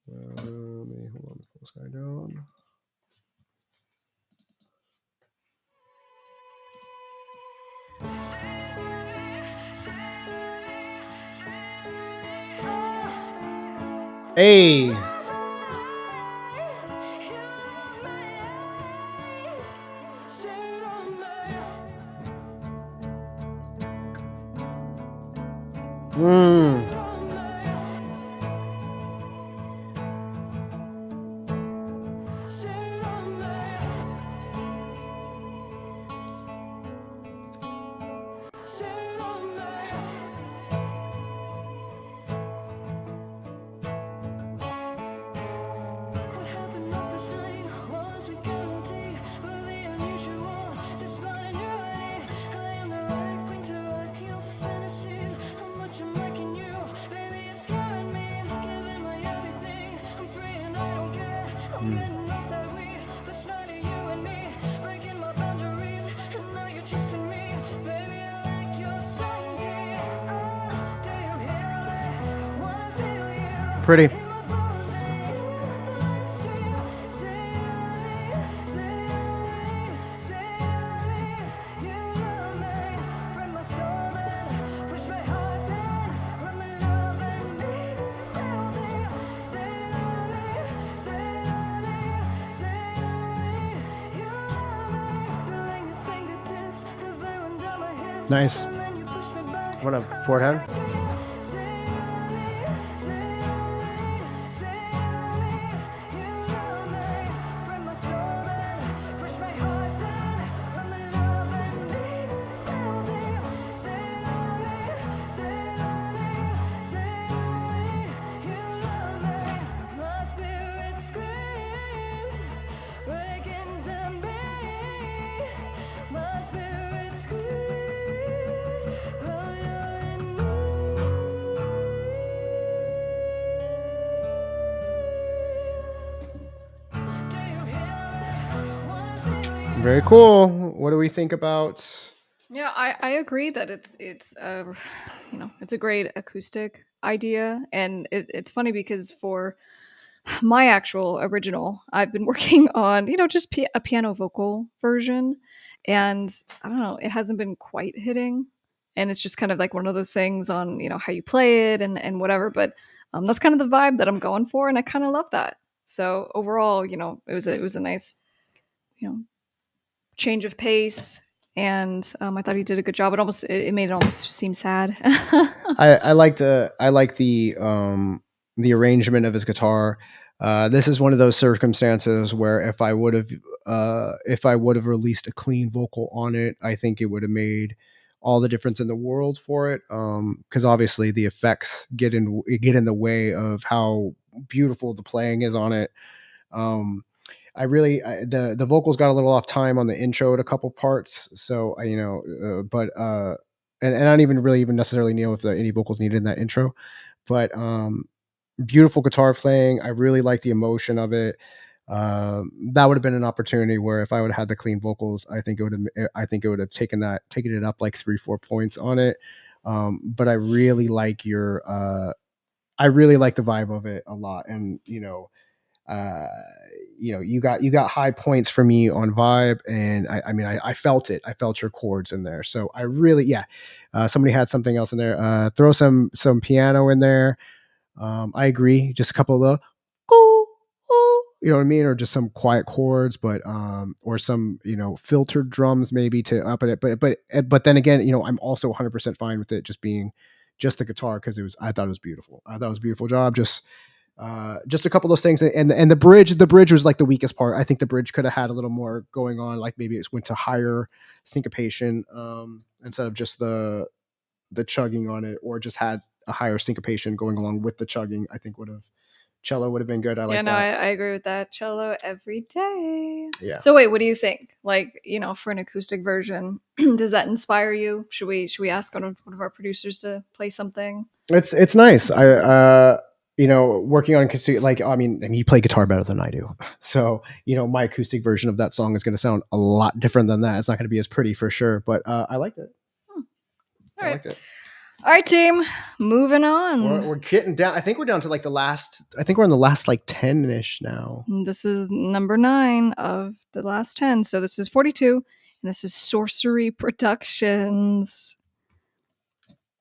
Let me hold on, pull this guy down. Hey. Pretty. Nice. What up, Fordhead? Very cool. What do we think about? Yeah, I agree that it's it's a great acoustic idea, and it's funny because for my actual original, I've been working on just a piano vocal version, and I don't know, it hasn't been quite hitting, and it's just kind of like one of those things on how you play it and whatever, but that's kind of the vibe that I'm going for, and I kind of love that. So overall, it was a nice you know change of pace, and I thought he did a good job. It made it almost seem sad. I like the arrangement of his guitar. This is one of those circumstances where if I would have released a clean vocal on it, I think it would have made all the difference in the world for it. Because obviously the effects get in the way of how beautiful the playing is on it. The vocals got a little off time on the intro at a couple parts, so and I don't even necessarily know if any vocals needed in that intro, but beautiful guitar playing. I really like the emotion of it. That would have been an opportunity where if I would have had the clean vocals, I think it would have taken it up like 3-4 points on it. But I really like the vibe of it a lot, and you got high points for me on vibe, and I felt it. I felt your chords in there. So I really, somebody had something else in there. Throw some piano in there. I agree. Just a couple of the, you know what I mean, or just some quiet chords, but or some filtered drums maybe to up it. But then again, I'm also 100% fine with it just being just the guitar, because I thought it was beautiful. I thought it was a beautiful job. Just a couple of those things, and the bridge was like the weakest part. I think the bridge could have had a little more going on, like maybe it went to higher syncopation instead of just the chugging on it, or just had a higher syncopation going along with the chugging. I think cello would have been good. I agree with that. Cello every day. Yeah. So wait, what do you think? Like, for an acoustic version, does that inspire you? Should we ask one of our producers to play something? It's nice. Working on acoustic, you play guitar better than I do. So, my acoustic version of that song is going to sound a lot different than that. It's not going to be as pretty for sure, but I liked it. I liked it. All right, team, moving on. We're getting down. I think we're down to like we're in the last like 10-ish now. This is number 9 of the last 10. So this is 42, and this is Sorcery Productions.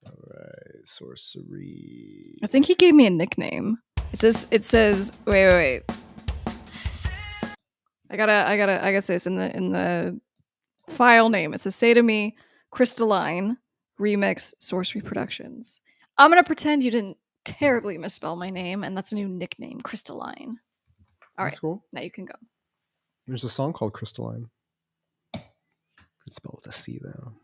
All right, Sorcery. I think he gave me a nickname. It says wait. I gotta say this in the file name. It says "Say to Me, Crystalline Remix Sorcery Productions." I'm gonna pretend you didn't terribly misspell my name, and that's a new nickname, Crystalline. All right, cool. Now you can go. There's a song called Crystalline. It's spelled with a C though.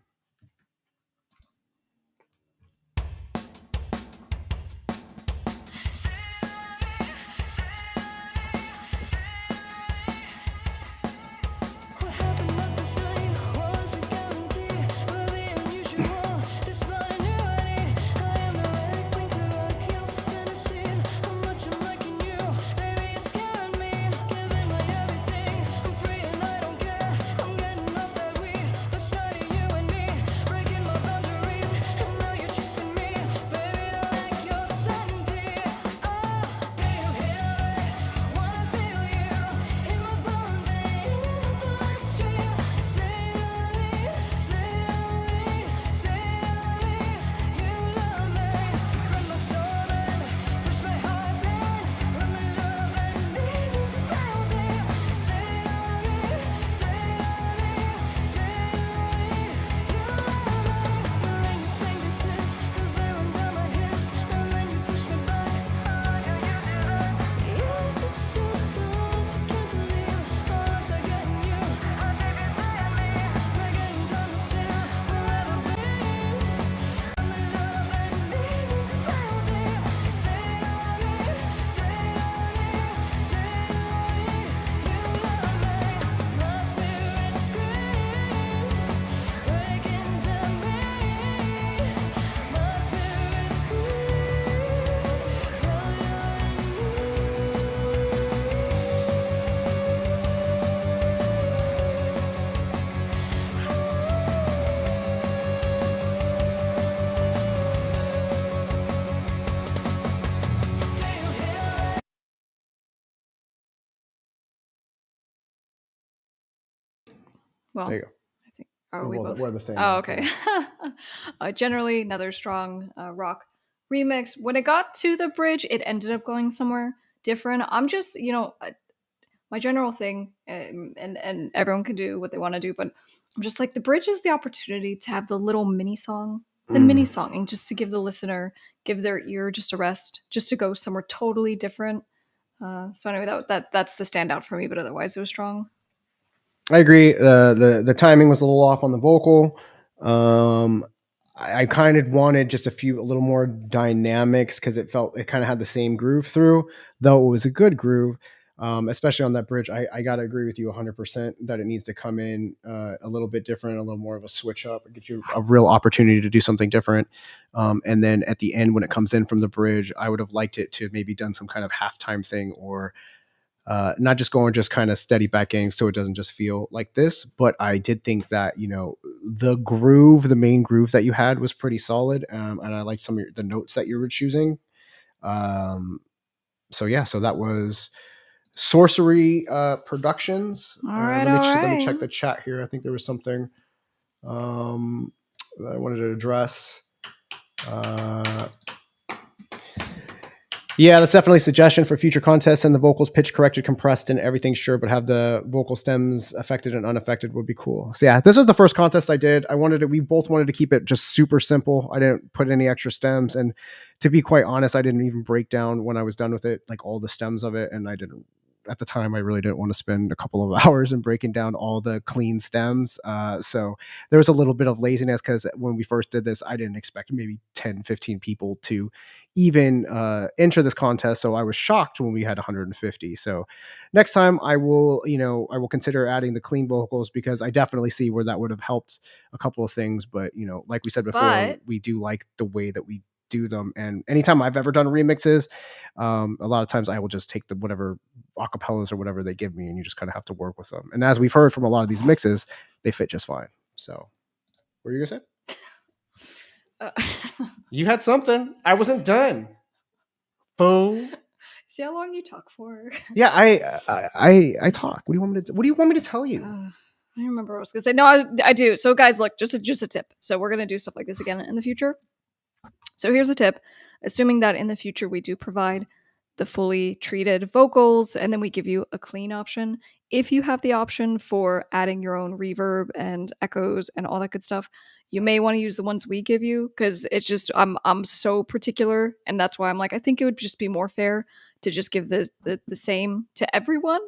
Well, There you go. I think are we both? We're the same. Oh, okay. Generally, another strong rock remix. When it got to the bridge, it ended up going somewhere different. I'm just, my general thing, and everyone can do what they want to do, but I'm just like the bridge is the opportunity to have the little mini song, mini songing, just to give the listener, give their ear just a rest, just to go somewhere totally different. So anyway, that's the standout for me, but otherwise it was strong. I agree. The timing was a little off on the vocal. I kind of wanted just a little more dynamics because it kind of had the same groove through, though it was a good groove. Especially on that bridge, I gotta agree with you 100% that it needs to come in a little bit different, a little more of a switch up. It gives you a real opportunity to do something different. And then at the end, when it comes in from the bridge, I would have liked it to maybe done some kind of halftime thing, or not just going just kind of steady backing so it doesn't just feel like this. But I did think that, the main groove that you had was pretty solid. And I liked some of the notes that you were choosing. So that was Sorcery Productions. All right, Let me check the chat here. I think there was something that I wanted to address. Yeah, that's definitely a suggestion for future contests, and the vocals pitch corrected, compressed, and everything. Sure, but have the vocal stems affected and unaffected would be cool. So yeah, this was the first contest I did. We both wanted to keep it just super simple. I didn't put any extra stems, and to be quite honest, I didn't even break down when I was done with it, like all the stems of it, and at the time, I really didn't want to spend a couple of hours in breaking down all the clean stems. So there was a little bit of laziness because when we first did this, I didn't expect maybe 10, 15 people to even enter this contest. So I was shocked when we had 150. So next time I will consider adding the clean vocals, because I definitely see where that would have helped a couple of things. But, like we said before, we do like the way that we do them. And anytime I've ever done remixes, a lot of times I will just take the whatever acapellas or whatever they give me, and you just kind of have to work with them. And as we've heard from a lot of these mixes, they fit just fine. So what were you gonna say? You had something. I wasn't done. Boom. See how long you talk for? Yeah, I talk. What do you want me to tell you? I don't remember what I was gonna say. No, I do. So guys, look, just a tip. So we're gonna do stuff like this again in the future. So here's a tip. Assuming that in the future we do provide the fully treated vocals, and then we give you a clean option. If you have the option for adding your own reverb and echoes and all that good stuff, you may want to use the ones we give you, because it's just I'm so particular, and that's why I'm like, I think it would just be more fair to just give the same to everyone,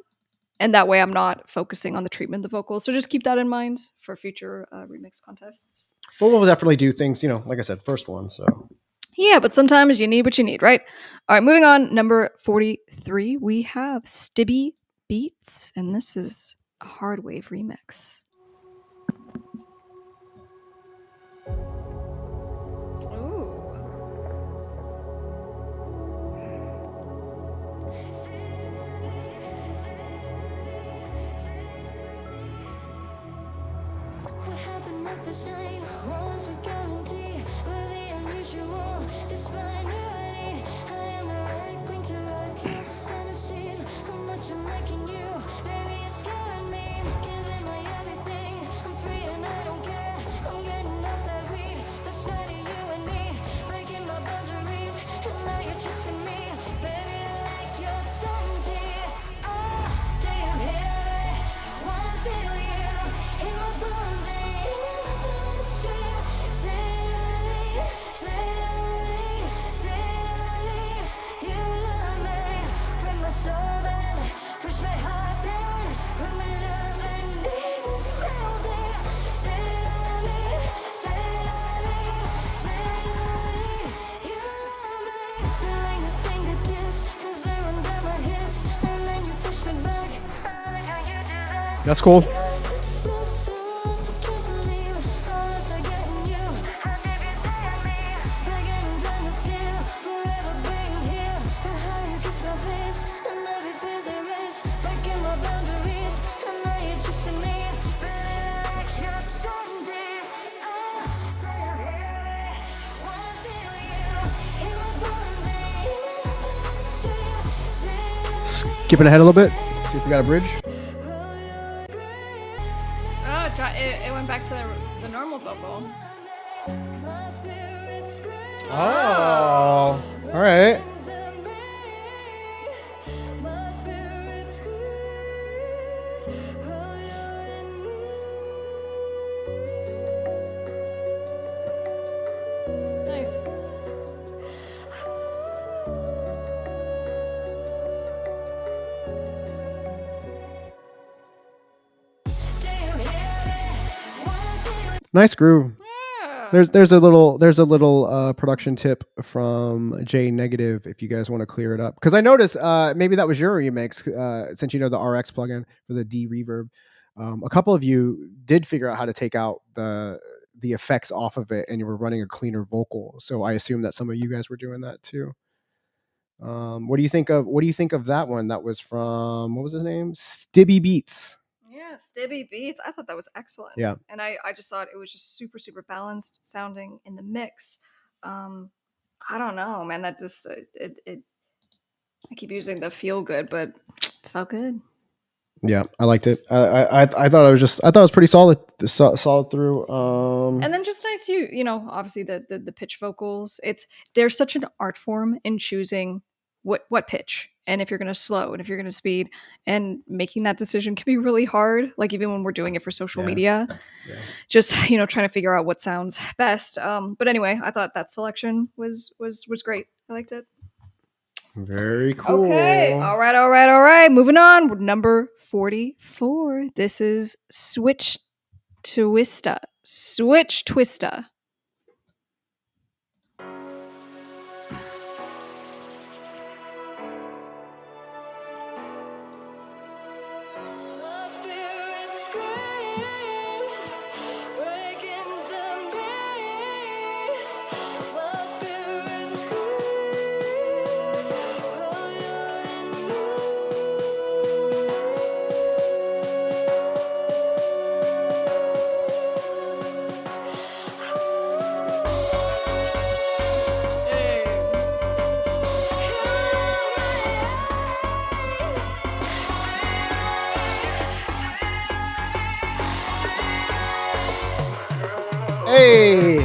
and that way I'm not focusing on the treatment of the vocals. So just keep that in mind for future remix contests. Well, we'll definitely do things, like I said, first one. So yeah, but sometimes you need what you need, right? All right, moving on. Number 43, we have Stibby Beats, and this is a hard wave remix. that's cool. Skipping ahead a little bit. See if we got a bridge. it went back to the normal vocal. Oh, all right. Nice. Nice groove. Yeah. There's a little production tip from J Negative if you guys want to clear it up, because I noticed maybe that was your remix, since you know the RX plugin for the D reverb. A couple of you did figure out how to take out the effects off of it, and you were running a cleaner vocal. So I assume that some of you guys were doing that too. What do you think of that one? That was from, what was his name? Stibby Beats. Yeah, Stibby Beats. I thought that was excellent. Yeah. And I just thought it was just super, super balanced sounding in the mix. I don't know, man. That just it I keep using the feel good, but it felt good. Yeah, I liked it. I thought it was pretty solid, solid through. And then just nice, you know, obviously the pitch vocals. There's such an art form in choosing what pitch, and if you're going to slow and if you're going to speed, and making that decision can be really hard. Like even when we're doing it for social media, just trying to figure out what sounds best. But anyway, I thought that selection was great. I liked it. Very cool. Okay. All right. Moving on. Number 44. This is Switch Twista. Switch Twista. Hey.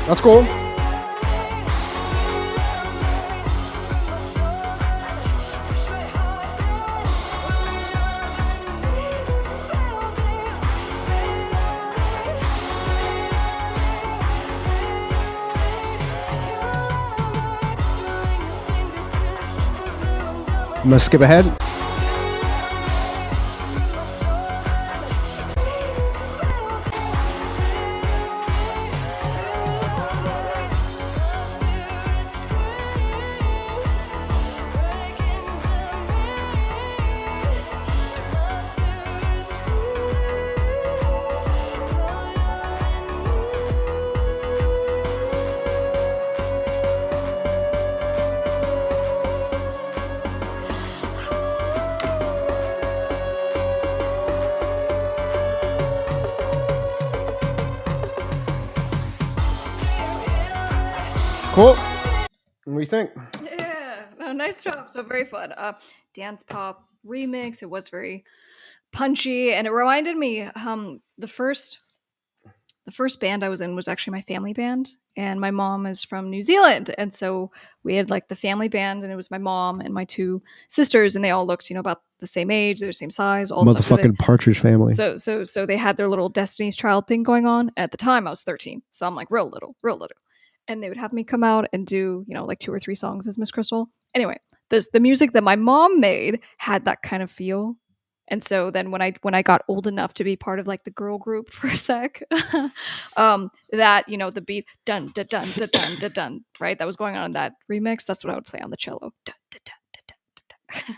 That's cool. I'm gonna skip ahead. Cool. What do you think? Yeah, no, nice job. So very fun. Dance pop remix. It was very punchy, and it reminded me. The first band I was in was actually my family band, and my mom is from New Zealand, and so we had like the family band, and it was my mom and my two sisters, and they all looked, about the same age, they're the same size, all stuff. Motherfucking Partridge Family. So they had their little Destiny's Child thing going on. At the time, I was 13, so I'm like real little. And they would have me come out and do, like 2 or 3 songs as Miss Krystle. Anyway, the music that my mom made had that kind of feel. And so then when I got old enough to be part of like the girl group for a sec, that the beat dun dun dun dun dun dun dun, right, that was going on in that remix. That's what I would play on the cello. Dun, dun, dun, dun, dun, dun.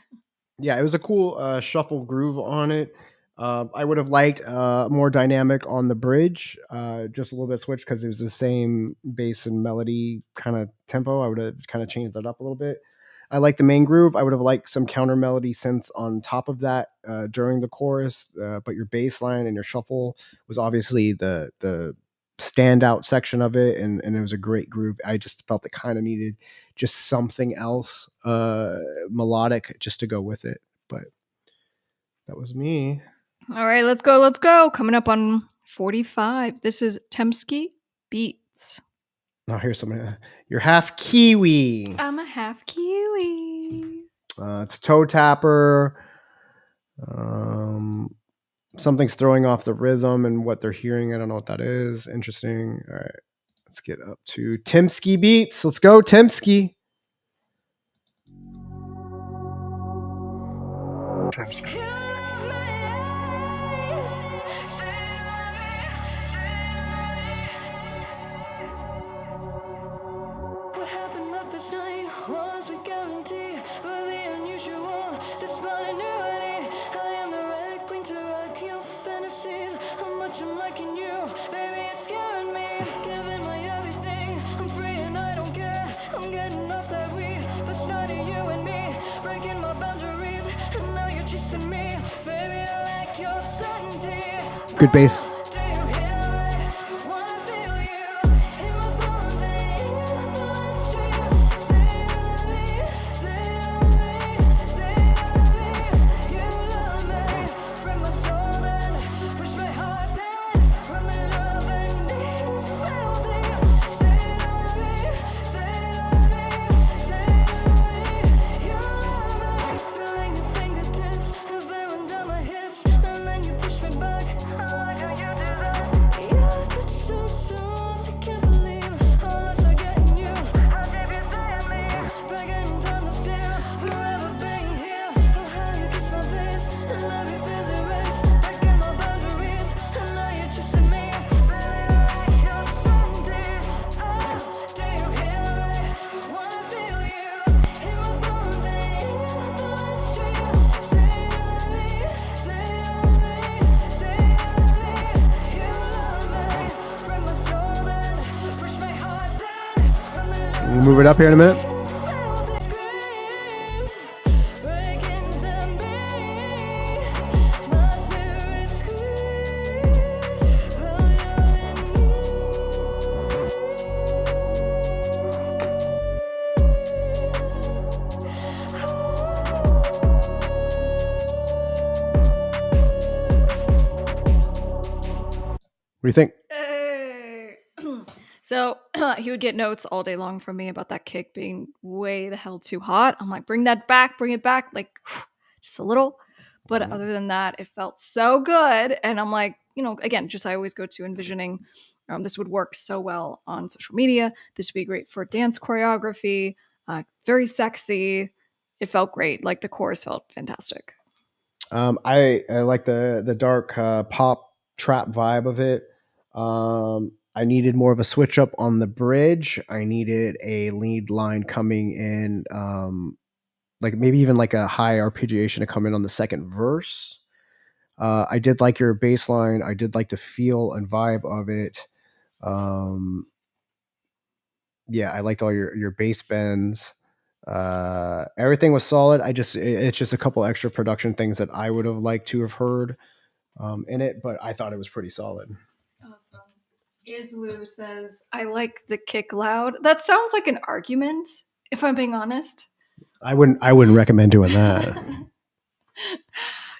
Yeah, it was a cool shuffle groove on it. I would have liked more dynamic on the bridge, just a little bit switched because it was the same bass and melody kind of tempo. I would have kind of changed that up a little bit. I like the main groove. I would have liked some counter melody synths on top of that during the chorus, but your bass line and your shuffle was obviously the standout section of it, and it was a great groove. I just felt it kind of needed just something else melodic just to go with it, but that was me. All right, let's go. Coming up on 45. This is Temsky Beats. Oh, here's somebody. You're half Kiwi. I'm a half Kiwi. It's toe tapper. Something's throwing off the rhythm and what they're hearing. I don't know what that is. Interesting. All right, let's get up to Temsky Beats. Let's go, Temsky. What happened up this night was we guarantee for the unusual, the spontaneity. I am the red queen to rock your fantasies. How much I'm liking you, baby, it's scaring me. Giving my everything, I'm free and I don't care. I'm getting off that weed, first night of you and me, breaking my boundaries, and now you're chasing me. Baby, I like your certainty. Good bass. Do you hear me? Wanna feel you in my bones and in my bloodstream. Say to me, say to me, say to me, you love me. Break my soul and push my heart then. Run my love and be filthy. Say to me, say to me, say to me, you love me. Feeling your fingertips as they run down my hips, and then you push me back. How do you do that? Your touch so soft, I can't believe how lost I get in you. How deep you say me, begging time to steal, forever being here. How you kiss my face, and love you feels erased, breaking my boundaries, and now you're chasing me. Baby, I like your certainty. Oh, do you hear me? Wanna feel you in my bones and in my bloodstream. Say to me, say to me, say to me, you love me. Break my soul then, push my heart then. Run my love We'll move it up here in a minute. What do you think? Hey. So he would get notes all day long from me about that kick being way the hell too hot. I'm like, bring it back, like just a little. But other than that, it felt so good. And I'm like, again, just I always go to envisioning this would work so well on social media. This would be great for dance choreography. Very sexy. It felt great. Like the chorus felt fantastic. I like the dark pop trap vibe of it. I needed more of a switch up on the bridge. I needed a lead line coming in, like maybe even like a high arpeggiation to come in on the second verse. I did like your bass line. I did like the feel and vibe of it. Yeah, I liked all your bass bends. Everything was solid. It's just a couple extra production things that I would have liked to have heard in it, but I thought it was pretty solid. Awesome. Islu says, I like the kick loud. That sounds like an argument, if I'm being honest. I wouldn't recommend doing that.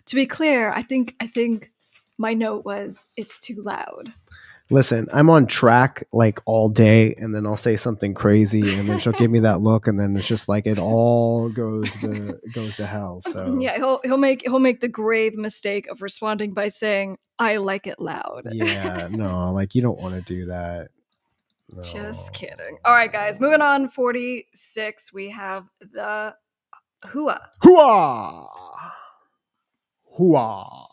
To be clear, I think my note was it's too loud. Listen, I'm on track like all day, and then I'll say something crazy, and then she'll give me that look, and then it's just like it all goes to hell. So yeah, he'll make the grave mistake of responding by saying, "I like it loud." Yeah, no, like you don't want to do that. No. Just kidding. All right, guys, moving on. 46. We have the Hua. Hooah! Hooah.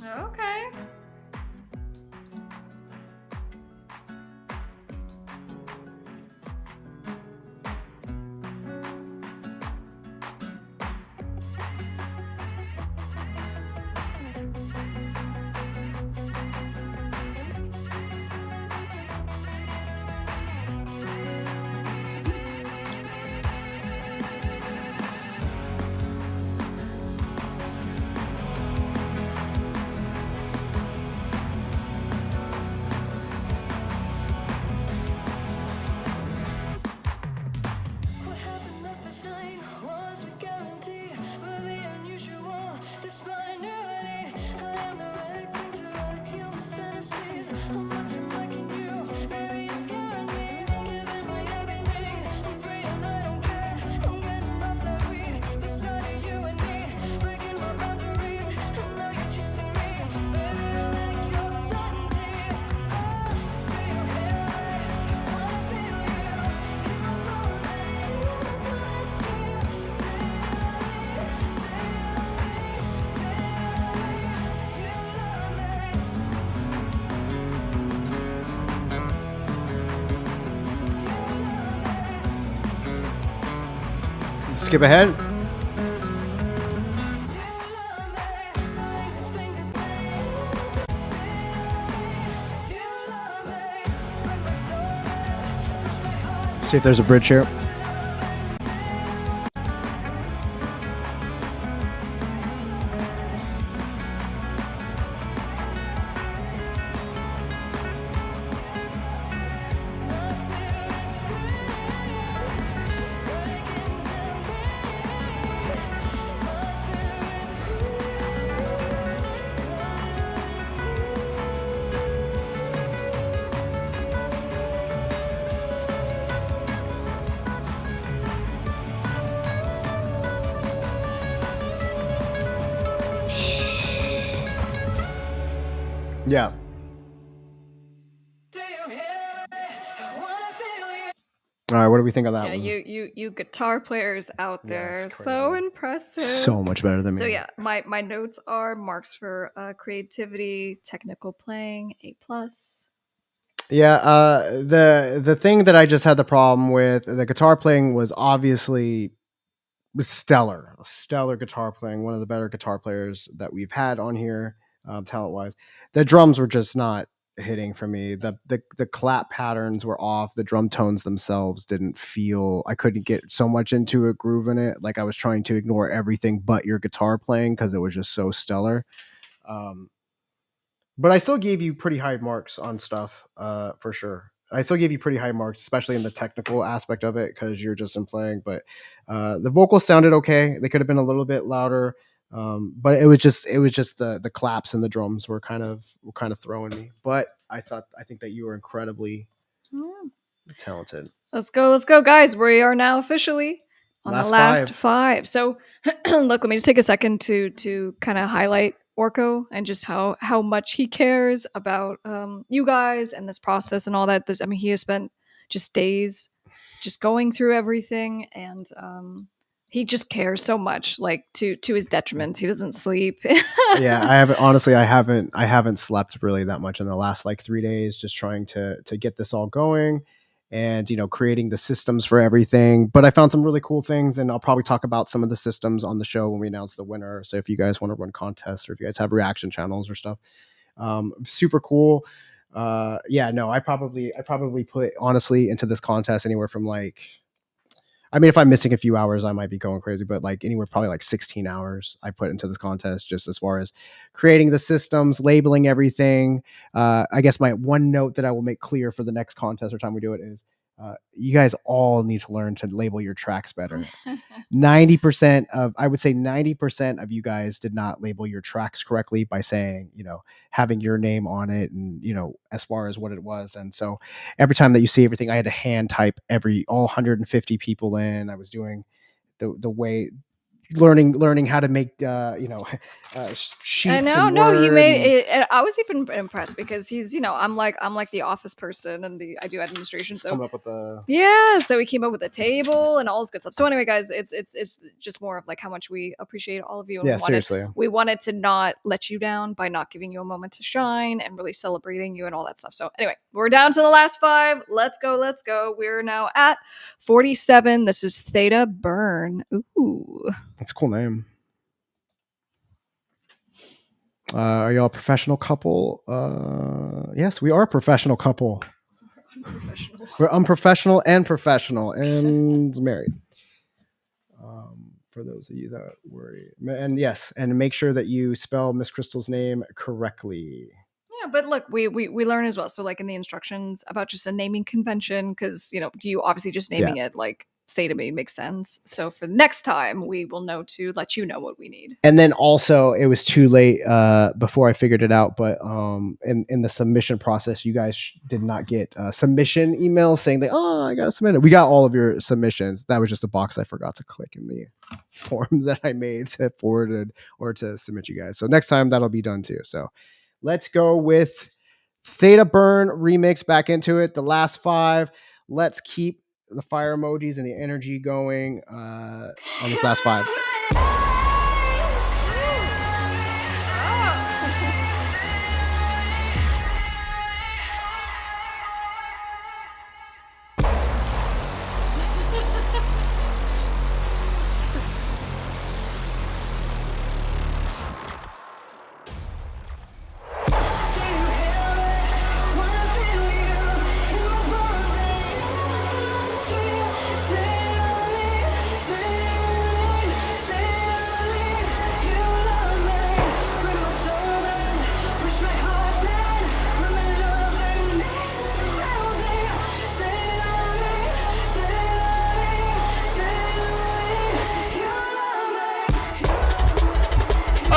Okay. What happened that first night was a guarantee for the unusual, the spontaneity. I am the right thing to wreck your fantasies. I'm much liking you, baby, you're scaring me. Giving my everything, I'm free and I don't care. I'm getting off that weed, the start of you and me, breaking my boundaries, and now you're chasing me. Baby, I like your certainty. Oh, do you hear it? Wanna feel you. Skip ahead. See if there's a bridge here. Yeah. All right, what do we think of that Yeah, one? you guitar players out Yeah, there, it's so crazy. impressive. So much better than me. So yeah, my notes are marks for creativity, technical playing, A+. Yeah, the thing that I just had the problem with, the guitar playing was obviously stellar. Stellar guitar playing, one of the better guitar players that we've had on here, talent wise. The drums were just not hitting for me. The clap patterns were off. The drum tones themselves didn't feel. I couldn't get so much into a groove in it. Like I was trying to ignore everything but your guitar playing because it was just so stellar. But I still gave you pretty high marks on stuff, for sure. I still gave you pretty high marks, especially in the technical aspect of it, because you're just in playing. But the vocals sounded okay. They could have been a little bit louder, but it was just the claps and the drums were kind of throwing me. But I think that you were incredibly talented. Let's go, guys. We are now officially on the last five. So, look, let me just take a second to kind of highlight Orko and just how much he cares about you guys and this process and all that. I mean, he has spent just days just going through everything, and he just cares so much, like to his detriment. He doesn't sleep. Yeah, I haven't slept really that much in the last like 3 days, just trying to get this all going, and creating the systems for everything. But I found some really cool things, and I'll probably talk about some of the systems on the show when we announce the winner. So if you guys want to run contests, or if you guys have reaction channels or stuff, super cool. Yeah, no, I probably put honestly into this contest anywhere from like, I mean, if I'm missing a few hours, I might be going crazy, but like anywhere probably like 16 hours I put into this contest, just as far as creating the systems, labeling everything. I guess my one note that I will make clear for the next contest or time we do it is, you guys all need to learn to label your tracks better. 90% of, I would say 90% of you guys did not label your tracks correctly by saying, having your name on it, and, as far as what it was. And so every time that you see everything, I had to hand type all 150 people in. I was doing the way learning how to make sheets I know, and no, he Word. made And it. And I was even impressed because he's, I'm like the office person and I do administration. just So coming up with the yeah, so we came up with a table and all this good stuff. So anyway, guys, it's just more of like how much we appreciate all of you, and yeah, seriously. we wanted to not let you down by not giving you a moment to shine and really celebrating you and all that stuff. So anyway, we're down to the last 5. Let's go, let's go. We're now at 47. This is Theta Burn. Ooh. That's a cool name. Are y'all a professional couple? Yes, we are a professional couple. Unprofessional. We're unprofessional and professional and married. For those of you that worry, and yes, and make sure that you spell Miss Krystle's name correctly. Yeah, but look, we learn as well. So like in the instructions about just a naming convention, because you obviously just naming it like say to me makes sense. So for the next time, we will know to let you know what we need. And then also, it was too late before I figured it out. But in the submission process, you guys did not get submission emails saying that, oh, I got to submit it. We got all of your submissions. That was just a box I forgot to click in the form that I made to forward it or to submit you guys. So next time that'll be done too. So let's go with Theta Burn remix back into it. The last 5. Let's keep the fire emojis and the energy going on this last 5.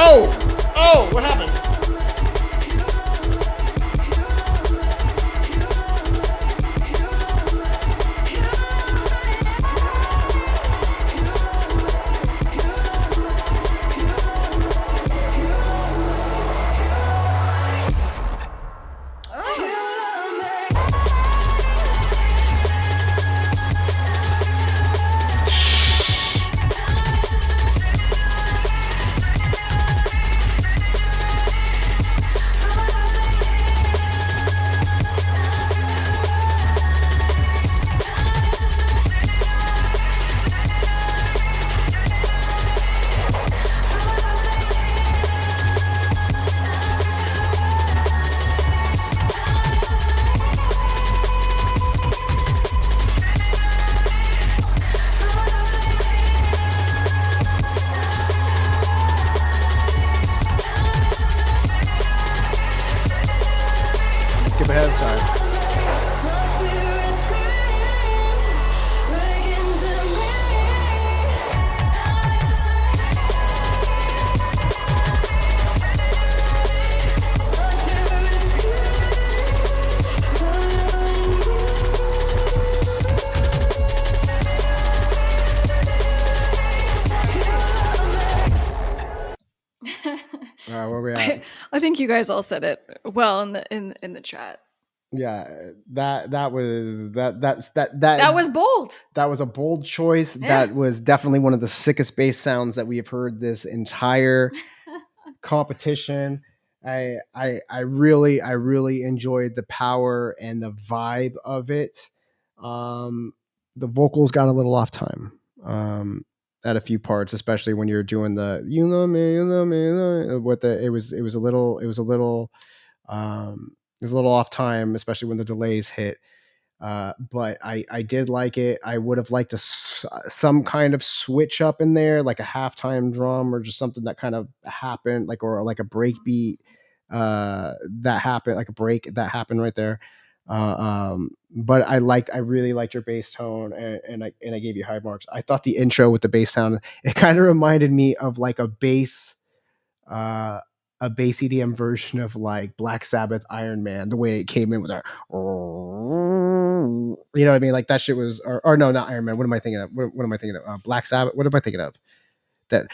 Oh, what happened? Skip ahead of time. All right, where we at? I think you guys all said it well in the chat. Yeah, that was That was bold. That was a bold choice. Yeah. That was definitely one of the sickest bass sounds that we have heard this entire competition. I really enjoyed the power and the vibe of it. The vocals got a little off time at a few parts, especially when you're doing the you know me, what the it was a little off time, especially when the delays hit. But I did like it. I would have liked some kind of switch up in there, like a halftime drum or just something that kind of happened, or like a break beat that happened, like a break that happened right there. But I really liked your bass tone, and I gave you high marks. I thought the intro with the bass sound, it kind of reminded me of like a bass EDM version of like Black Sabbath Iron Man, the way it came in with that, you know what I mean? Like that shit was, or no, not Iron Man. What am I thinking of? What am I thinking of? Black Sabbath. What am I thinking of? that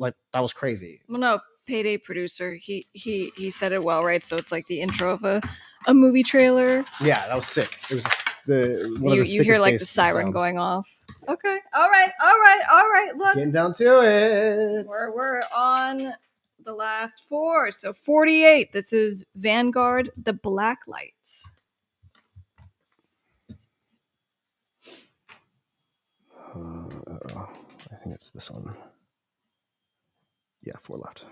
like that was crazy. Well, no, Payday producer. He said it well, right? So it's like the intro of a movie trailer. Yeah, that was sick. It was the one of the You hear sickest like the bass siren sounds. going off. Okay. All right. Look, Getting down to it. we're on the last 4. So 48. This is Vanguard, the Black Light. I think it's this one. Yeah, 4 left.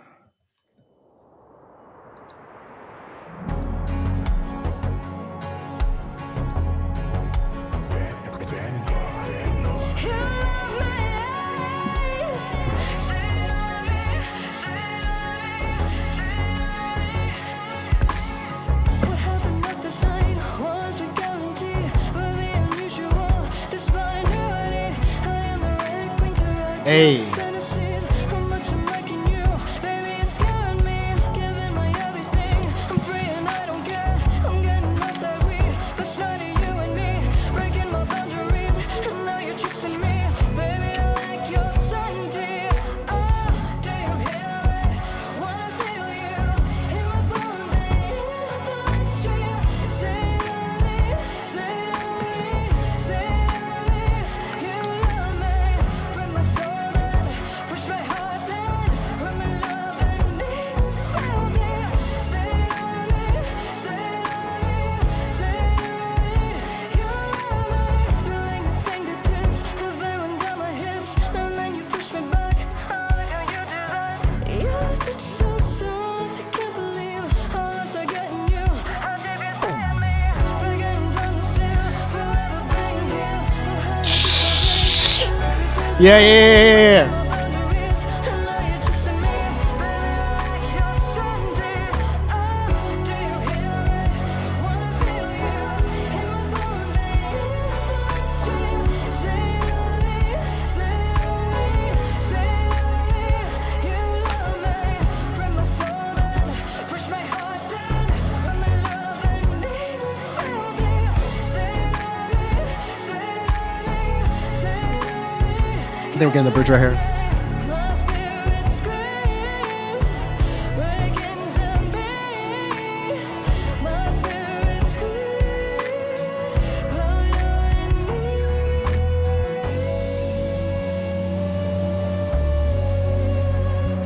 What happened at this night was we guarantee for the unusual, the spontaneity. I am the red queen to rock Hey. your fantasies. How much I'm liking you, baby, it's scaring me. Giving my everything, I'm free and I don't care. I'm getting off that weed, first night of you and me, breaking my boundaries, and now you're chasing me. Baby, I like your certainty. Oh, do you hear it? Wanna feel you in my bones and in the bloodstream. Say to me, say to me, say to me, you love me. Break my soul and push my heart down. Run my love and make me feel it. Say to me, say to me, say to me, you love me. Feeling your fingertips as they run down my hips, and then you push me back. How do you do that? Your touch so soft, I can't believe how else I get in you. How deep you take me, beginning to understand. Forever bring you. Yeah. I think we're getting the bridge right here.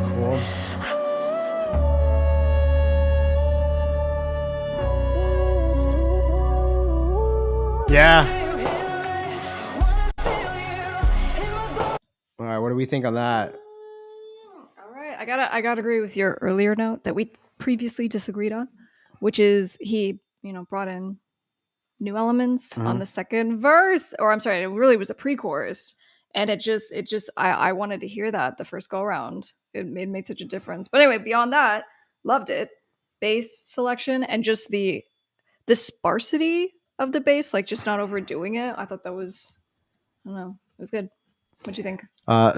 Cool. Yeah. All right, what do we think on that? All right, I gotta agree with your earlier note that we previously disagreed on, which is he brought in new elements on the second verse, or I'm sorry, it really was a pre-chorus, and it just I wanted to hear that the first go around. It made such a difference. But anyway, beyond that, loved it. Bass selection and just the sparsity of the bass, like just not overdoing it. I thought that was, I don't know, it was good. What do you think?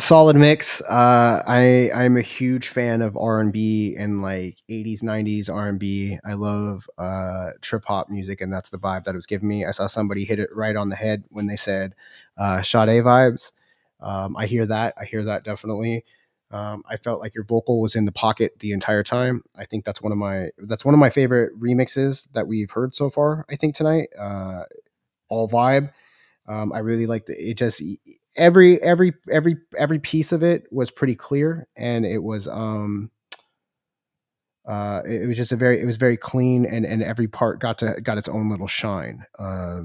Solid mix. I'm a huge fan of R&B and like 80s, 90s R&B. I love trip hop music, and that's the vibe that it was giving me. I saw somebody hit it right on the head when they said Sade vibes. I hear that. I hear that definitely. I felt like your vocal was in the pocket the entire time. I think that's one of my favorite remixes that we've heard so far. I think tonight, all vibe. I really liked it. It just every piece of it was pretty clear, and it was just it was very clean, and every part got its own little shine. I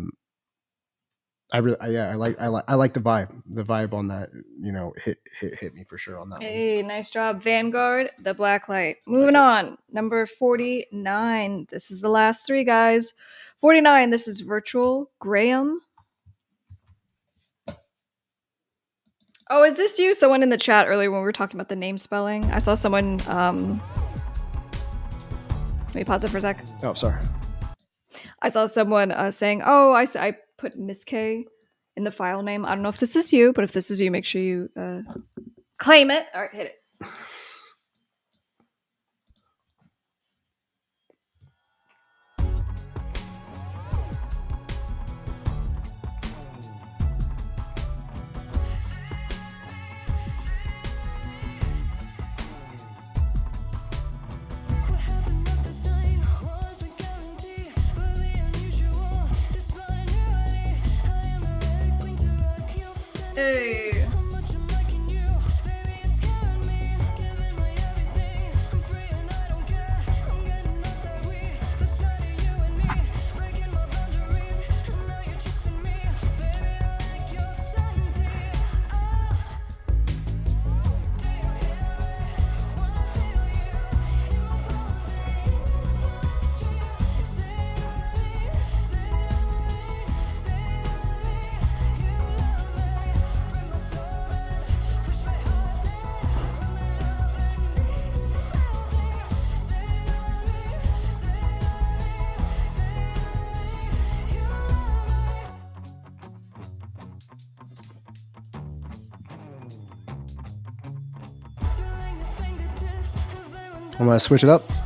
like the vibe on that. Hit me for sure on that one. Hey, nice job, Vanguard, the Black Light. Moving on, number 49. This is the last 3, guys. 49. This is Virtual Graham. Oh, is this you? Someone in the chat earlier when we were talking about the name spelling. I saw someone. Let me pause it for a sec. Oh, sorry. I saw someone saying, "Oh, I put Miss K in the file name." I don't know if this is you, but if this is you, make sure you claim it. All right, hit it. Hey. How much I'm liking you, baby, it's scaring me. Giving my everything, I'm free and I don't care. I'm getting off that weed, first night of you and me, breaking my boundaries, and now you're chasing me. Baby, I like your sanity. Oh, do you hear it? Wanna feel you in my bones and in my bloodstream. Say only, say only, say only you love me. Bring my soul back, push my heart there, when my love and me felt it. Say only, say only, say only you love me. Feeling your fingertips as they run I'm down gonna my switch it up. legs.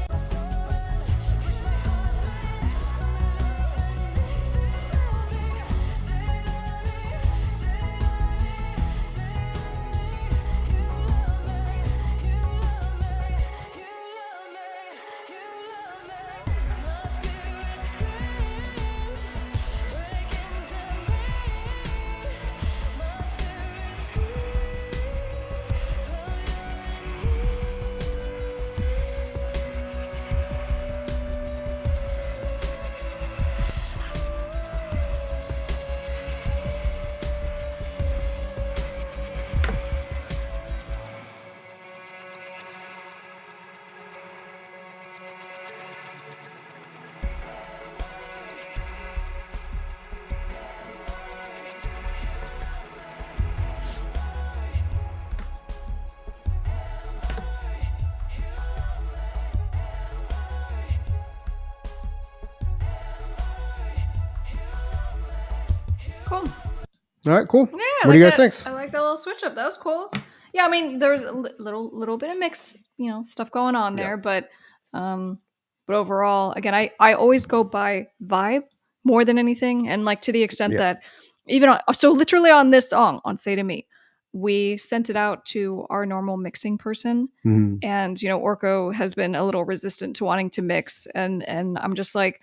My soul back, push my heart there, when my love and me felt it. Say only, say only, say only you love me, you love me, you love me, you love me. My spirit screams, breaking down me. My spirit screams, oh, you're in me. Cool. All right, cool. Yeah, What do you guys think? I like that little switch up. That was cool. Yeah, I mean, there's a little bit of mix, stuff going on Yeah. there, um, but overall, again, I always go by vibe more than anything, and like to the extent Yeah. that even so literally on this song on "Say to Me," we sent it out to our normal mixing person, Mhm. and Orko has been a little resistant to wanting to mix, and I'm just like,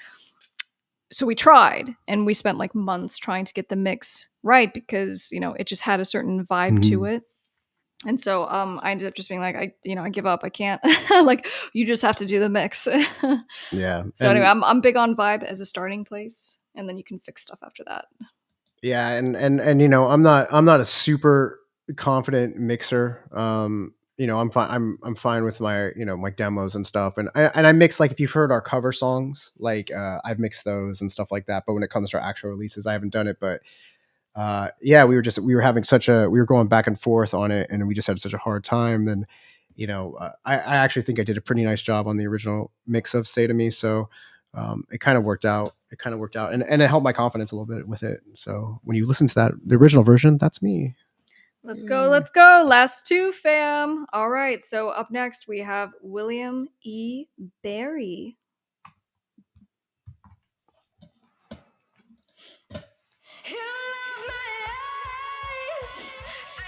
so we tried and we spent like months trying to get the mix right because it just had a certain vibe to Mhm. it. And so I ended up just being like, I give up, I can't. Like, you just have to do the mix. Yeah. So anyway, And I'm big on vibe as a starting place, and then you can fix stuff after that. yeah, and I'm not a super confident mixer. I'm fine. I'm fine with my my demos and stuff, and I mix, like, if you've heard our cover songs, like, I've mixed those and stuff like that. But when it comes to our actual releases, I haven't done it. But yeah, we were going back and forth on it, and we just had such a hard time. Then I actually think I did a pretty nice job on the original mix of Say to Me, so it kind of worked out. And it helped my confidence a little bit with it. So when you listen to the original version, that's me. Let's go, let's go. Last two, fam. All right, so up next we have William E. Berry. You love me, say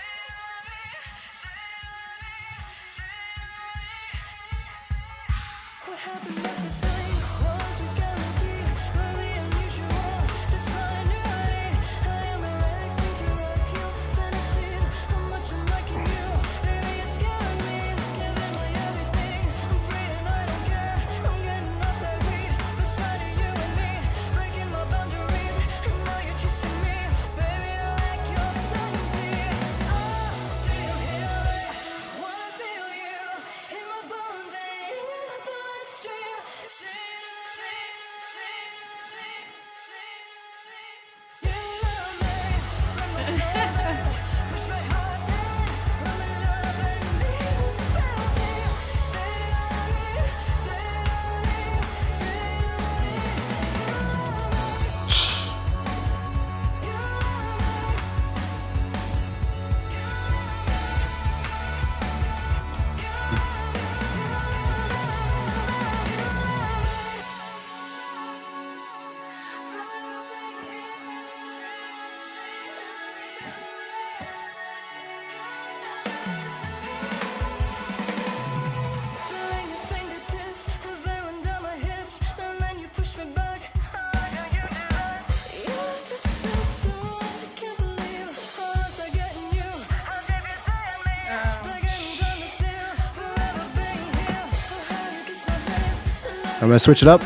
what happened at this night was a guarantee for the unusual. This continuity, I am erecting to wreck your fantasies. How much I'm liking you, baby, it's scaring me. Giving my everything, I'm free and I don't care. I'm getting off that weed, first night of you and me, breaking my boundaries, and now you're chasing me. Baby, I like your sanity. Oh, do you hear it? Wanna feel you in my bones and in my bloodstream. Say I'm gonna switch it up.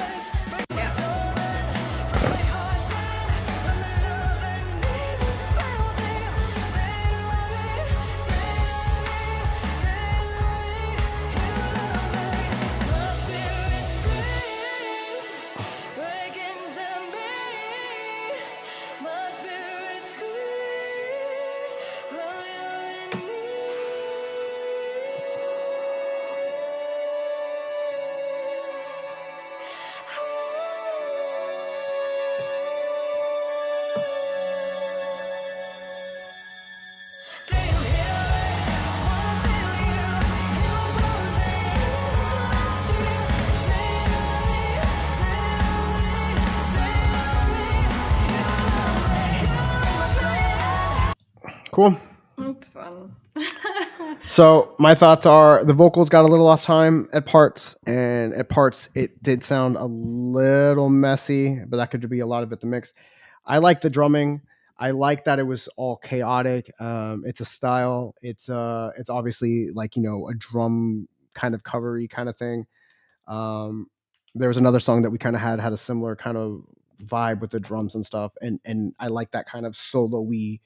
Cool. That's fun. So my thoughts are the vocals got a little off time at parts, and at parts it did sound a little messy, but that could be a lot of it the mix. I like the drumming. I like that it was all chaotic. It's a style. It's obviously like, you know, a drum kind of covery kind of thing. There was another song that we kind of had a similar kind of vibe with the drums and stuff, and I like that kind of solo-y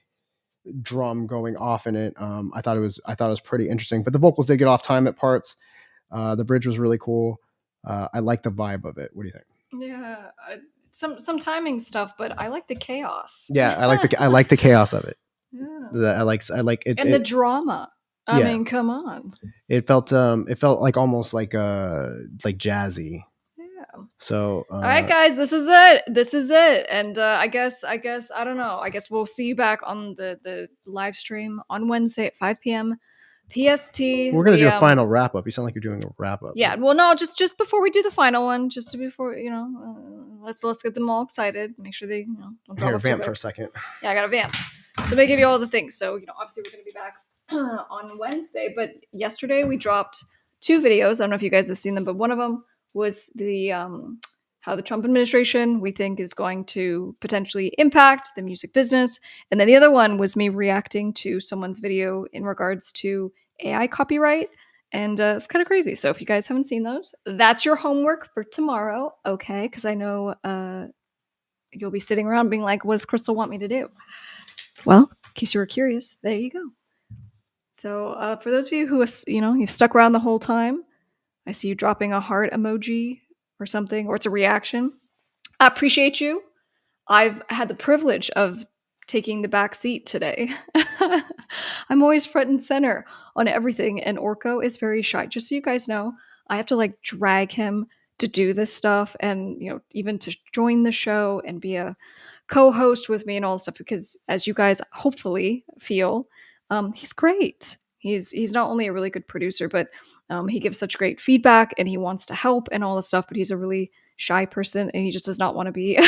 drum going off in it. I thought it was pretty interesting, but the vocals did get off time at parts. The bridge was really cool. I like the vibe of it. What do you think? Yeah, some timing stuff, but I like the chaos. Yeah, I like the chaos of it. Yeah. I like it, and the drama. I Yeah. mean, come on. It felt like almost like jazzy. Yeah. So all right, guys, this is it. And I guess I don't know. I guess we'll see you back on the live stream on Wednesday at 5 p.m. PST. we're gonna do a final wrap up. You sound like you're doing a wrap up. Yeah, well, no, just before we do the final one, before let's get them all excited. Make sure they don't drop Here, off vamp too for big. a second. Yeah, I got a vamp. So I'm gonna give you all the things. So obviously we're gonna be back on Wednesday, but yesterday we dropped 2 videos. I don't know if you guys have seen them, but one of them was the how the Trump administration we think is going to potentially impact the music business, and then the other one was me reacting to someone's video in regards to AI copyright, and it's kind of crazy. So if you guys haven't seen those, that's your homework for tomorrow, okay? Because I know you'll be sitting around being like, what does Krystle want me to do? Well, in case you were curious, there you go. So for those of you who you've stuck around the whole time, I see you dropping a heart emoji or something, or it's a reaction. I appreciate you. I've had the privilege of taking the back seat today. I'm always front and center on everything, and Orko is very shy. Just so you guys know, I have to like drag him to do this stuff, and even to join the show and be a co-host with me and all this stuff, because as you guys hopefully feel, he's great. He's not only a really good producer, but he gives such great feedback, and he wants to help and all this stuff, but he's a really shy person, and he just does not want to be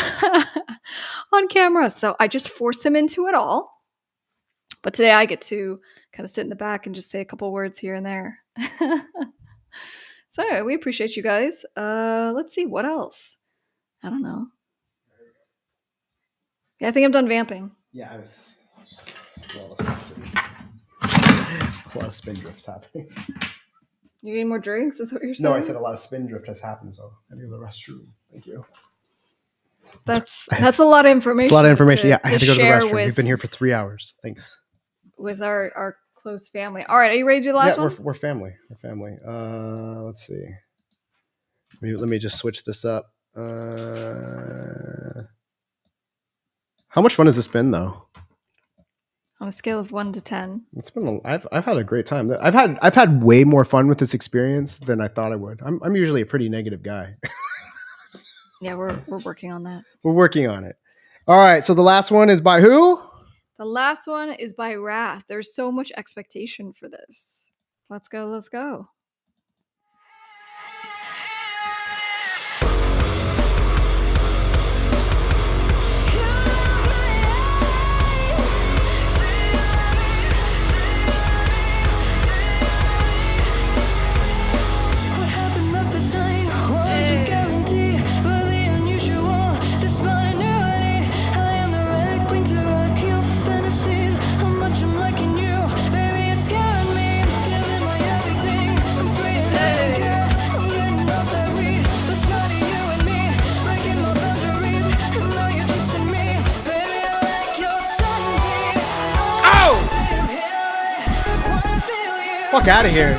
on camera. So I just force him into it all. But today I get to kind of sit in the back and just say a couple words here and there. So anyway, we appreciate you guys. Let's see, what else? I don't know. Yeah, I think I'm done vamping. Yeah, I was a lot of spin drifts happening. You need more drinks? Is what you're saying? No, I said a lot of spin drift has happened, so I need to go to the restroom. Thank you. That's a lot of information. It's a lot of information. Yeah, I had to go to the share restroom. We've been here for 3 hours. Thanks. With our close family. All right, are you ready to do the last one? We're family. We're family. Let's see. Let me just switch this up. How much fun has this been, though? On a scale of 1 to 10. It's been. I've had a great time. I've had way more fun with this experience than I thought I would. I'm usually a pretty negative guy. Yeah, we're working on that. We're working on it. All right. So the last one is by who? The last one is by Wrath. There's so much expectation for this. Let's go. Let's go. Fantasies, how much I'm liking you, baby, it's scaring me. Giving my everything. Fuck out of here.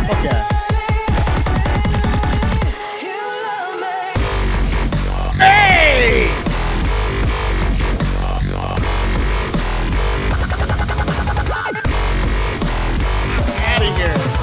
Fuck yeah. Hey! Out of here.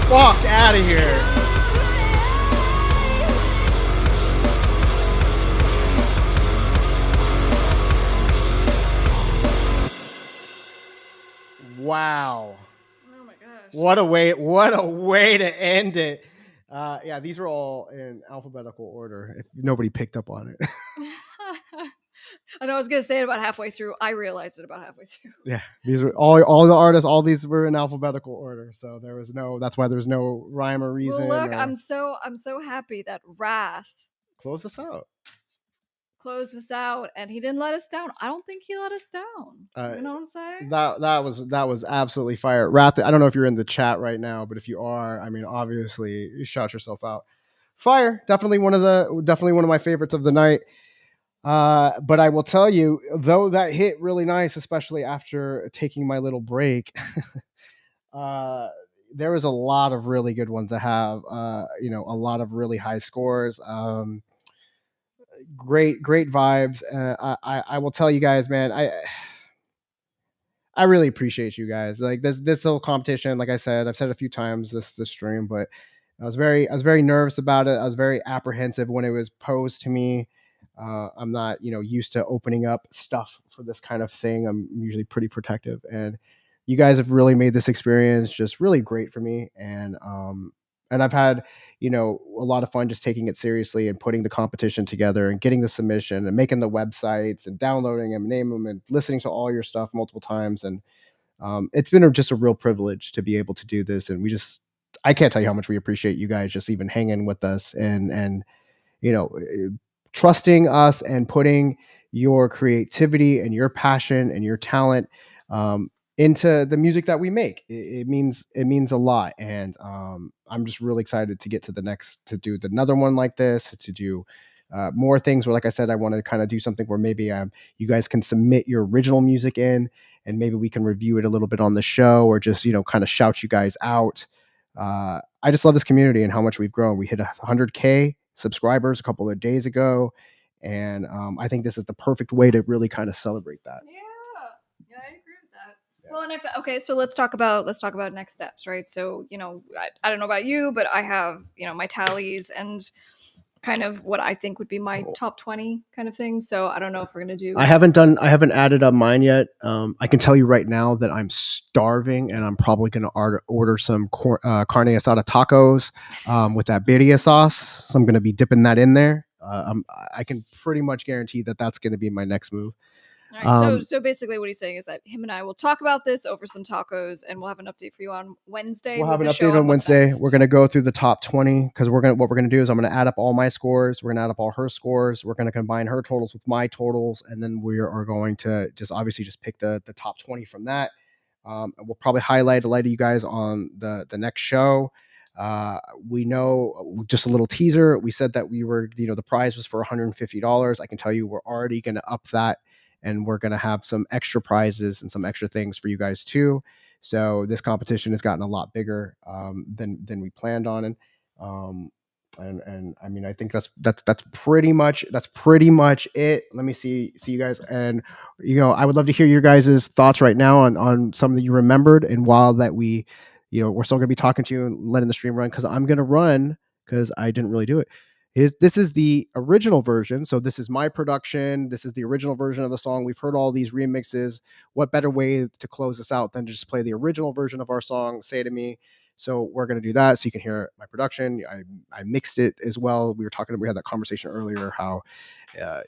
Fuck out of here. Wow. Oh my gosh. What a way to end it. Yeah, these are all in alphabetical order if nobody picked up on it. I know I was gonna say it about halfway through. I realized it about halfway through. Yeah, these are all the artists, all these were in alphabetical order. So that's why there's no rhyme or reason. Well, look, or- I'm so happy that Wrath Close this out. closed us out and he didn't let us down. I don't think he let us down. You know what I'm saying? That was absolutely fire. Wrath, I don't know if you're in the chat right now, but if you are, I mean, obviously you shot yourself out. Fire, definitely one of my favorites of the night. But I will tell you, though that hit really nice, especially after taking my little break. There was a lot of really good ones to have. A lot of really high scores. Great vibes. I will tell you guys, man. I really appreciate you guys. Like this little competition. Like I said, I've said it a few times this stream, but I was very nervous about it. I was very apprehensive when it was posed to me. I'm not used to opening up stuff for this kind of thing. I'm usually pretty protective, and you guys have really made this experience just really great for me. And I've had a lot of fun just taking it seriously and putting the competition together and getting the submission and making the websites and downloading them, name them, and listening to all your stuff multiple times. And it's been just a real privilege to be able to do this. And I can't tell you how much we appreciate you guys just even hanging with us and trusting us and putting your creativity and your passion and your talent into the music that we make. It means a lot, and I'm just really excited to get to to do another one like this, to do more things where, like I said, I want to kind of do something where maybe you guys can submit your original music in, and maybe we can review it a little bit on the show, or just kind of shout you guys out. I just love this community and how much we've grown. We hit 100K subscribers a couple of days ago, and I think this is the perfect way to really kind of celebrate that. Yeah, I agree with that. Yeah. Well, and okay, so let's talk about next steps, right? So I don't know about you, but I have my tallies and kind of what I think would be my top 20 kind of thing. So I don't know if we're gonna do. I haven't added up mine yet. I can tell you right now that I'm starving, and I'm probably gonna order some carne asada tacos with that birria sauce. So I'm gonna be dipping that in there. I can pretty much guarantee that that's gonna be my next move. All right, so basically what he's saying is that him and I will talk about this over some tacos, and we'll have an update for you on Wednesday. We'll have an update on Wednesday. We're going to go through the top 20 because what we're going to do is I'm going to add up all my scores. We're going to add up all her scores. We're going to combine her totals with my totals, and then we are going to obviously pick the top 20 from that. And we'll probably highlight a lot of you guys on the next show. We know, just a little teaser. We said that we were, the prize was for $150. I can tell you, we're already going to up that, and we're going to have some extra prizes and some extra things for you guys too. So this competition has gotten a lot bigger than we planned on, um, and I mean, I think that's pretty much it. Let me see you guys, and I would love to hear your guys' thoughts right now on something that you remembered, and while that we're still going to be talking to you and letting the stream run, because I'm going to run because I didn't really do it. This is the original version, so this is my production. This is the original version of the song. We've heard all these remixes. What better way to close this out than to just play the original version of our song, Say to Me? So we're going to do that so you can hear my production. I mixed it as well. We had that conversation earlier, how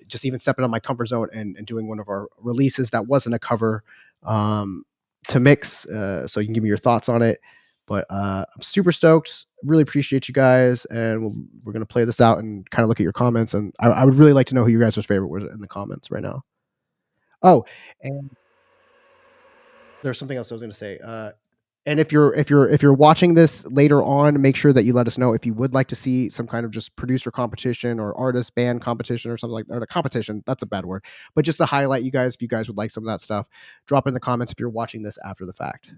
just even stepping on my comfort zone and doing one of our releases that wasn't a cover, to mix, so you can give me your thoughts on it. But I'm super stoked. Really appreciate you guys, and we're gonna play this out and kind of look at your comments. And I would really like to know who your guys' favorite was in the comments right now. Oh, and there's something else I was gonna say. And if you're watching this later on, make sure that you let us know if you would like to see some kind of just producer competition or artist band competition or something like that. Or a competition, that's a bad word, but just to highlight you guys, if you guys would like some of that stuff, drop in the comments if you're watching this after the fact.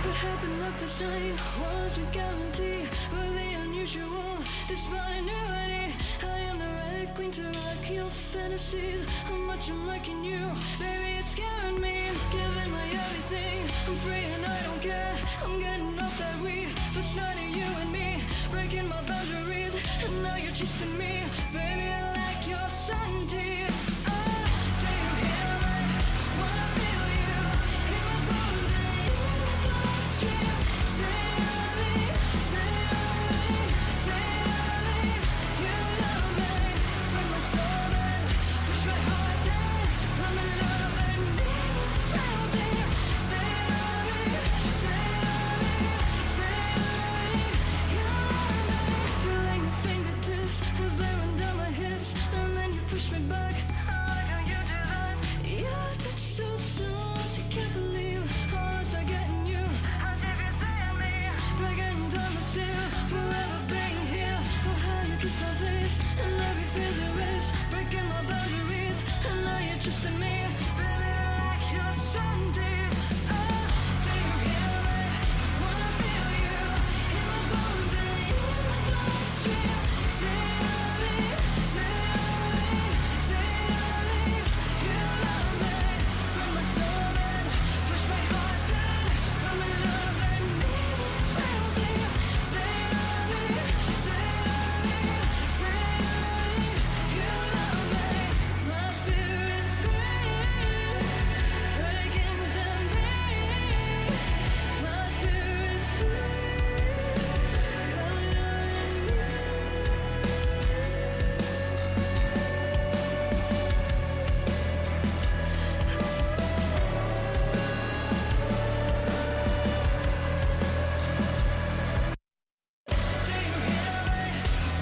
What happened last night was we guarantee for the unusual, the spontaneity. I am the red queen to rock your fantasies. How much I'm liking you, baby, it's scaring me. Giving my everything, I'm free and I don't care. I'm getting off that weed, first night of you and me, breaking my boundaries, and now you're chasing me. Baby, I like your certainty. Do you hear me? When I feel you in my bones and in my bloodstream. Say I leave, say I leave, say I leave. You love me, break my soul and push my heart down. I'm in love and need real deep. Say I leave, say I leave, say I leave. You love me, feeling your fingertips as they run down my hips, and then you push me back. I like how you do that. Your touch so soft, I can't believe how else I get in you. How deep you say on me, begging time to steal, forever being here. Oh, how you kiss my face, and every fear's erased, breaking my boundaries, and now you're chasing me. Baby, I like your certainty. Do you hear me? When I feel you in my bones and in my bloodstream. Say I leave, say I leave, say I leave. You love me, break my soul and push my heart down. I'm in love and need real deep. Say I leave, say I leave, say I leave. You love me, my spirit screams, breaking to me. My spirit screams, now you're in me. Do you hear me?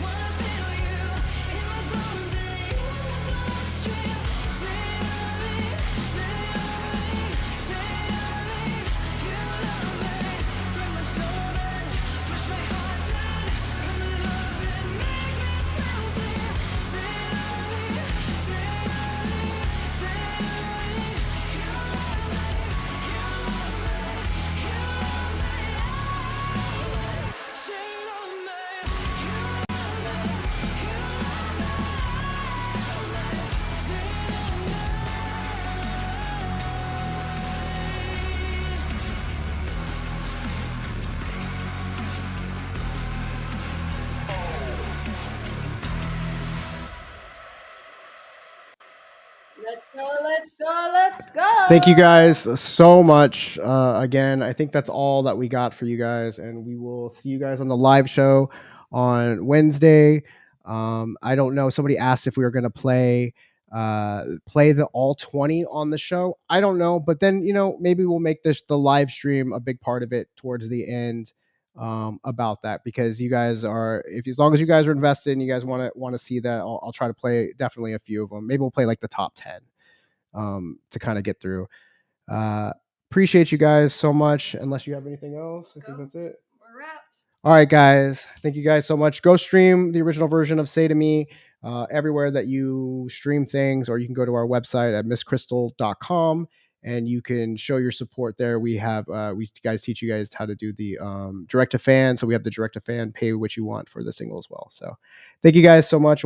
When I feel you in my bones and in my bloodstream. Say I leave, say I leave, say I leave. You love me, break my soul and push my heart down. I'm in love and make me feel deep. Say I leave, say I leave, say I leave. You love me, you love me, you love me. Say it on me. Let's go, let's go, let's go. Thank you guys so much. Again, I think that's all that we got for you guys, and we will see you guys on the live show on Wednesday. I don't know. Somebody asked if we were going to play the all 20 on the show. I don't know, but then maybe we'll make the live stream a big part of it towards the end. about that, because you guys are, if as long as you guys are invested and you guys want to see that, I'll try to play definitely a few of them. Maybe we'll play like the top 10 to kind of get through. Appreciate you guys so much. Unless you have anything else, I think that's it. We're wrapped. All right, guys. Thank you guys so much. Go stream the original version of Say to Me everywhere that you stream things, or you can go to our website at misskrystle.com and you can show your support there. We have we guys teach you guys how to do the direct to fan. So we have the direct to fan, pay what you want for the single as well. So thank you guys so much.